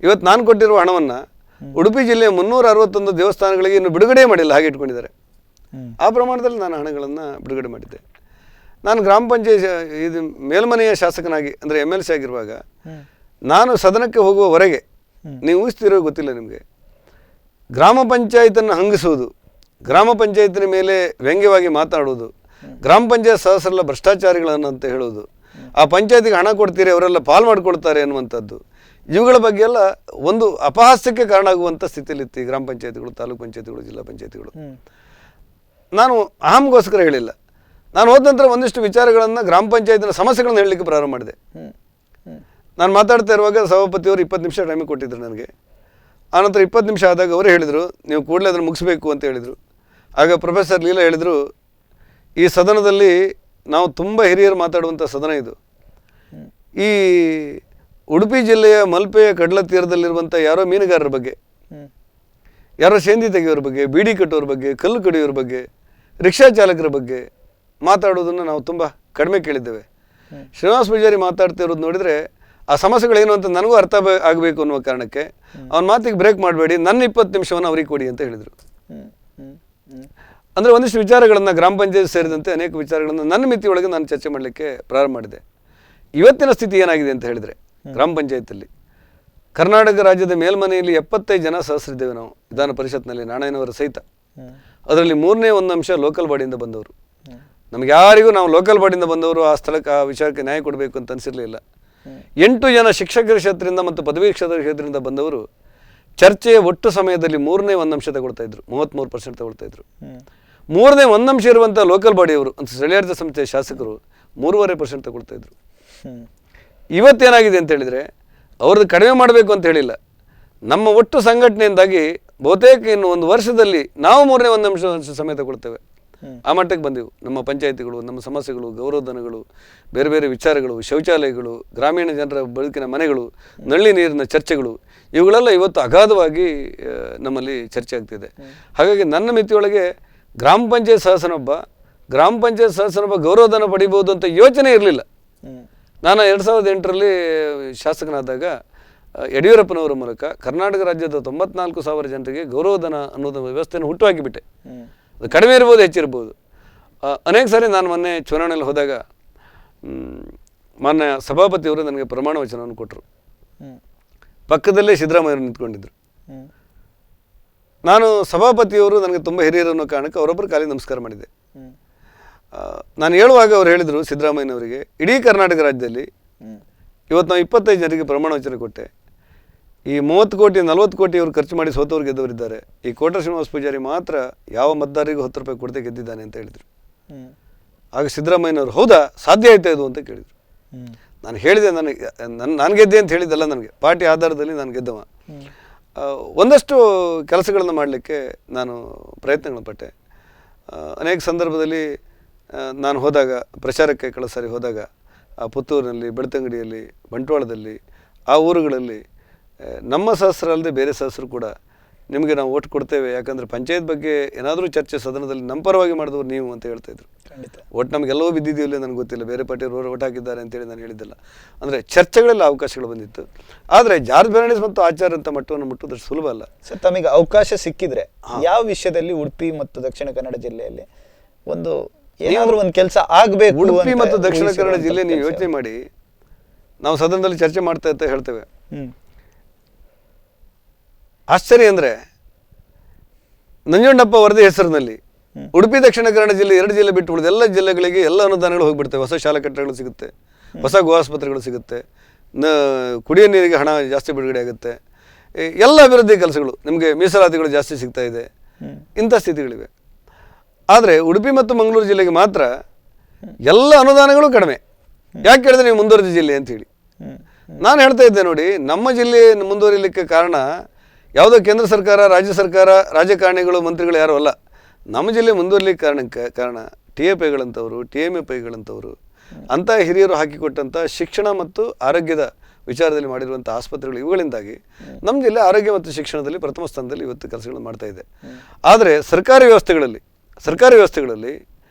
[SPEAKER 3] ಇವತ್ತು ನಾನು ಕೊಟ್ಟಿರುವ ಹಣವನ್ನು ಉಡುಪಿ ಜಿಲ್ಲೆಯ 361 ದೇವಸ್ಥಾನಗಳಿಗೆ ಇನ್ನು ಬಿಡುಗಡೆ ಮಾಡಿಲ್ಲ, ಹಾಗೆ ಇಟ್ಕೊಂಡಿದ್ದಾರೆ. ಆ ಪ್ರಮಾಣದಲ್ಲಿ ನಾನು ಹಣಗಳನ್ನು ಬಿಡುಗಡೆ ಮಾಡಿದ್ದೆ. ನಾನು ಗ್ರಾಮ ಪಂಚಾಯತ್ ಇದು ಮೇಲ್ಮನೆಯ ಶಾಸಕನಾಗಿ ಅಂದರೆ MLC ಆಗಿರುವಾಗ ನಾನು ಸದನಕ್ಕೆ ಹೋಗುವವರೆಗೆ ನೀವು ಊಹಿಸ್ತಿರೋ ಗೊತ್ತಿಲ್ಲ ನಿಮಗೆ, ಗ್ರಾಮ ಪಂಚಾಯತನ್ನು ಹಂಗಿಸುವುದು, ಗ್ರಾಮ ಪಂಚಾಯತಿನ ಮೇಲೆ ವ್ಯಂಗ್ಯವಾಗಿ ಮಾತಾಡುವುದು, ಗ್ರಾಮ ಪಂಚಾಯತ್ ಸದಸ್ಯರೆಲ್ಲ ಭ್ರಷ್ಟಾಚಾರಿಗಳನ್ನು ಅಂತ ಹೇಳೋದು, ಆ ಪಂಚಾಯತಿಗೆ ಹಣ ಕೊಡ್ತೀರಿ ಅವರೆಲ್ಲ ಪಾಲ್ ಮಾಡ್ಕೊಳ್ತಾರೆ ಅನ್ನುವಂಥದ್ದು, ಇವುಗಳ ಬಗ್ಗೆ ಎಲ್ಲ ಒಂದು ಅಪಹಾಸ್ಯಕ್ಕೆ ಕಾರಣ ಆಗುವಂಥ ಸ್ಥಿತಿಯಲ್ಲಿತ್ತು ಈ ಗ್ರಾಮ ಪಂಚಾಯತಿಗಳು, ತಾಲೂಕು ಪಂಚಾಯತಿಗಳು, ಜಿಲ್ಲಾ ಪಂಚಾಯತಿಗಳು. ನಾನು ಅಹಂಗೋಸ್ಕರ ಹೇಳಿಲ್ಲ. ನಾನು ಹೋದ ನಂತರ ಒಂದಿಷ್ಟು ವಿಚಾರಗಳನ್ನು ಗ್ರಾಮ ಪಂಚಾಯತಿನ ಸಮಸ್ಯೆಗಳನ್ನು ಹೇಳಲಿಕ್ಕೆ ಪ್ರಾರಂಭ ಮಾಡಿದೆ. ನಾನು ಮಾತಾಡ್ತಾ ಇರುವಾಗ ಸಭಾಪತಿಯವರು 20 ನಿಮಿಷ ಟೈಮಿಗೆ ಕೊಟ್ಟಿದ್ದರು ನನಗೆ. ಆನಂತರ 20 ನಿಮಿಷ ಆದಾಗ ಅವರೇ ಹೇಳಿದರು, ನೀವು ಕೂಡಲೇ ಅದನ್ನು ಮುಗಿಸ್ಬೇಕು ಅಂತ ಹೇಳಿದರು. ಆಗ ಪ್ರೊಫೆಸರ್ ಲೀಲಾ ಹೇಳಿದರು, ಈ ಸದನದಲ್ಲಿ ನಾವು ತುಂಬ ಹಿರಿಯರು ಮಾತಾಡುವಂಥ ಸದನ ಇದು. ಈ ಉಡುಪಿ ಜಿಲ್ಲೆಯ ಮಲ್ಪೆಯ ಕಡಲ ತೀರದಲ್ಲಿರುವಂಥ ಯಾರೋ ಮೀನುಗಾರರ ಬಗ್ಗೆ, ಯಾರೋ ಸೇಂದಿ ತೆಗೆಯೋರ ಬಗ್ಗೆ, ಬೀಡಿ ಕಟ್ಟೋರ ಬಗ್ಗೆ, ಕಲ್ಲು ಕಡಿಯೋರ ಬಗ್ಗೆ, ರಿಕ್ಷಾ ಚಾಲಕರ ಬಗ್ಗೆ ಮಾತಾಡೋದನ್ನು ನಾವು ತುಂಬ ಕಡಿಮೆ ಕೇಳಿದ್ದೇವೆ. ಶ್ರೀನಿವಾಸ ಪೂಜಾರಿ ಮಾತಾಡ್ತಿರೋದು ನೋಡಿದರೆ ಆ ಸಮಸ್ಯೆಗಳೇನು ಅಂತ ನನಗೂ ಅರ್ಥ ಆಗಬೇಕು ಅನ್ನುವ ಕಾರಣಕ್ಕೆ ಅವನ ಮಾತಿಗೆ ಬ್ರೇಕ್ ಮಾಡಬೇಡಿ, ನನ್ನ 20 ನಿಮಿಷವನ್ನು ಅವ್ರಿಗೆ ಕೊಡಿ ಅಂತ ಹೇಳಿದರು. ಅಂದರೆ ಒಂದಿಷ್ಟು ವಿಚಾರಗಳನ್ನು ಗ್ರಾಮ ಪಂಚಾಯತ್ ಸೇರಿದಂತೆ ಅನೇಕ ವಿಚಾರಗಳನ್ನು ನನ್ನ ಮಿತಿಯೊಳಗೆ ನಾನು ಚರ್ಚೆ ಮಾಡಲಿಕ್ಕೆ ಪ್ರಾರಂಭ ಮಾಡಿದೆ. ಇವತ್ತಿನ ಸ್ಥಿತಿ ಏನಾಗಿದೆ ಅಂತ ಹೇಳಿದರೆ, ಗ್ರಾಮ ಪಂಚಾಯತಲ್ಲಿ ಕರ್ನಾಟಕ ರಾಜ್ಯದ ಮೇಲ್ಮನೆಯಲ್ಲಿ 75 ಜನ ಸದಸ್ಯರಿದ್ದೇವೆ ನಾವು ವಿಧಾನ ಪರಿಷತ್ನಲ್ಲಿ, ನಾರಾಯಣವರ ಸಹಿತ. ಅದರಲ್ಲಿ 3ನೇ ಒಂದು ಅಂಶ ಲೋಕಲ್ ಬಾಡಿಯಿಂದ ಬಂದವರು. ನಮ್ಗೆ ಯಾರಿಗೂ ನಾವು ಲೋಕಲ್ ಬಾಡಿಯಿಂದ ಬಂದವರು ಆ ಸ್ಥಳಕ್ಕೆ ಆ ವಿಚಾರಕ್ಕೆ ನ್ಯಾಯ ಕೊಡಬೇಕು ಅಂತ ಅನಿಸಿರಲಿಲ್ಲ. 8 ಜನ ಶಿಕ್ಷಕರ ಕ್ಷೇತ್ರದಿಂದ ಮತ್ತು ಪದವಿ ಕ್ಷೇತ್ರದಿಂದ ಬಂದವರು ಚರ್ಚೆಯ ಒಟ್ಟು ಸಮಯದಲ್ಲಿ 3ನೇ ಒಂದು ಅಂಶ ತಗೊಳ್ತಾ ಇದ್ರು, 33% ತಗೊಳ್ತಾ ಇದ್ರು. 3ನೇ ಒಂದು ಅಂಶ ಇರುವಂಥ ಲೋಕಲ್ ಬಾಡಿಯವರು ಅಂತ ಸ್ಥಳೀಯಾಡಳಿತ ಸಂಸ್ಥೆಯ ಶಾಸಕರು 3.5% ತಗೊಳ್ತಾ ಇದ್ರು. ಇವತ್ತೇನಾಗಿದೆ ಅಂತ ಹೇಳಿದರೆ, ಅವ್ರದ್ದು ಕಡಿಮೆ ಮಾಡಬೇಕು ಅಂತ ಹೇಳಿಲ್ಲ, ನಮ್ಮ ಒಟ್ಟು ಸಂಘಟನೆಯಿಂದಾಗಿ ಬಹುತೇಕ ಇನ್ನು ಒಂದು ವರ್ಷದಲ್ಲಿ ನಾವು 3ನೇ ಒಂದು ಅಂಶ ಸಮಯ ತಗೊಳ್ತೇವೆ. ಆ ಮಟ್ಟಕ್ಕೆ ಬಂದೆವು. ನಮ್ಮ ಪಂಚಾಯಿತಿಗಳು, ನಮ್ಮ ಸಮಸ್ಯೆಗಳು, ಗೌರವಧನಗಳು, ಬೇರೆ ಬೇರೆ ವಿಚಾರಗಳು, ಶೌಚಾಲಯಗಳು, ಗ್ರಾಮೀಣ ಜನರ ಬದುಕಿನ ಮನೆಗಳು, ನಲ್ಲಿ ನೀರಿನ ಚರ್ಚೆಗಳು, ಇವುಗಳೆಲ್ಲ ಇವತ್ತು ಅಗಾಧವಾಗಿ ನಮ್ಮಲ್ಲಿ ಚರ್ಚೆ ಆಗ್ತಿದೆ. ಹಾಗಾಗಿ ನನ್ನ ಮಿತಿಯೊಳಗೆ ಗ್ರಾಮ ಪಂಚಾಯತ್ ಸದಸ್ಯನೊಬ್ಬ ಗೌರವಧನ ಪಡಿಬೋದು ಅಂತ ಯೋಚನೆ ಇರಲಿಲ್ಲ. ನಾನು 2008ರಲ್ಲಿ ಶಾಸಕನಾದಾಗ ಯಡಿಯೂರಪ್ಪನವರ ಮೂಲಕ ಕರ್ನಾಟಕ ರಾಜ್ಯದ 94,000 ಜನರಿಗೆ ಗೌರವಧನ ಅನ್ನೋದು ವ್ಯವಸ್ಥೆಯನ್ನು ಹುಟ್ಟುಹಾಕಿಬಿಟ್ಟೆ. ಅದು ಕಡಿಮೆ ಇರ್ಬೋದು, ಹೆಚ್ಚಿರ್ಬೋದು. ಅನೇಕ ಸಾರಿ ನಾನು ಮೊನ್ನೆ ಚುನಾವಣೆಯಲ್ಲಿ ಹೋದಾಗ ಮಾನ್ಯ ಸಭಾಪತಿಯವರು ನನಗೆ ಪ್ರಮಾಣ ವಚನವನ್ನು ಕೊಟ್ಟರು. ಪಕ್ಕದಲ್ಲೇ ಸಿದ್ದರಾಮಯ್ಯವರು ನಿಂತ್ಕೊಂಡಿದ್ದರು. ನಾನು ಸಭಾಪತಿಯವರು ನನಗೆ ತುಂಬ ಹಿರಿಯರು ಅನ್ನೋ ಕಾರಣಕ್ಕೆ ಅವರೊಬ್ಬರು ಕಾಲಿಗೆ ನಮಸ್ಕಾರ ಮಾಡಿದ್ದೆ. ನಾನು ಹೇಳುವಾಗ ಅವ್ರು ಹೇಳಿದರು ಸಿದ್ದರಾಮಯ್ಯನವರಿಗೆ, ಇಡೀ ಕರ್ನಾಟಕ ರಾಜ್ಯದಲ್ಲಿ ಇವತ್ತು ನಾವು 25 ಜನರಿಗೆ ಪ್ರಮಾಣ ವಚನ ಕೊಟ್ಟೆ. ಈ 30 ಕೋಟಿ 40 ಕೋಟಿ ಅವರು ಖರ್ಚು ಮಾಡಿ ಸೋತವ್ರು ಗೆದ್ದವರಿದ್ದಾರೆ. ಈ ಕೋಟ ಶ್ರೀನಿವಾಸ ಪೂಜಾರಿ ಮಾತ್ರ ಯಾವ ಮತದಾರರಿಗೂ 10 ರೂಪಾಯಿ ಕೊಡದೆ ಗೆದ್ದಿದ್ದಾನೆ ಅಂತ ಹೇಳಿದರು. ಆಗ ಸಿದ್ದರಾಮಯ್ಯನವರು, ಹೌದಾ, ಸಾಧ್ಯ ಆಯ್ತಾ ಇದು ಅಂತ ಕೇಳಿದರು. ನಾನು ಹೇಳಿದೆ, ನಾನು ಗೆದ್ದೆ ಅಂತ ಹೇಳಿದ್ದಲ್ಲ, ನನಗೆ ಪಾರ್ಟಿ ಆಧಾರದಲ್ಲಿ ನಾನು ಗೆದ್ದವ. ಒಂದಷ್ಟು ಕೆಲಸಗಳನ್ನು ಮಾಡಲಿಕ್ಕೆ ನಾನು ಪ್ರಯತ್ನಗಳನ್ನು ಪಟ್ಟೆ. ಅನೇಕ ಸಂದರ್ಭದಲ್ಲಿ ನಾನು ಹೋದಾಗ, ಪ್ರಚಾರಕ್ಕೆ ಕಳೆದ ಸಾರಿ ಹೋದಾಗ, ಪುತ್ತೂರಿನಲ್ಲಿ, ಬೆಳ್ತಂಗಡಿಯಲ್ಲಿ, ಬಂಟ್ವಾಳದಲ್ಲಿ, ಆ ಊರುಗಳಲ್ಲಿ ನಮ್ಮ ಸದಸ್ಯರಲ್ಲದೆ ಬೇರೆ ಸದಸ್ಯರು ಕೂಡ ನಿಮಗೆ ನಾವು ಓಟ್ ಕೊಡ್ತೇವೆ, ಯಾಕಂದರೆ ಪಂಚಾಯತ್ ಬಗ್ಗೆ ಏನಾದರೂ ಚರ್ಚೆ ಸದನದಲ್ಲಿ ನಮ್ಮ ಪರವಾಗಿ ಮಾಡಿದವರು ನೀವು ಅಂತ ಹೇಳ್ತಾಯಿದ್ರು. ಒಟ್ಟು ನಮಗೆಲ್ಲವೂ ಬಿದ್ದಿದ್ದೀವಿಲ್ಲ ನನಗೆ ಗೊತ್ತಿಲ್ಲ, ಬೇರೆ ಪಾರ್ಟಿಯವರು ಓಟ್ ಹಾಕಿದ್ದಾರೆ ಅಂತೇಳಿ ನಾನು ಹೇಳಿದ್ದಿಲ್ಲ. ಅಂದರೆ ಚರ್ಚೆಗಳೆಲ್ಲ ಅವಕಾಶಗಳು ಬಂದಿತ್ತು. ಆದರೆ ಜಾರ್ಜ್ ಫರ್ನಾಂಡಿಸ್ ಮತ್ತು ಆಚಾರ್ಯ ಅಂತ ಮಟ್ಟವನ್ನು ಮುಟ್ಟುವುದಷ್ಟು ಸುಲಭ ಅಲ್ಲ.
[SPEAKER 1] ಸರ್, ತಮಗೆ ಅವಕಾಶ ಸಿಕ್ಕಿದ್ರೆ ಯಾವ ವಿಷಯದಲ್ಲಿ ಉಡುಪಿ ಮತ್ತು ದಕ್ಷಿಣ ಕನ್ನಡ ಜಿಲ್ಲೆಯಲ್ಲಿ ಒಂದು ಏನಾದರೂ ಒಂದು ಕೆಲಸ ಆಗಬೇಕು?
[SPEAKER 3] ಉಡುಪಿ ಮತ್ತು ದಕ್ಷಿಣ ಕನ್ನಡ ಜಿಲ್ಲೆ ನೀವು ಯೋಚನೆ ಮಾಡಿ, ನಾವು ಸದನದಲ್ಲಿ ಚರ್ಚೆ ಮಾಡ್ತಾ ಅಂತ ಹೇಳ್ತೇವೆ. ಆಶ್ಚರ್ಯ ಅಂದರೆ, ನಂಜುಂಡಪ್ಪ ವರದಿ ಹೆಸರಿನಲ್ಲಿ ಉಡುಪಿ ದಕ್ಷಿಣ ಕನ್ನಡ ಜಿಲ್ಲೆ 2 ಜಿಲ್ಲೆ ಬಿಟ್ಟು ಉಳಿದ ಎಲ್ಲ ಜಿಲ್ಲೆಗಳಿಗೆ ಎಲ್ಲ ಅನುದಾನಗಳು ಹೋಗಿಬಿಡ್ತವೆ. ಹೊಸ ಶಾಲಾ ಕಟ್ಟಡಗಳು ಸಿಗುತ್ತೆ, ಹೊಸ ಗೋಆಸ್ಪತ್ರೆಗಳು ಸಿಗುತ್ತೆ, ಕುಡಿಯೋ ನೀರಿಗೆ ಹಣ ಜಾಸ್ತಿ ಬಿಡುಗಡೆ ಆಗುತ್ತೆ, ಎಲ್ಲ ಅಭಿವೃದ್ಧಿ ಕೆಲಸಗಳು, ನಿಮಗೆ ಮೀಸಲಾತಿಗಳು ಜಾಸ್ತಿ ಸಿಗ್ತಾ ಇದೆ. ಇಂಥ ಸ್ಥಿತಿಗಳಿವೆ. ಆದರೆ ಉಡುಪಿ ಮತ್ತು ಮಂಗಳೂರು ಜಿಲ್ಲೆಗೆ ಮಾತ್ರ ಎಲ್ಲ ಅನುದಾನಗಳು ಕಡಿಮೆ. ಯಾಕೆ ಹೇಳಿದ್ರೆ ನೀವು ಮುಂದುವರೆದ ಜಿಲ್ಲೆ ಅಂಥೇಳಿ ನಾನು ಹೇಳ್ತಾ ಇದ್ದೆ. ನೋಡಿ, ನಮ್ಮ ಜಿಲ್ಲೆ ಮುಂದುವರಿಲಿಕ್ಕೆ ಕಾರಣ ಯಾವುದೋ ಕೇಂದ್ರ ಸರ್ಕಾರ, ರಾಜ್ಯ ಸರ್ಕಾರ, ರಾಜಕಾರಣಿಗಳು, ಮಂತ್ರಿಗಳು ಯಾರೂ ಅಲ್ಲ. ನಮ್ಮ ಜಿಲ್ಲೆ ಮುಂದುವರಿಲಿಕ್ಕೆ ಕಾರಣ TFIಗಳಂಥವರು, TMFIಗಳಂಥವರು, ಅಂಥ ಹಿರಿಯರು ಹಾಕಿಕೊಟ್ಟಂಥ ಶಿಕ್ಷಣ ಮತ್ತು ಆರೋಗ್ಯದ ವಿಚಾರದಲ್ಲಿ ಮಾಡಿರುವಂಥ ಆಸ್ಪತ್ರೆಗಳು, ಇವುಗಳಿಂದಾಗಿ ನಮ್ಮ ಜಿಲ್ಲೆ ಆರೋಗ್ಯ ಮತ್ತು ಶಿಕ್ಷಣದಲ್ಲಿ ಪ್ರಥಮ ಸ್ಥಾನದಲ್ಲಿ ಇವತ್ತು ಕೆಲಸಗಳನ್ನು ಮಾಡ್ತಾ ಇದೆ. ಆದರೆ ಸರ್ಕಾರಿ ವ್ಯವಸ್ಥೆಗಳಲ್ಲಿ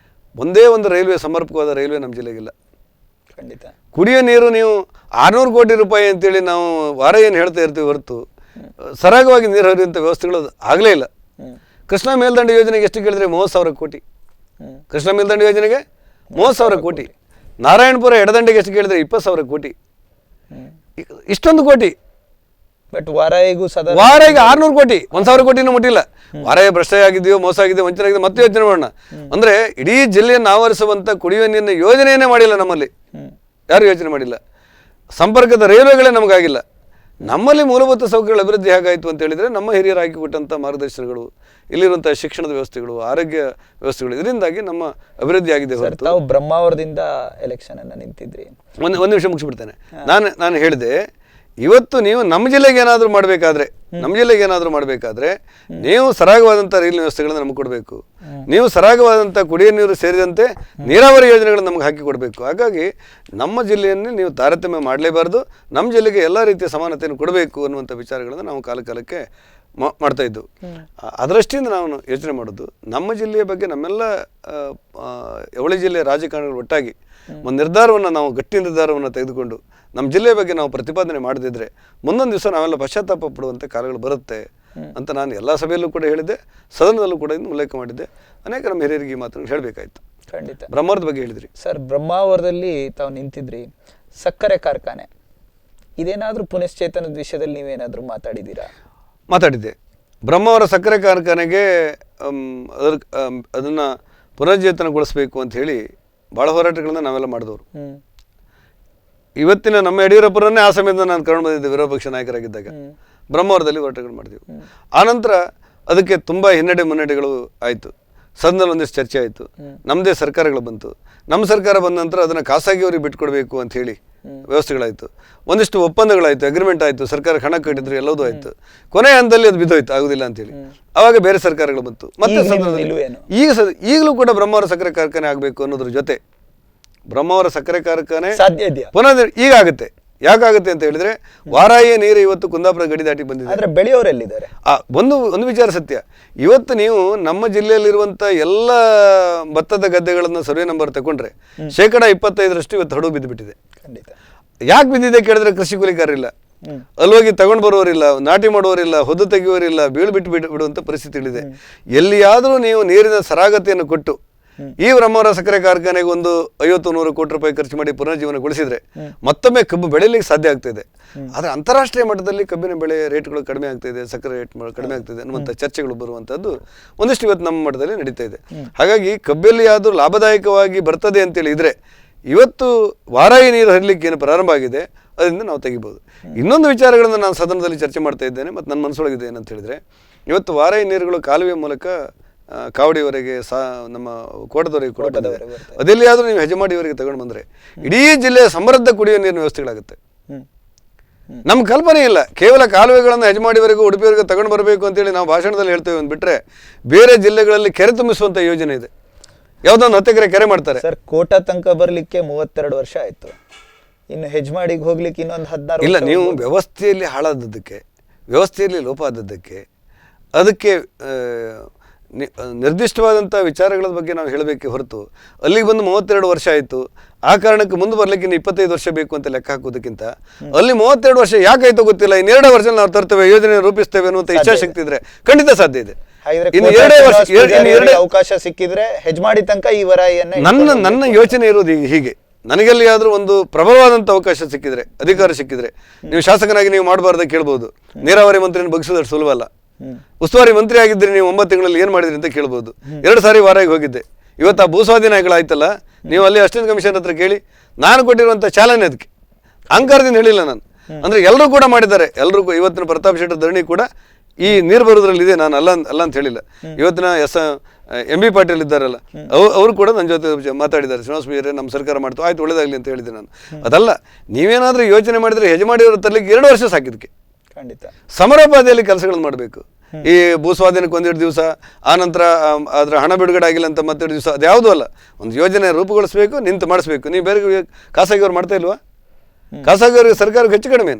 [SPEAKER 3] ಒಂದೇ ಒಂದು ರೈಲ್ವೆ, ಸಮರ್ಪಕವಾದ ರೈಲ್ವೆ ನಮ್ಮ ಜಿಲ್ಲೆಗಿಲ್ಲ.
[SPEAKER 1] ಖಂಡಿತ.
[SPEAKER 3] ಕುಡಿಯೋ ನೀರು ನೀವು 600 ಕೋಟಿ ರೂಪಾಯಿ ಅಂತೇಳಿ ನಾವು ವಾರ ಏನು ಹೇಳ್ತಾ ಇರ್ತೀವಿ ಹೊರತು ಸರಾಗವಾಗಿ ನೀರು ಹರಿಯುವಂಥ ವ್ಯವಸ್ಥೆಗಳು ಆಗಲೇ ಇಲ್ಲ. ಕೃಷ್ಣಾ ಮೇಲ್ದಂಡೆ ಯೋಜನೆಗೆ ಎಷ್ಟು ಕೇಳಿದ್ರೆ 30,000 ಕೋಟಿ. ಕೃಷ್ಣಾ ಮೇಲ್ದಂಡೆ ಯೋಜನೆಗೆ 30,000 ಕೋಟಿ. ನಾರಾಯಣಪುರ ಎಡದಂಡೆಗೆ ಎಷ್ಟು ಕೇಳಿದ್ರೆ 20,000 ಕೋಟಿ. ಇಷ್ಟೊಂದು ಕೋಟಿ.
[SPEAKER 1] ಬಟ್ ವಾರಾಯಿಗೂ
[SPEAKER 3] ವಾರಾಯಿಗೆ 600 ಕೋಟಿ, 1,000 ಕೋಟಿನೂ ಮುಟ್ಟಿಲ್ಲ. ವಾರಾಯಿ ಭ್ರಷ್ಟ ಆಗಿದೆಯೋ, ಮೋಸ ಆಗಿದೆ, ವಂಚನೆ ಆಗಿದೆ, ಮತ್ತೆ ಯೋಚನೆ ಮಾಡೋಣ. ಅಂದ್ರೆ ಇಡೀ ಜಿಲ್ಲೆಯನ್ನು ಆವರಿಸುವಂತ ಕುಡಿಯುವ ನೀರಿನ ಯೋಜನೆಯನ್ನೇ ಮಾಡಿಲ್ಲ ನಮ್ಮಲ್ಲಿ, ಯಾರು ಯೋಚನೆ ಮಾಡಿಲ್ಲ. ಸಂಪರ್ಕದ ರೈಲ್ವೆಗಳೇ ನಮಗಾಗಿಲ್ಲ. ನಮ್ಮಲ್ಲಿ ಮೂಲಭೂತ ಸೌಕರ್ಯಗಳ ಅಭಿವೃದ್ಧಿ ಹೇಗಾಯಿತು ಅಂತ ಹೇಳಿದ್ರೆ ನಮ್ಮ ಹಿರಿಯರು ಹಾಕಿಕೊಟ್ಟಂಥ ಮಾರ್ಗದರ್ಶನಗಳು, ಇಲ್ಲಿರುವಂಥ ಶಿಕ್ಷಣದ ವ್ಯವಸ್ಥೆಗಳು, ಆರೋಗ್ಯ ವ್ಯವಸ್ಥೆಗಳು, ಇದರಿಂದಾಗಿ ನಮ್ಮ ಅಭಿವೃದ್ಧಿ ಆಗಿದೆ ಹೊರತು.
[SPEAKER 1] ತಾವು ಬ್ರಹ್ಮಾವರದಿಂದ ಎಲೆಕ್ಷನ್ ಅನ್ನ ನಿಂತಿದ್ರಿ.
[SPEAKER 3] ಒಂದು ನಿಮಿಷ ಮುಗಿಸ್ಬಿಡ್ತೇನೆ. ನಾನು ಹೇಳಿದೆ, ಇವತ್ತು ನೀವು ನಮ್ಮ ಜಿಲ್ಲೆಗೆ ಏನಾದರೂ ಮಾಡಬೇಕಾದ್ರೆ ನೀವು ಸರಾಗವಾದಂಥ ರೈಲು ವ್ಯವಸ್ಥೆಗಳನ್ನು ನಮಗೆ ಕೊಡಬೇಕು. ನೀವು ಸರಾಗವಾದಂಥ ಕುಡಿಯುವ ನೀರು ಸೇರಿದಂತೆ ನೀರಾವರಿ ಯೋಜನೆಗಳನ್ನು ನಮಗೆ ಹಾಕಿ ಕೊಡಬೇಕು. ಹಾಗಾಗಿ ನಮ್ಮ ಜಿಲ್ಲೆಯನ್ನು ನೀವು ತಾರತಮ್ಯ ಮಾಡಲೇಬಾರ್ದು, ನಮ್ಮ ಜಿಲ್ಲೆಗೆ ಎಲ್ಲ ರೀತಿಯ ಸಮಾನತೆಯನ್ನು ಕೊಡಬೇಕು ಅನ್ನುವಂಥ ವಿಚಾರಗಳನ್ನು ನಾವು ಕಾಲಕ್ಕೆ ಮಾಡ್ತಾ ಇದ್ದೆವು. ಅದರಷ್ಟಿಂದ ನಾವು ಯೋಚನೆ ಮಾಡೋದು, ನಮ್ಮ ಜಿಲ್ಲೆಯ ಬಗ್ಗೆ ನಮ್ಮೆಲ್ಲ ಅವಳಿ ಜಿಲ್ಲೆಯ ರಾಜಕಾರಣಿಗಳು ಒಟ್ಟಾಗಿ ಒಂದು ನಿರ್ಧಾರವನ್ನು, ನಾವು ಗಟ್ಟಿ ನಿರ್ಧಾರವನ್ನು ತೆಗೆದುಕೊಂಡು ನಮ್ಮ ಜಿಲ್ಲೆಯ ಬಗ್ಗೆ ನಾವು ಪ್ರತಿಪಾದನೆ ಮಾಡದಿದ್ದರೆ ಮುಂದೊಂದು ದಿವಸ ನಾವೆಲ್ಲ ಪಶ್ಚಾತ್ತಾಪ ಪಡುವಂಥ ಕಾಲಗಳು ಬರುತ್ತೆ ಅಂತ ನಾನು ಎಲ್ಲ ಸಭೆಯಲ್ಲೂ ಕೂಡ ಹೇಳಿದ್ದೆ, ಸದನದಲ್ಲೂ ಕೂಡ ಉಲ್ಲೇಖ ಮಾಡಿದ್ದೆ. ಅನೇಕ ನಮ್ಮ ಹಿರಿಯರಿಗೆ ಈ ಮಾತನ್ನು ಹೇಳಬೇಕಾಯ್ತು.
[SPEAKER 1] ಖಂಡಿತ.
[SPEAKER 3] ಬ್ರಹ್ಮಾವರದ ಬಗ್ಗೆ ಹೇಳಿದ್ರಿ
[SPEAKER 1] ಸರ್, ಬ್ರಹ್ಮಾವರದಲ್ಲಿ ತಾವು ನಿಂತಿದ್ರಿ, ಸಕ್ಕರೆ ಕಾರ್ಖಾನೆ ಇದೇನಾದರೂ ಪುನಶ್ಚೇತನದ ವಿಷಯದಲ್ಲಿ ನೀವೇನಾದರೂ ಮಾತಾಡಿದ್ದೀರಾ?
[SPEAKER 3] ಮಾತಾಡಿದ್ದೆ. ಬ್ರಹ್ಮಾವರ ಸಕ್ಕರೆ ಕಾರ್ಖಾನೆಗೆ ಅದನ್ನು ಪುನಶ್ಚೇತನಗೊಳಿಸಬೇಕು ಅಂತ ಹೇಳಿ ಭಾಳ ಹೋರಾಟಗಳನ್ನ ನಾವೆಲ್ಲ ಮಾಡಿದವರು. ಇವತ್ತಿನ ನಮ್ಮ ಯಡಿಯೂರಪ್ಪರನ್ನೇ ಆ ಸಮಯದಲ್ಲಿ ನಾನು ಕರ್ಕೊಂಡು ಬಂದಿದ್ದೆ ವಿರೋಧ ಪಕ್ಷ ನಾಯಕರಾಗಿದ್ದಾಗ. ಬ್ರಹ್ಮಾವರದಲ್ಲಿ ಹೋರಾಟಗಳು ಮಾಡಿದೆವು. ಆನಂತರ ಅದಕ್ಕೆ ತುಂಬ ಹಿನ್ನಡೆ ಮುನ್ನಡೆಗಳು ಆಯಿತು. ಸದನದಲ್ಲಿ ಒಂದಿಷ್ಟು ಚರ್ಚೆ ಆಯಿತು. ನಮ್ಮದೇ ಸರ್ಕಾರಗಳು ಬಂತು. ನಮ್ಮ ಸರ್ಕಾರ ಬಂದ ನಂತರ ಅದನ್ನು ಖಾಸಗಿಯವರಿಗೆ ಬಿಟ್ಕೊಡ್ಬೇಕು ಅಂತ ಹೇಳಿ ವ್ಯವಸ್ಥೆಗಳಾಯಿತು. ಒಂದಿಷ್ಟು ಒಪ್ಪಂದಗಳಾಯಿತು, ಅಗ್ರಿಮೆಂಟ್ ಆಯಿತು, ಸರ್ಕಾರ ಹಣ ಕಟ್ಟಿದ್ರು, ಎಲ್ಲದೂ ಆಯಿತು. ಕೊನೆಯ ಹಂತದಲ್ಲಿ ಅದು ಬಿದ್ದೋಯ್ತು, ಆಗುದಿಲ್ಲ ಅಂತೇಳಿ. ಆವಾಗ ಬೇರೆ ಸರ್ಕಾರಗಳು ಬಂತು. ಮತ್ತೆ ಈಗಲೂ ಕೂಡ ಬ್ರಹ್ಮಾವರ ಸಕ್ಕರೆ ಕಾರ್ಖಾನೆ ಆಗಬೇಕು ಅನ್ನೋದ್ರ ಜೊತೆ ಬ್ರಹ್ಮಾವರ ಸಕ್ಕರೆ ಕಾರ್ಖಾನೆ
[SPEAKER 1] ಸಾಧ್ಯ ಇದೆಯಾ?
[SPEAKER 3] ಪುನಃ ಈಗ ಆಗುತ್ತೆ. ಯಾಕಾಗುತ್ತೆ ಅಂತ ಹೇಳಿದ್ರೆ ವಾರಾಯಿಯ ನೀರು ಇವತ್ತು ಕುಂದಾಪುರ ಗಡಿ ದಾಟಿ ಬಂದಿದೆ.
[SPEAKER 1] ಬೆಳೆಯೋರೆಲ್ಲಿದ್ದಾರೆ?
[SPEAKER 3] ಒಂದು ವಿಚಾರ ಸತ್ಯ. ಇವತ್ತು ನೀವು ನಮ್ಮ ಜಿಲ್ಲೆಯಲ್ಲಿರುವಂಥ ಎಲ್ಲ ಭತ್ತದ ಗದ್ದೆಗಳನ್ನು ಸರ್ವೆ ನಂಬರ್ ತಗೊಂಡ್ರೆ 25% ಇವತ್ತು ಹಡಗು ಬಿದ್ದುಬಿಟ್ಟಿದೆ.
[SPEAKER 1] ಖಂಡಿತ.
[SPEAKER 3] ಯಾಕೆ ಬಿದ್ದಿದೆ ಕೇಳಿದ್ರೆ ಕೃಷಿ ಕೂಲಿಗಾರರಿಲ್ಲ, ಅಲ್ಲೋಗಿ ತಗೊಂಡು ಬರೋರಿಲ್ಲ, ನಾಟಿ ಮಾಡುವವರಿಲ್ಲ, ಹೊದ್ದು ತೆಗೆಯುವವರಿಲ್ಲ, ಬೀಳು ಬಿಡುವಂಥ ಪರಿಸ್ಥಿತಿಗಳಿದೆ. ಎಲ್ಲಿಯಾದರೂ ನೀವು ನೀರಿನ ಸರಾಗತೆಯನ್ನು ಕೊಟ್ಟು ಈ ಬ್ರಹ್ಮಾವರ ಸಕ್ಕರೆ ಕಾರ್ಖಾನೆಗೆ ಒಂದು 50-100 ಕೋಟಿ ರೂಪಾಯಿ ಖರ್ಚು ಮಾಡಿ ಪುನರ್ಜೀವನಗೊಳಿಸಿದ್ರೆ ಮತ್ತೊಮ್ಮೆ ಕಬ್ಬು ಬೆಳೆಯಲಿಕ್ಕೆ ಸಾಧ್ಯ ಆಗ್ತಿದೆ. ಆದರೆ ಅಂತಾರಾಷ್ಟ್ರೀಯ ಮಟ್ಟದಲ್ಲಿ ಕಬ್ಬಿನ ಬೆಳೆ ರೇಟ್ಗಳು ಕಡಿಮೆ ಆಗ್ತಿದೆ, ಸಕ್ಕರೆ ರೇಟ್ ಕಡಿಮೆ ಆಗ್ತಿದೆ ಅನ್ನುವಂಥ ಚರ್ಚೆಗಳು ಬರುವಂಥದ್ದು ಒಂದಿಷ್ಟು ಇವತ್ತು ನಮ್ಮ ಮಟ್ಟದಲ್ಲಿ ನಡೀತಾ ಇದೆ. ಹಾಗಾಗಿ ಕಬ್ಬಲ್ಲಿ ಆದರೂ ಲಾಭದಾಯಕವಾಗಿ ಬರ್ತದೆ ಅಂತೇಳಿ ಇದ್ರೆ ಇವತ್ತು ವಾರಾಯಿ ನೀರು ಹರಿಲಿಕ್ಕೆ ಏನು ಪ್ರಾರಂಭ ಆಗಿದೆ ಅದರಿಂದ ನಾವು ತೆಗಿಬೋದು. ಇನ್ನೊಂದು ವಿಚಾರಗಳನ್ನು ನಾನು ಸದನದಲ್ಲಿ ಚರ್ಚೆ ಮಾಡ್ತಾ ಇದ್ದೇನೆ ಮತ್ತು ನನ್ನ ಮನಸ್ಸೊಳಗಿದೆ ಏನಂತ ಹೇಳಿದ್ರೆ, ಇವತ್ತು ವಾರಾಯಿ ನೀರುಗಳು ಕಾಲುವೆ ಮೂಲಕ ಕಾವಡಿಯವರೆಗೆ ನಮ್ಮ ಕೋಟದವರೆಗೆ ಕೂಡ ಬಂದಿದೆ. ಅದೆಲ್ಲಿ ಆದರೂ ನೀವು ಹೆಜಮಾಡಿಯವರೆಗೆ ತಗೊಂಡು ಬಂದರೆ ಇಡೀ ಜಿಲ್ಲೆಯ ಸಮೃದ್ಧ ಕುಡಿಯುವ ನೀರಿನ ವ್ಯವಸ್ಥೆಗಳಾಗುತ್ತೆ. ನಮ್ಮ ಕಲ್ಪನೆ ಇಲ್ಲ, ಕೇವಲ ಕಾಲುವೆಗಳನ್ನು ಹೆಜಮಾಡಿವರೆಗೂ ಉಡುಪಿಯವರೆಗೂ ತಗೊಂಡು ಬರಬೇಕು ಅಂತೇಳಿ ನಾವು ಭಾಷಣದಲ್ಲಿ ಹೇಳ್ತೇವೆ ಅಂದ್ಬಿಟ್ರೆ ಬೇರೆ ಜಿಲ್ಲೆಗಳಲ್ಲಿ ಕೆರೆ ತುಂಬಿಸುವಂಥ ಯೋಜನೆ ಇದೆ. ಯಾವುದೊಂದು 10 ಎಕರೆ ಕೆರೆ ಮಾಡ್ತಾರೆ
[SPEAKER 1] ಸರ್. ಕೋಟಾ ತನಕ ಬರಲಿಕ್ಕೆ 32 ವರ್ಷ ಆಯಿತು. ಇನ್ನು ಹೆಜ್ಮಾಡಿಗೆ ಹೋಗ್ಲಿಕ್ಕೆ ಇನ್ನೊಂದು 16
[SPEAKER 3] ಇಲ್ಲ. ನೀವು ವ್ಯವಸ್ಥೆಯಲ್ಲಿ ಹಾಳಾದದ್ದಕ್ಕೆ, ವ್ಯವಸ್ಥೆಯಲ್ಲಿ ಲೋಪ ಆದದ್ದಕ್ಕೆ, ಅದಕ್ಕೆ ನಿರ್ದಿಷ್ಟವಾದಂಥ ವಿಚಾರಗಳ ಬಗ್ಗೆ ನಾವು ಹೇಳಬೇಕೆ ಹೊರತು ಅಲ್ಲಿಗೆ ಬಂದು 32 ವರ್ಷ ಆಯಿತು, ಆ ಕಾರಣಕ್ಕೆ ಮುಂದೆ ಬರಲಿಕ್ಕೆ 25 ವರ್ಷ ಬೇಕು ಅಂತ ಲೆಕ್ಕ ಹಾಕೋದಕ್ಕಿಂತ ಅಲ್ಲಿ 32 ವರ್ಷ ಯಾಕಾಯ್ತೋ ಗೊತ್ತಿಲ್ಲ, ಇನ್ನು 2 ವರ್ಷ ನಾವು ತರ್ತೇವೆ, ಯೋಜನೆ ರೂಪಿಸ್ತೇವೆ ಅನ್ನುವಂಥ ಇಚ್ಛಾಶಕ್ತಿ ಇದ್ರೆ ಖಂಡಿತ ಸಾಧ್ಯ ಇದೆ. ಇನ್ನು 2 ವರ್ಷ
[SPEAKER 1] ಅವಕಾಶ ಸಿಕ್ಕಿದ್ರೆ ಹೆಜ್ಮಾಡಿ ತನಕ ಈ ವರಾಯಿಯನ್ನ
[SPEAKER 3] ನನ್ನ ಯೋಚನೆ ಇರೋದು ಹೀಗೆ. ನನಗೆಲ್ಲಿ ಆದರೂ ಒಂದು ಪ್ರಬಲವಾದಂಥ ಅವಕಾಶ ಸಿಕ್ಕಿದ್ರೆ, ಅಧಿಕಾರ ಸಿಕ್ಕಿದ್ರೆ, ನೀವು ಶಾಸಕನಾಗಿ ನೀವು ಮಾಡಬಾರ್ದು ಕೇಳ್ಬೋದು. ನೀರಾವರಿ ಮಂತ್ರಿಯನ್ನು ಬಗ್ಗಿಸೋದಷ್ಟು ಸುಲಭ ಅಲ್ಲ. ಉಸ್ತುವಾರಿ ಮಂತ್ರಿ ಆಗಿದ್ದರೆ ನೀವು 9 ತಿಂಗಳಲ್ಲಿ ಏನು ಮಾಡಿದ್ರಿ ಅಂತ ಕೇಳ್ಬೋದು. 2 ಸಾರಿ ವಾರಾಯಿಗೆ ಹೋಗಿದ್ದೆ. ಇವತ್ತು ಆ ಭೂಸ್ವಾಧೀನಗಳಾಯ್ತಲ್ಲ, ನೀವು ಅಲ್ಲಿ ಅಸಿಸ್ಟೆಂಟ್ ಕಮಿಷನರ್ ಹತ್ರ ಕೇಳಿ. ನಾನು ಕೊಟ್ಟಿರುವಂಥ ಚಾಲನೆ ಅದಕ್ಕೆ ಅಹಂಕಾರದಿಂದ ಹೇಳಿಲ್ಲ ನಾನು. ಅಂದರೆ ಎಲ್ಲರೂ ಕೂಡ ಮಾಡಿದ್ದಾರೆ. ಎಲ್ಲರೂ ಇವತ್ತಿನ ಪ್ರತಾಪ್ ಶೆಟ್ಟರ್ ಧರಣಿ ಕೂಡ ಈ ನೀರು ಬರೋದ್ರಲ್ಲಿದೆ, ನಾನು ಅಲ್ಲ ಅಂತ ಹೇಳಿಲ್ಲ. ಇವತ್ತಿನ MB ಪಾಟೀಲ್ ಇದ್ದಾರಲ್ಲ, ಅವರು ಕೂಡ ನನ್ನ ಜೊತೆ ಮಾತಾಡಿದ್ದಾರೆ. ಶ್ರೀನಿವಾಸ ಪೂಜಾರಿ ನಮ್ಮ ಸರ್ಕಾರ ಮಾಡ್ತು, ಆಯ್ತು ಒಳ್ಳೇದಾಗಲಿ ಅಂತ ಹೇಳಿದೆ ನಾನು. ಅದಲ್ಲ, ನೀವೇನಾದರೂ ಯೋಚನೆ ಮಾಡಿದರೆ ಹೆಜಮಾಡಿಯವರು ತರಲಿಕ್ಕೆ 2 ವರ್ಷ ಸಾಕಿದ್ದಕ್ಕೆ.
[SPEAKER 1] ಖಂಡಿತ
[SPEAKER 3] ಸಮರೋಪಾದಿಯಲ್ಲಿ ಕೆಲಸಗಳನ್ನು ಮಾಡಬೇಕು. ಈ ಭೂಸ್ವಾಧೀನಕ್ಕೆ 1-2 ದಿವಸ, ಆನಂತರ ಅದರ ಹಣ ಬಿಡುಗಡೆ ಆಗಿಲ್ಲ ಅಂತ ಮತ್ತೆ 2 ದಿವಸ, ಅದು ಯಾವುದೂ ಅಲ್ಲ. ಒಂದು ಯೋಜನೆ ರೂಪುಗೊಳಿಸಬೇಕು, ನಿಂತು ಮಾಡಿಸ್ಬೇಕು. ನೀವು ಬೇರೆ ಖಾಸಗಿಯವ್ರು ಮಾಡ್ತಾ ಇಲ್ವಾ? ಖಾಸಗಿಯವರಿಗೆ ಸರ್ಕಾರಕ್ಕೆ ಹೆಚ್ಚು ಕಡಿಮೆ.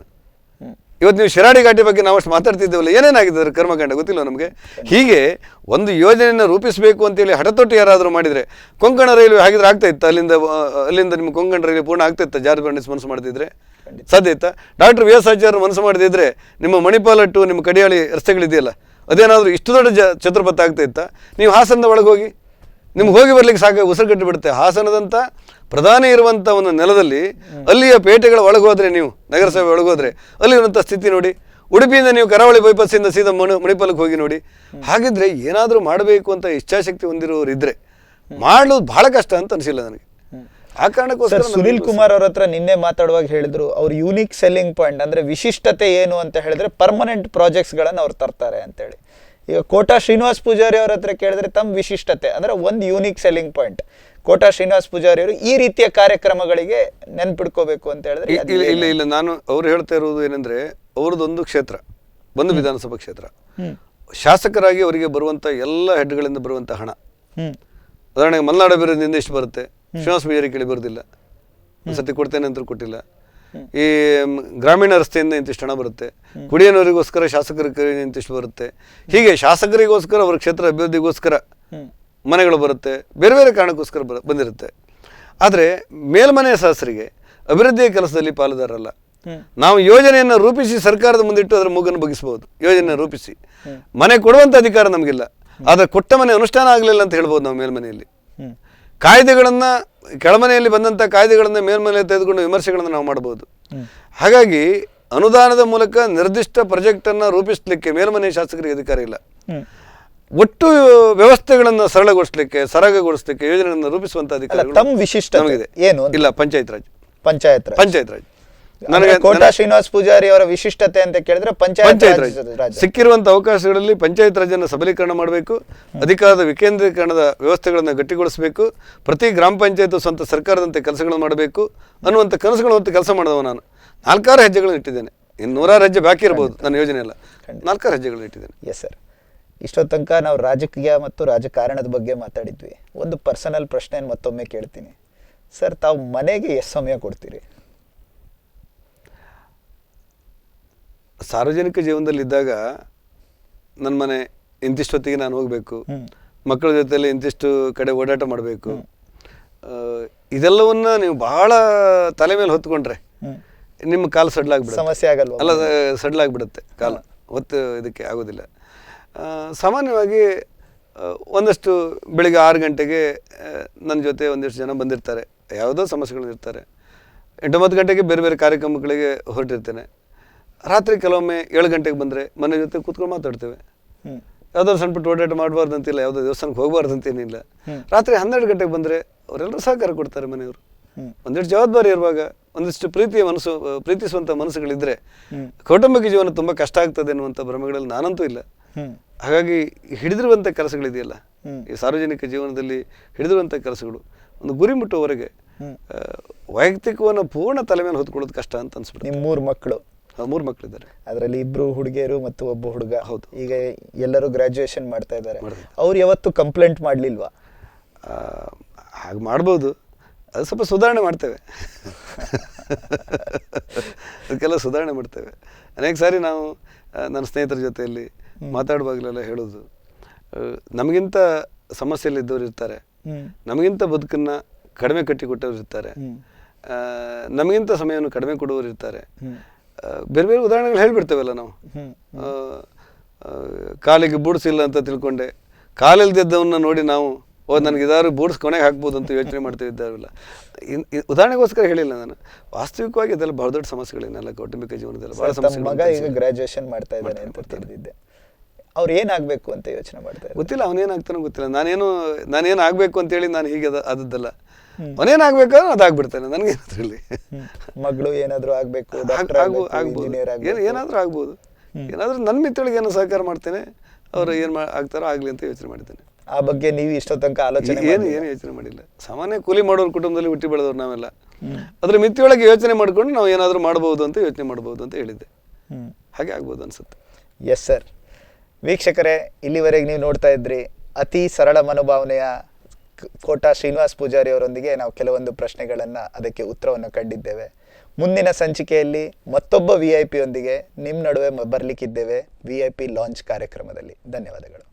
[SPEAKER 3] ಇವತ್ತು ನೀವು ಶಿರಾಡಿ ಘಾಟಿ ಬಗ್ಗೆ ನಾವು ಅಷ್ಟು ಮಾತಾಡ್ತಿದ್ದೇವಲ್ಲ, ಏನೇನಾಗಿದೆ ಅದರ ಕರ್ಮಕಾಂಡ ಗೊತ್ತಿಲ್ಲ ನಮಗೆ. ಹೀಗೆ ಒಂದು ಯೋಜನೆಯನ್ನು ರೂಪಿಸಬೇಕು ಅಂತೇಳಿ ಹಠತೊಟ್ಟು ಯಾರಾದರೂ ಮಾಡಿದರೆ, ಕೊಂಕಣ ರೈಲ್ವೆ ಹಾಗಿದ್ರೆ ಆಗ್ತಾ ಇತ್ತು, ಅಲ್ಲಿಂದ ನಿಮ್ಮ ಕೊಂಕಣ ರೈಲ್ವೆ ಪೂರ್ಣ ಆಗ್ತಾ ಇತ್ತು ಜಾರ್ಜ್ ಫರ್ನಾಂಡಿಸ್ ಮನಸ್ಸು ಮಾಡ್ತಿದ್ರೆ? ಸಾಧ್ಯ ಇತ್ತಾ? ಡಾಕ್ಟರ್ VS ಆಚಾರ್ಯ ಮನಸ್ಸು ಮಾಡದಿದ್ರೆ ನಿಮ್ಮ ಮಣಿಪಾಲ ಟು ನಿಮ್ಮ ಕಡಿಯಾಳಿ ರಸ್ತೆಗಳಿದೆಯಲ್ಲ, ಅದೇನಾದರೂ ಇಷ್ಟು ದೊಡ್ಡ ಚತುರ್ಪಥ ಆಗ್ತಾ ಇತ್ತಾ? ನೀವು ಹಾಸನದ ಒಳಗೆ ಹೋಗಿ, ನಿಮ್ಗೆ ಹೋಗಿ ಬರ್ಲಿಕ್ಕೆ ಸಾಕ ಉಸಿರುಗಟ್ಟಿ ಬಿಡುತ್ತೆ. ಹಾಸನದಂತ ಪ್ರಧಾನಿ ಇರುವಂಥ ಒಂದು ನೆಲದಲ್ಲಿ ಅಲ್ಲಿಯ ಪೇಟೆಗಳ ಒಳಗೋದ್ರೆ, ನೀವು ನಗರಸಭೆ ಒಳಗೋದ್ರೆ ಅಲ್ಲಿ ಇರುವಂಥ ಸ್ಥಿತಿ ನೋಡಿ. ಉಡುಪಿಯಿಂದ ನೀವು ಕರಾವಳಿ ಬೈಪಾಸಿಂದ ಸೀದಾ ಮಣಿಪಾಲಕ್ಕೆ ಹೋಗಿ ನೋಡಿ. ಹಾಗಿದ್ರೆ ಏನಾದರೂ ಮಾಡಬೇಕು ಅಂತ ಇಚ್ಛಾಶಕ್ತಿ ಹೊಂದಿರೋರು ಇದ್ರೆ ಮಾಡೋದು ಬಹಳ ಕಷ್ಟ ಅಂತ ಅನಿಸಿಲ್ಲ ನನಗೆ. ಆ ಕಾರಣಕ್ಕೋಸ್ಕರ
[SPEAKER 1] ಸುನಿಲ್ ಕುಮಾರ್ ಅವ್ರ ಹತ್ರ ನಿನ್ನೆ ಮಾತಾಡುವಾಗ ಹೇಳಿದ್ರು, ಅವ್ರ ಯೂನಿಕ್ ಸೆಲ್ಲಿಂಗ್ ಪಾಯಿಂಟ್ ಅಂದ್ರೆ ವಿಶಿಷ್ಟತೆ ಏನು ಅಂತ ಹೇಳಿದ್ರೆ ಪರ್ಮನೆಂಟ್ ಪ್ರಾಜೆಕ್ಟ್ಸ್ ಗಳನ್ನ ಅವ್ರು ತರ್ತಾರೆ ಅಂತೇಳಿ. ಈಗ ಕೋಟಾ ಶ್ರೀನಿವಾಸ್ ಪೂಜಾರಿ ಅವ್ರ ಹತ್ರ ಕೇಳಿದ್ರೆ ತಮ್ಮ ವಿಶಿಷ್ಟತೆ ಅಂದ್ರೆ ಒಂದು unique selling point. Kota Srinivas Poojary ಅವರು ಈ ರೀತಿಯ ಕಾರ್ಯಕ್ರಮಗಳಿಗೆ ನೆನ್ಪಿಡ್ಕೋಬೇಕು ಅಂತ ಹೇಳಿದ್ರೆ
[SPEAKER 3] ಇಲ್ಲ ನಾನು ಅವ್ರು ಹೇಳ್ತಾ ಇರೋದು ಏನಂದ್ರೆ, ಅವ್ರದ್ದೊಂದು ಕ್ಷೇತ್ರ, ಒಂದು ವಿಧಾನಸಭಾ ಕ್ಷೇತ್ರ, ಶಾಸಕರಾಗಿ ಅವರಿಗೆ ಬರುವಂತ ಎಲ್ಲ ಹೆಡ್ಗಳಿಂದ ಬರುವಂತ ಹಣ, ಉದಾಹರಣೆಗೆ ಮಲೆನಾಡು ಅಭಿವೃದ್ಧಿಯಿಂದ ಇಷ್ಟು ಬರುತ್ತೆ, ಶ್ರೀನಿವಾಸ ಪೂಜಾರಿ ಕೇಳಿ ಬರೋದಿಲ್ಲ, ಒಂದ್ಸತಿ ಕೊಡ್ತೇನೆ ಅಂತ ಕೊಟ್ಟಿಲ್ಲ. ಈ ಗ್ರಾಮೀಣ ರಸ್ತೆಯಿಂದ ಇಂತಿಷ್ಟು ಹಣ ಬರುತ್ತೆ, ಕುಡಿಯೋ ನೀರಿಗೋಸ್ಕರ ಶಾಸಕರ ಇಂತಿಷ್ಟು ಬರುತ್ತೆ. ಹೀಗೆ ಶಾಸಕರಿಗೋಸ್ಕರ ಅವ್ರ ಕ್ಷೇತ್ರ ಅಭಿವೃದ್ಧಿಗೋಸ್ಕರ ಮನೆಗಳು ಬರುತ್ತೆ, ಬೇರೆ ಬೇರೆ ಕಾರಣಕ್ಕೋಸ್ಕರ ಬಂದಿರುತ್ತೆ. ಆದರೆ ಮೇಲ್ಮನೆಯ ಸದಸ್ಯರಿಗೆ ಅಭಿವೃದ್ಧಿಯ ಕೆಲಸದಲ್ಲಿ ಪಾಲುದಾರಲ್ಲ. ನಾವು ಯೋಜನೆಯನ್ನು ರೂಪಿಸಿ ಸರ್ಕಾರದ ಮುಂದಿಟ್ಟು ಅದರ ಮೂಗನ್ನು ಬಗ್ಗಿಸಬಹುದು. ಯೋಜನೆ ರೂಪಿಸಿ ಮನೆ ಕೊಡುವಂಥ ಅಧಿಕಾರ ನಮಗಿಲ್ಲ, ಆದರೆ ಕೊಟ್ಟ ಮನೆ ಅನುಷ್ಠಾನ ಆಗಲಿಲ್ಲ ಅಂತ ಹೇಳ್ಬೋದು ನಾವು ಮೇಲ್ಮನೆಯಲ್ಲಿ. ಕಾಯ್ದೆಗಳನ್ನು ಕೆಳಮನೆಯಲ್ಲಿ ಬಂದಂಥ ಕಾಯ್ದೆಗಳನ್ನು ಮೇಲ್ಮನೆಯಲ್ಲಿ ತೆಗೆದುಕೊಂಡು ವಿಮರ್ಶೆಗಳನ್ನು ನಾವು ಮಾಡಬಹುದು. ಹಾಗಾಗಿ ಅನುದಾನದ ಮೂಲಕ ನಿರ್ದಿಷ್ಟ ಪ್ರಾಜೆಕ್ಟನ್ನು ರೂಪಿಸಲಿಕ್ಕೆ ಮೇಲ್ಮನೆ ಶಾಸಕರಿಗೆ ಅಧಿಕಾರ ಇಲ್ಲ. ಒಟ್ಟು ವ್ಯವಸ್ಥೆಗಳನ್ನು ಸರಳಗೊಳಿಸಲಿಕ್ಕೆ, ಸರಾಗಗೊಳಿಸಲಿಕ್ಕೆ ಯೋಜನೆಯನ್ನು ರೂಪಿಸುವಂತ ಅಧಿಕಾರ
[SPEAKER 1] ನಮಗಿದೆ ಏನು
[SPEAKER 3] ಇಲ್ಲ. ಪಂಚಾಯತ್ ರಾಜ್
[SPEAKER 1] ನನಗೆ ಕೋಟಾ ಶ್ರೀನಿವಾಸ್ ಪೂಜಾರಿ ಅವರ ವಿಶಿಷ್ಟತೆ ಅಂತ ಕೇಳಿದ್ರೆ ಪಂಚಾಯತ್ ರಾಜ್
[SPEAKER 3] ಸಿಕ್ಕಿರುವಂತಹ ಅವಕಾಶಗಳಲ್ಲಿ ಪಂಚಾಯತ್ ರಾಜನ್ನು ಸಬಲೀಕರಣ ಮಾಡಬೇಕು, ಅಧಿಕಾರದ ವಿಕೇಂದ್ರೀಕರಣದ ವ್ಯವಸ್ಥೆಗಳನ್ನು ಗಟ್ಟಿಗೊಳಿಸಬೇಕು, ಪ್ರತಿ ಗ್ರಾಮ ಪಂಚಾಯತ್ ಸ್ವಂತ ಸರ್ಕಾರದಂತೆ ಕೆಲಸಗಳನ್ನು ಮಾಡಬೇಕು ಅನ್ನುವಂಥ ಕನಸುಗಳು ಹೊತ್ತು ಕೆಲಸ ಮಾಡಿದವ ನಾನು. 4 ಹೆಜ್ಜೆಗಳನ್ನು ಇಟ್ಟಿದ್ದೇನೆ. ಇನ್ನು 100 ಹೆಜ್ಜೆ ಬಾಕಿ ಇರಬಹುದು ನನ್ನ ಯೋಜನೆ ಎಲ್ಲ. 4 ಹೆಜ್ಜೆಗಳನ್ನು ಇಟ್ಟಿದ್ದೇನೆ.
[SPEAKER 1] Yes sir. ಇಷ್ಟೋ ತನಕ ನಾವು ರಾಜಕೀಯ ಮತ್ತು ರಾಜಕಾರಣದ ಬಗ್ಗೆ ಮಾತಾಡಿದ್ವಿ. ಒಂದು ಪರ್ಸನಲ್ ಪ್ರಶ್ನೆಯನ್ನು ಮತ್ತೊಮ್ಮೆ ಕೇಳ್ತೀನಿ ಸರ್, ತಾವು ಮನೆಗೆ ಎಷ್ಟು ಸಮಯ ಕೊಡ್ತೀರಿ?
[SPEAKER 3] ಸಾರ್ವಜನಿಕ ಜೀವನದಲ್ಲಿದ್ದಾಗ ನನ್ನ ಮನೆ ಇಂತಿಷ್ಟೊತ್ತಿಗೆ ನಾನು ಹೋಗಬೇಕು, ಮಕ್ಕಳ ಜೊತೆಯಲ್ಲಿ ಇಂತಿಷ್ಟು ಕಡೆ ಓಡಾಟ ಮಾಡಬೇಕು, ಇದೆಲ್ಲವನ್ನ ನೀವು ಬಹಳ ತಲೆ ಮೇಲೆ ಹೊತ್ಕೊಂಡ್ರೆ ನಿಮ್ಮ ಕಾಲು ಸಡ್ಲಾಗ್ಬಿಡುತ್ತೆ.
[SPEAKER 1] ಸಮಸ್ಯೆ ಆಗಲ್ವಾ?
[SPEAKER 3] ಅಲ್ಲ, ಸಡ್ಲಾಗ್ಬಿಡುತ್ತೆ ಕಾಲು, ಹೊತ್ತು ಇದಕ್ಕೆ ಆಗೋದಿಲ್ಲ. ಸಾಮಾನ್ಯವಾಗಿ ಒಂದಷ್ಟು ಬೆಳಿಗ್ಗೆ 6 ಗಂಟೆಗೆ ನನ್ನ ಜೊತೆ ಒಂದಿಷ್ಟು ಜನ ಬಂದಿರ್ತಾರೆ, ಯಾವುದೋ ಸಮಸ್ಯೆಗಳಿರ್ತಾರೆ. 8-9 ಗಂಟೆಗೆ ಬೇರೆ ಬೇರೆ ಕಾರ್ಯಕ್ರಮಗಳಿಗೆ ಹೊರಟಿರ್ತೇನೆ. ರಾತ್ರಿ ಕೆಲವೊಮ್ಮೆ 7 ಗಂಟೆಗೆ ಬಂದರೆ ಮನೆ ಜೊತೆ ಕೂತ್ಕೊಂಡು ಮಾತಾಡ್ತೇವೆ. ಯಾವುದಾದ್ರು ಸಣ್ಣ ಪುಟ್ಟ ಓಡಾಟ ಮಾಡಬಾರ್ದು ಅಂತಿಲ್ಲ, ಯಾವುದೋ ದೇವಸ್ಥಾನಕ್ಕೆ ಹೋಗಬಾರ್ದು ಅಂತೇನಿಲ್ಲ. ರಾತ್ರಿ 12 ಗಂಟೆಗೆ ಬಂದರೆ ಅವರೆಲ್ಲರೂ ಸಹಕಾರ ಕೊಡ್ತಾರೆ ಮನೆಯವರು. ಒಂದಿಷ್ಟು ಜವಾಬ್ದಾರಿ ಇರುವಾಗ, ಒಂದಿಷ್ಟು ಪ್ರೀತಿಸುವಂಥ ಮನಸ್ಸುಗಳಿದ್ರೆ ಕೌಟುಂಬಿಕ ಜೀವನ ತುಂಬ ಕಷ್ಟ ಆಗ್ತದೆ ಅನ್ನುವಂಥ ಭ್ರಮೆಗಳಲ್ಲಿ ನಾನಂತೂ ಇಲ್ಲ. ಹಾಗಾಗಿ ಹಿಡಿದಿರುವಂಥ ಕೆಲಸಗಳಿದೆಯಲ್ಲ, ಈ ಸಾರ್ವಜನಿಕ ಜೀವನದಲ್ಲಿ ಹಿಡಿದಿರುವಂಥ ಕೆಲಸಗಳು ಒಂದು ಗುರಿ ಮುಟ್ಟುವವರೆಗೆ ವೈಯಕ್ತಿಕವನ್ನು ಪೂರ್ಣ ತಲೆ ಮೇಲೆ ಹೊತ್ಕೊಳ್ಳೋದು ಕಷ್ಟ ಅಂತ ಅನ್ಸ್ಬಿಡುತ್ತೆ.
[SPEAKER 1] ನಿಮ್ಮ 3 ಮಕ್ಕಳು?
[SPEAKER 3] 3 ಮಕ್ಕಳಿದ್ದಾರೆ.
[SPEAKER 1] ಅದರಲ್ಲಿ 2 ಹುಡುಗಿಯರು ಮತ್ತು ಒಬ್ಬ ಹುಡುಗ.
[SPEAKER 3] ಹೌದು.
[SPEAKER 1] ಈಗ ಎಲ್ಲರೂ ಗ್ರಾಜುಯೇಷನ್ ಮಾಡ್ತಾ ಇದ್ದಾರೆ. ಅವ್ರು ಯಾವತ್ತು ಕಂಪ್ಲೇಂಟ್ ಮಾಡಲಿಲ್ವಾ?
[SPEAKER 3] ಹಾಗೆ ಮಾಡ್ಬೋದು, ಅದು ಸ್ವಲ್ಪ ಸುಧಾರಣೆ ಮಾಡ್ತೇವೆ. ಅದಕ್ಕೆಲ್ಲ ಸುಧಾರಣೆ ಮಾಡ್ತೇವೆ. ಅನೇಕ ಸಾರಿ ನಾವು ನನ್ನ ಸ್ನೇಹಿತರ ಜೊತೆಯಲ್ಲಿ ಮಾತಾಡುವಾಗಲೆಲ್ಲ ಹೇಳೋದು, ನಮಗಿಂತ ಸಮಸ್ಯೆಯಲ್ಲಿದ್ದವ್ರು ಇರ್ತಾರೆ, ನಮಗಿಂತ ಬದುಕನ್ನು ಕಡಿಮೆ ಕಟ್ಟಿಕೊಟ್ಟವ್ರು ಇರ್ತಾರೆ, ನಮಗಿಂತ ಸಮಯವನ್ನು ಕಡಿಮೆ ಕೊಡುವವರು ಇರ್ತಾರೆ. ಬೇರೆ ಬೇರೆ ಉದಾಹರಣೆಗಳು ಹೇಳ್ಬಿಡ್ತೇವಲ್ಲ ನಾವು. ಕಾಲಿಗೆ ಬೂಟ್ಸ್ ಇಲ್ಲ ಅಂತ ತಿಳ್ಕೊಂಡೆ ಕಾಲಿಲ್ದಿದ್ದವನ್ನ ನೋಡಿ ನಾವು ನನಗೆ ಇದಾದ್ರು ಬೂಟ್ಸ್ ಕೊನೆಗೆ ಹಾಕ್ಬೋದು ಅಂತ ಯೋಚನೆ ಮಾಡ್ತಾ ಇದ್ದಾರಲ್ಲ. ಉದಾಹರಣೆಗೋಸ್ಕರ ಹೇಳಿಲ್ಲ ನಾನು, ವಾಸ್ತವಿಕವಾಗಿ ಇದೆಲ್ಲ ಬಹಳ ದೊಡ್ಡ ಸಮಸ್ಯೆಗಳೇನೆಲ್ಲ ಕೌಟುಂಬಿಕ ಜೀವನದಲ್ಲಿ ಬಹಳ ಸಮಸ್ಯೆಗಳು.
[SPEAKER 1] ಮಗ ಈಗ ಗ್ರಾಜುಯೇಷನ್ ಮಾಡ್ತಾ ಇದ್ದಾನೆ ಅಂತ ತಿಳಿದಿದ್ದೆ. ಅವ್ರು ಏನಾಗಬೇಕು ಅಂತ ಯೋಚನೆ ಮಾಡ್ತಾರೆ?
[SPEAKER 3] ಗೊತ್ತಿಲ್ಲ, ಅವನೇನಾಗ್ತಾನೋ ಗೊತ್ತಿಲ್ಲ. ನಾನೇನು ಆಗಬೇಕು ಅಂತೇಳಿ ನಾನು ಹೀಗೆ ಆದದ್ದಲ್ಲ. ಅವನೇನಾಗಬೇಕಾದ್ರೆ ಅದಾಗ್ಬಿಡ್ತಾನೆ, ನನಗೇನಾದ್ರಲ್ಲಿ.
[SPEAKER 1] ಮಗಳು ಏನಾದರೂ ಆಗಬೇಕು,
[SPEAKER 3] ಏನಾದರೂ ಆಗ್ಬೋದು, ಏನಾದರೂ ನನ್ನ ಮಿತ್ರಳಿಗೆ ಏನೋ ಸಹಕಾರ ಮಾಡ್ತೇನೆ, ಅವರು ಏನು ಆಗ್ತಾರೋ ಆಗಲಿ ಅಂತ ಯೋಚನೆ ಮಾಡ್ತೇನೆ.
[SPEAKER 1] ಆ ಬಗ್ಗೆ ನೀವು ಇಷ್ಟೋ ತನಕ ಆಲೋಚನೆ
[SPEAKER 3] ಏನು ಯೋಚನೆ ಮಾಡಿಲ್ಲ. ಸಾಮಾನ್ಯ ಕೂಲಿ ಮಾಡೋರು ಕುಟುಂಬದಲ್ಲಿ ಹುಟ್ಟಿ ಬೆಳೆದವ್ರು ನಾವೆಲ್ಲ. ಅದ್ರ ಮಿತಿಯೊಳಗೆ ಯೋಚನೆ ಮಾಡ್ಕೊಂಡು ನಾವು ಏನಾದರೂ ಮಾಡ್ಬೋದು ಅಂತ ಯೋಚನೆ ಮಾಡ್ಬೋದು ಅಂತ ಹೇಳಿದ್ದೆ. ಹಾಗೆ ಆಗ್ಬೋದು ಅನ್ಸುತ್ತೆ.
[SPEAKER 1] Yes sir. ವೀಕ್ಷಕರೇ, ಇಲ್ಲಿವರೆಗೆ ನೀವು ನೋಡ್ತಾ ಇದ್ರಿ ಅತಿ ಸರಳ ಮನೋಭಾವನೆಯ ಕೋಟಾ ಶ್ರೀನಿವಾಸ್ ಪೂಜಾರಿ ಅವರೊಂದಿಗೆ ನಾವು ಕೆಲವೊಂದು ಪ್ರಶ್ನೆಗಳನ್ನು, ಅದಕ್ಕೆ ಉತ್ತರವನ್ನು ಕಂಡಿದ್ದೇವೆ. ಮುಂದಿನ ಸಂಚಿಕೆಯಲ್ಲಿ ಮತ್ತೊಬ್ಬ VIP ಯೊಂದಿಗೆ ನಿಮ್ಮ ನಡುವೆ ಬರಲಿಕ್ಕಿದ್ದೇವೆ VIP ಲಾಂಚ್ ಕಾರ್ಯಕ್ರಮದಲ್ಲಿ. ಧನ್ಯವಾದಗಳು.